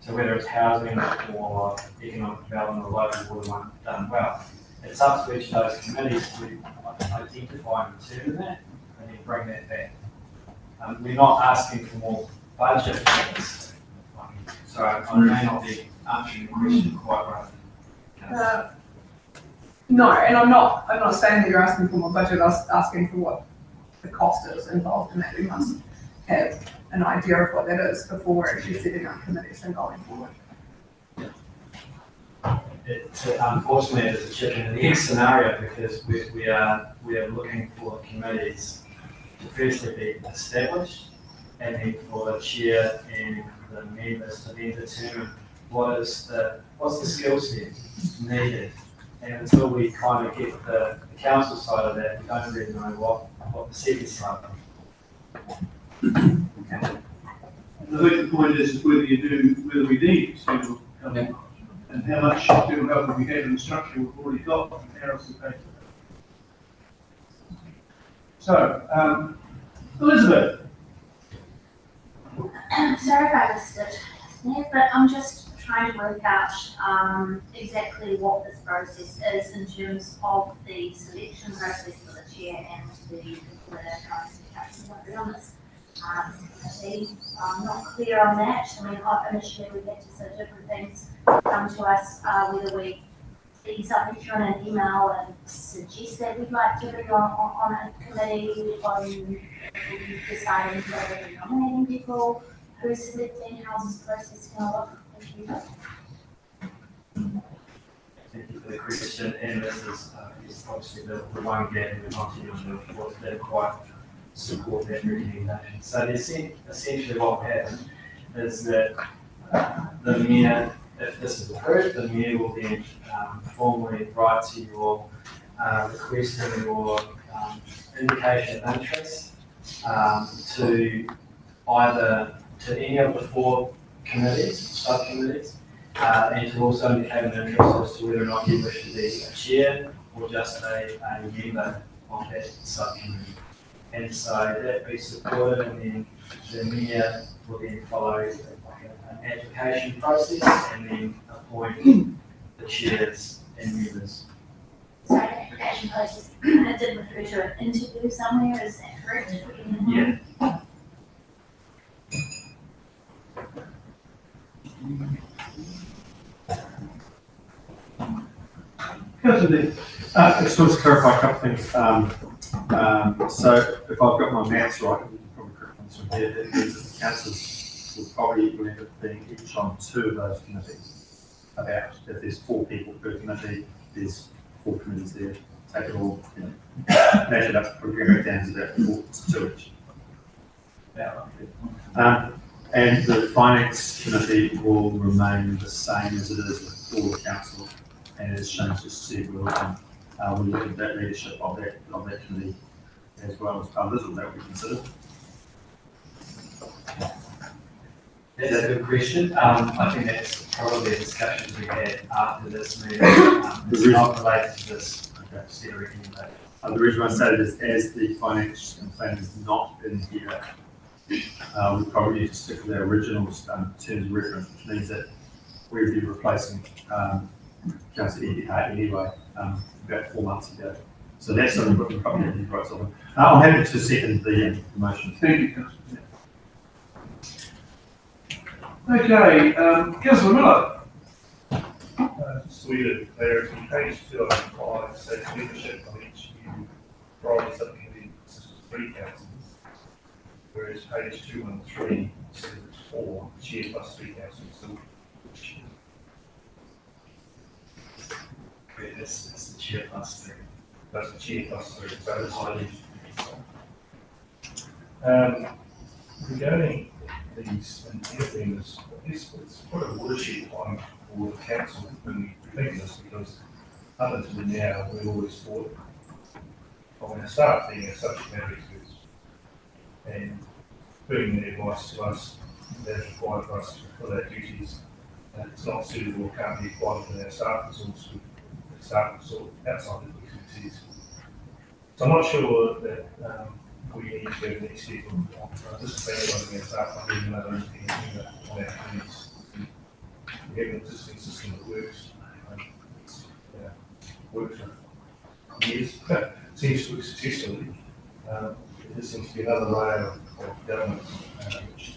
So whether it's housing or economic development or local water one done well, it's up to each of those committees to identify and determine that and then bring that back. We're not asking for more budget for this. So I may not be answering the question quite right. No, and I'm not saying that you're asking for more budget. I was asking for what the cost is involved in that. We must have an idea of what that is before we're actually setting up committees and going forward. Unfortunately, it is a chicken and egg scenario, because we are looking for committees to firstly be established, and then for the chair and the members to then determine what's the skill set needed. And until we kind of get the council side of that, we don't really know what the second side of. I think the point is whether we need external help and how much external help we have in the structure we've already got and how else to pay for that. So, Elizabeth. Sorry if I missed it, but I'm just trying to work out exactly what this process is in terms of the selection process for the chair and the council. To be honest, I'm not clear on that. I mean, initially we had to say different things come to us, whether we see something through an email and suggest that we'd like to be on a committee, on deciding whether we're nominating people, who's selecting, how's this process going to look. Thank you for the question, and this is obviously the one gap in the continuum of what they quite support that recommendation. So essentially what will happen is that the mayor, if this is approved, the mayor will then formally write to your requesting your indication of interest to either to any of the 4 committees, subcommittees, and to also indicate an interest as to whether or not you wish to be a chair or just a member of that subcommittee. And so that be supported, and then the mayor will then follow an application process and then appoint the chairs and members. Sorry, the application process, it did refer to an interview somewhere, is that correct? Yeah. Just want to clarify a couple of things. So if I've got my maths right, you can probably correct me from here, that means the councillors will probably end up being each on 2 of those committees. About, if there's 4 people per committee, there's 4 committees there. Take it all, match it up, bring it down to that 4 to 2 each. And the finance committee will remain the same as it is with all the council, and as Shane just said, we'll look at that leadership of that committee as well as others, or that we consider. That's a good question. I think that's probably a discussion we had after this meeting. It's not related to this set of recommendations. The reason I say it is, as the finance plan is not in here, we probably need to stick to the original terms of reference, which means that we would be replacing Councillor Eddie Hart anyway, about 4 months ago. So that's something we probably need to write something. I'm happy to second the motion. Thank you, Councillor. Okay, Councillor Miller. So we did clarity, page 205 says leadership of each new priority subcommittee consists of 3 councillors, whereas page 213 says it's or chair plus 3 councillors. So It's the chair plus 3. that's the chair plus 3. So it's Highly. regarding these independents, it's quite a watershed time for the council when we think this, because up until now, we always thought of our staff being a subject matter experts and bringing their advice to us that is required for us for their duties. It's not suitable, can't be applied to our staff resource, staff resource outside of the expertise. So I'm not sure that we need to go the next step of disadvantaging our staff by having another independent on our committees. We have an existing system that works. Works for years, seems to work successfully. There seems to be another layer of government which is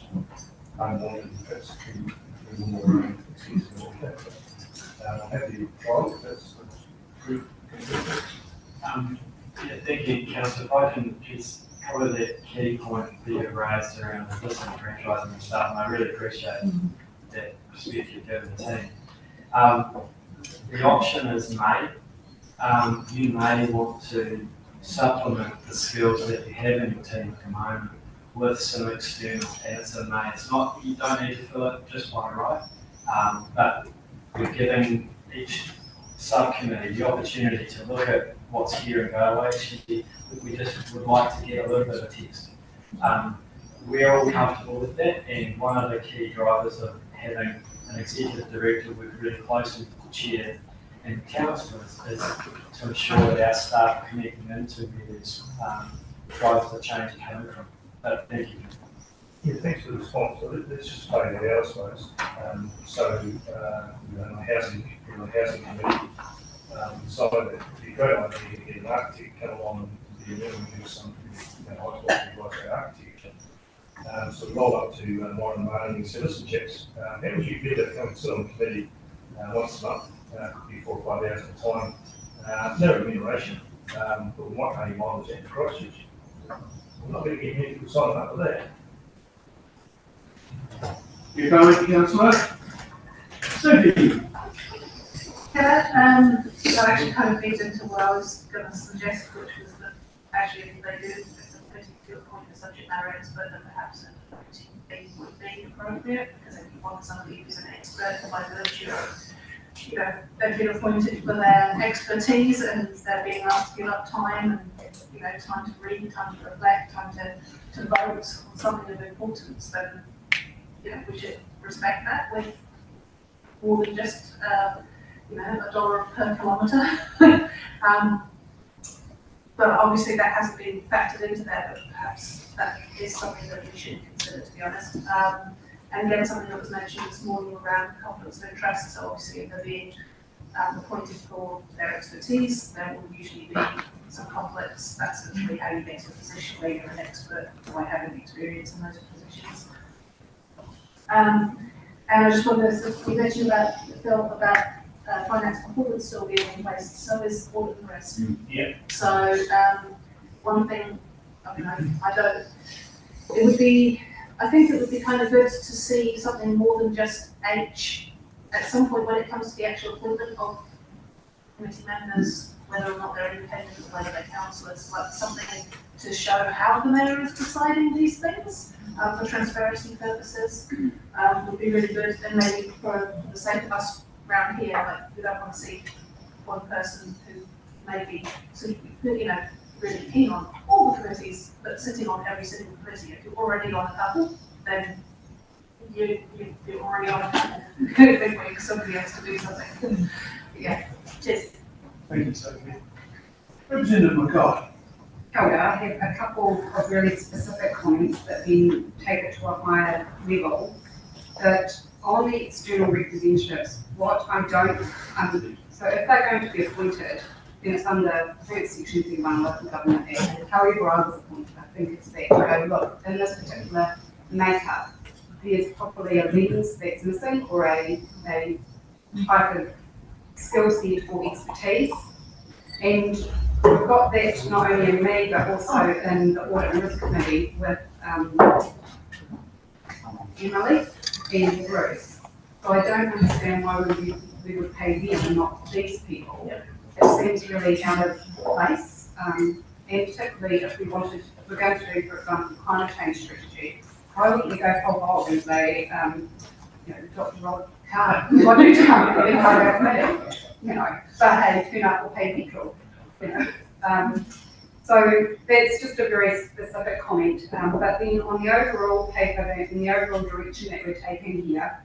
unwanted, perhaps a little more accessible. I'm happy to try it, if that's true. Thank you, Councillor. If I can just cover that key point that you raised around the disenfranchising and stuff, and I really appreciate that perspective you've given the team. The option is made. You may want to supplement the skills that you have in your team at the moment with some external candidates in May. It's not, you don't need to fill it just by right, but we're giving each subcommittee the opportunity to look at what's here and go away. Actually, we just would like to get a little bit of text. We're all comfortable with that, and one of the key drivers of having an executive director work really closely with the chair and councillors is to ensure that our staff are connecting into where these drivers of change are coming from. But thank you. Yeah, thanks for the response. So let's just play that out, I suppose. The housing committee decided that it'd be a great idea to get an architect come along and be a member of some high-quality advice on architecture. So we roll up to Warren Martin and said, listen, chaps, how would you feel to come and sit on the committee once a month, could be 4 or 5 hours at a time, no remuneration, but we might pay you mileage at Christchurch. We're not going to get many people signing up for that. You're going, Councillor? Sophie? Yeah, that actually kind of feeds into what I was going to suggest, which was that actually if they do, it's a particular point of subject matter expert, then perhaps a team B would be appropriate, because if you want somebody who's an expert by virtue of, they've been appointed for their expertise and they're being asked to give up time and, time to read, time to reflect, time to vote on something of importance, then, we should respect that with more than just, $1 per kilometre. But obviously that hasn't been factored into there, but perhaps that is something that we should consider, to be honest. And again, something that was mentioned this morning around conflicts of interest. So obviously if they're being appointed for their expertise, there will usually be some conflicts. That's actually how you get to a position where you're an expert by having experience in those positions. And I just wanted to mention about Phil about finance performance still being in place, so is audit and risk. Yeah. So one thing, I think it would be kind of good to see something more than just H at some point when it comes to the actual appointment of committee members, whether or not they're independent or whether they're councillors, like something to show how the mayor is deciding these things for transparency purposes would be really good. And maybe for the sake of us around here, like we don't want to see one person who may be really keen on all the committees, but sitting on every single committee. If you're already on a couple, then you're already on a couple. Then wait for somebody else to do something. Yeah, cheers. Thank you, Sophie. Representative McCarthy. I have a couple of really specific comments that then take it to a higher level. That on the external representatives, what I don't, so if they're going to be appointed, then it's under section 31 Local Government Act. However I was appointed, I think it's that, look, in this particular matter, there's probably a lens that's missing or a type of skill set or expertise. And we've got that not only in me, but also in the Audit and Risk Committee with Emily and Bruce. So I don't understand why we would pay them and not these people. It seems really out of place, and particularly if we're going to do, for example, climate change strategy, why wouldn't we go whole hog and say, Dr. Rob Carter, what do you do? You know, but hey, turn up or pay petrol, So that's just a very specific comment, but then on the overall paper and the overall direction that we're taking here,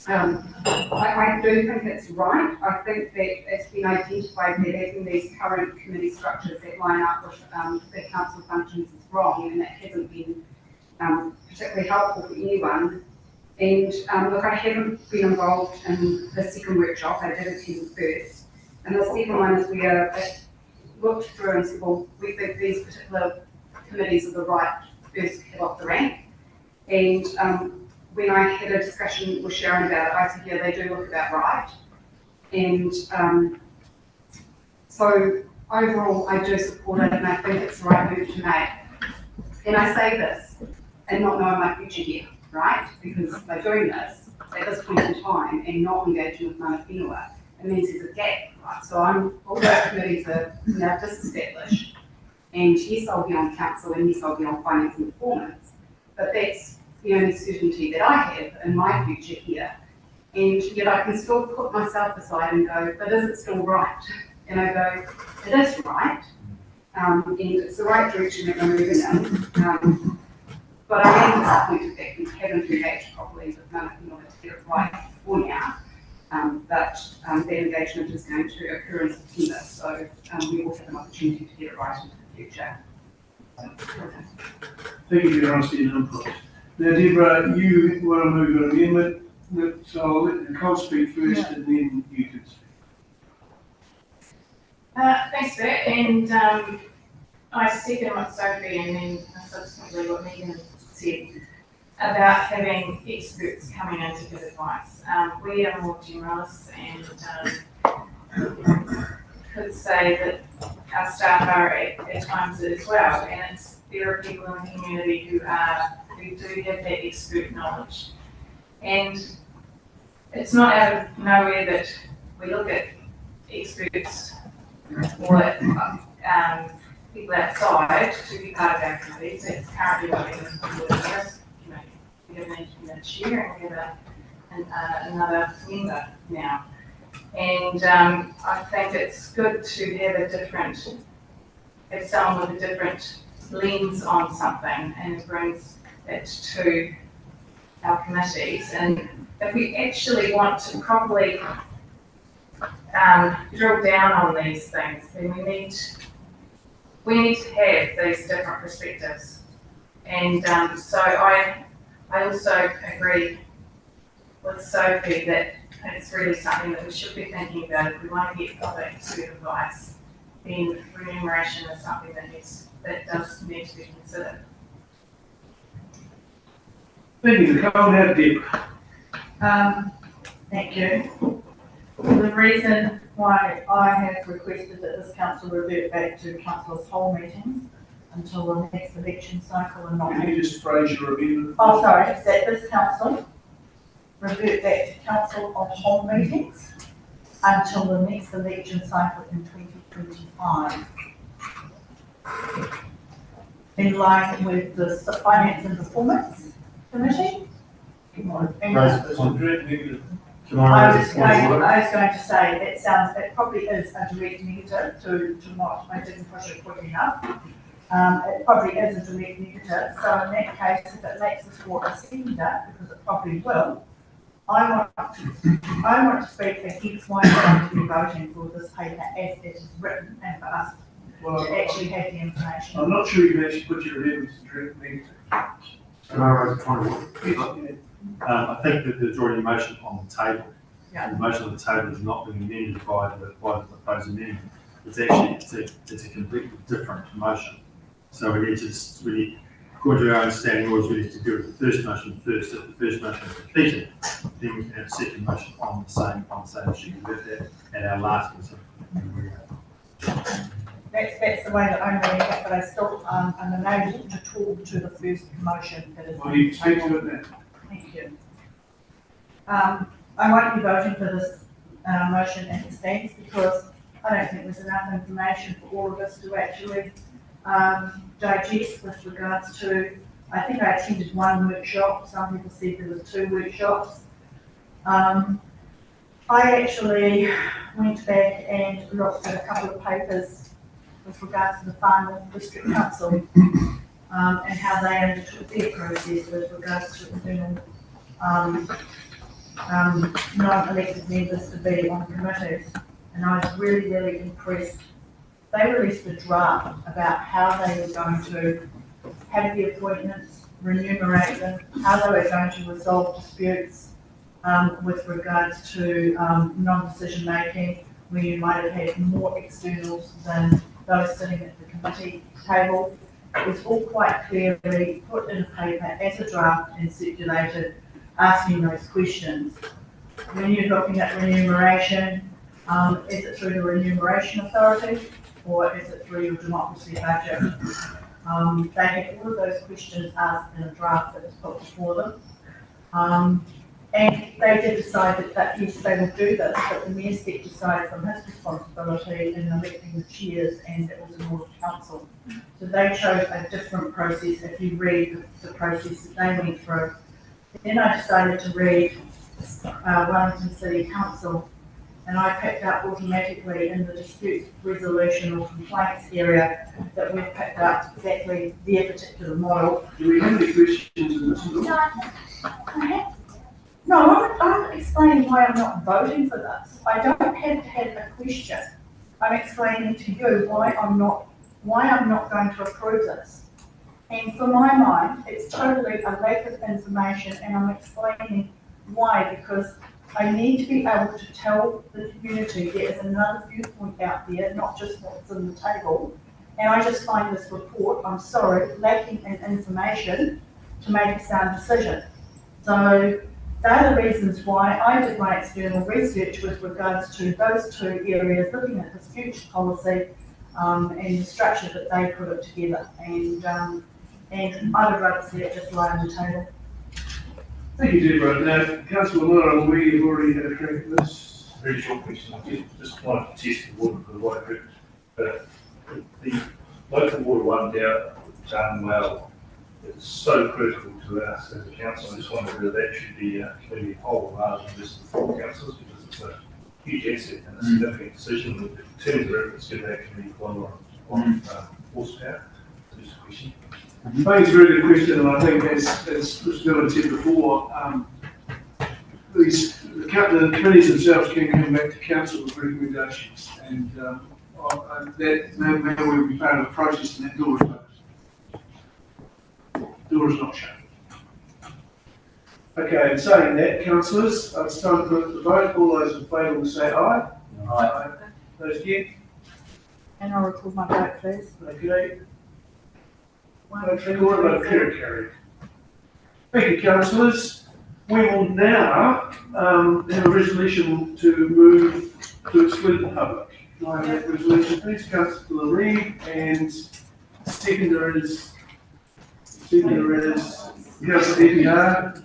I do think it's right. I think that it's been identified that having these current committee structures that line up with the council functions is wrong, and it hasn't been particularly helpful for anyone. And look, I haven't been involved in the second workshop. I did attend the first, and the second one is where it looked through and said, well, we think these particular committees are the right first hit off the rank. And when I had a discussion with Sharon about it, I said, yeah, they do look about right. And so overall, I do support it, and I think it's the right move to make. And I say this, and not knowing my future here, right? Because by doing this at this point in time and not engaging with Mana Whenua, it means there's a gap, right? So all those committees are now disestablished. And yes, I'll be on council, and yes, I'll be on finance and performance, but that's the only certainty that I have in my future here. And yet I can still put myself aside and go, but is it still right? And I go, it is right, and it's the right direction that we're moving in. But I am disappointed that we haven't engaged properly with Mana Whenua to get it right before now. But that engagement is going to occur in September, so we will have an opportunity to get it right into the future. Thank you for your honesty and input. Now, Deborah, you want to move an amendment, so I'll let Nicole speak first, and then you can speak. Thanks for that, and I second what Sophie and then subsequently what Megan said about having experts coming in to give advice. We are more generalists and could say that our staff are at times as well, and there are people in the community who do have that expert knowledge. And it's not out of nowhere that we look at experts or people outside to be part of our committees. It's currently what we're doing with the risk committee. We have an independent chair and we have another member now. And I think it's good to have someone with a different lens on something and brings it to our committees. And if we actually want to properly drill down on these things, then we need to have these different perspectives. And so I also agree with Sophie that it's really something that we should be thinking about. If we want to get proper expert advice, then remuneration is something that does need to be considered. Thank you, Nicole. Now, Deborah. Thank you. The reason why I have requested that this council revert back to council's whole meetings until the next election cycle and not. Can you just phrase your amendment? Oh, sorry, that this council revert back to council on whole meetings until the next election cycle in 2025. In line with the Finance and Performance Committee. I was going to say, it probably is a direct negative to what I didn't push it quick enough. It probably is a direct negative, so in that case, if it makes us for a sender, because it probably will, I want to speak against why I'm going to be voting for this paper as it is written and for us to actually have the information. I'm not sure you can actually put your amendments in direct negative. Can I raise a point of order? I think that there's already a motion on the table. Yeah. And the motion on the table is not being amended by the proposed amendment. It's actually, it's a completely different motion. So we need to just really, according to our understanding, always we need to do with the first motion first. If the first motion is defeated, then we can have a second motion on the same issue. We did that at our last meeting. That's the way that I'm reading it, but I still am unable to talk to the first motion that is. Well, you can speak to it then. Thank you. I won't be voting for this motion as it stands because I don't think there's enough information for all of us to actually digest with regards to, I think I attended one workshop, some people said there was 2 workshops. I actually went back and looked at a couple of papers with regards to the Far North District Council and how they undertook their process with regards to external non-elected members to be on committees. And I was really, really impressed. They released a draft about how they were going to have the appointments, remuneration, how they were going to resolve disputes with regards to non-decision making, where you might have had more externals than those sitting at the committee table. It was all quite clearly put in a paper as a draft and circulated, asking those questions. When you're looking at remuneration, is it through the Remuneration Authority or is it through your democracy budget? They had all of those questions asked in a draft that was put before them. And they did decide that yes, they would do this, but the Mayor stepped aside from his responsibility in electing the chairs, and it was a Ward Council. So they chose a different process if you read the process that they went through. Then I decided to read Wellington City Council, and I picked up automatically in the dispute resolution or complaints area that we've picked up exactly their particular model. Do we have any questions in this? No, I'm explaining why I'm not voting for this. I don't have to have a question. I'm explaining to you why I'm not going to approve this. And for my mind, it's totally a lack of information, and I'm explaining why, because I need to be able to tell the community there is another viewpoint out there, not just what's on the table. And I just find this report, I'm sorry, lacking in information to make a sound decision. So they're the reasons why I did my external research with regards to those 2 areas, looking at this future policy and the structure that they put it together. And I would rather see it just lie on the table. Thank you, Deborah. Now, Councillor Miller, we've already had a crack at this. Very short question. I just wanted to test the water for the right group. But the local water one down well, it's so critical to us as a council. I just wondered whether that should be a committee whole rather than just the 4 councils, because it's a huge asset and a significant decision in terms of reference to that committee on horsepower. So just a question. I think it's a very good question, and I think as was Dylan said before, the committees themselves can come back to council with recommendations, and that may well be part of the process, and that door is closed. Door is not shut. Okay, in saying that, councillors, it's time to put the vote. All those in favour will say aye. Aye. Those against? And I'll record my vote, please. Okay. Carried. Thank you, councillors. We will now have a resolution to move to exclude the public. Can I have that resolution, please? Councillor Reid, and seconder is Councillor DPR.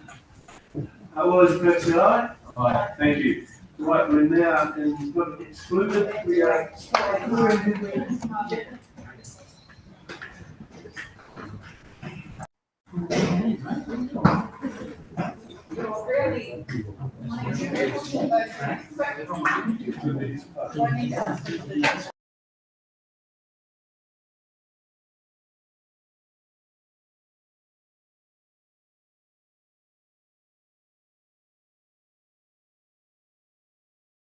All those in favour say aye. Aye. Thank you. Right, we're now in public excluded. We are. You're really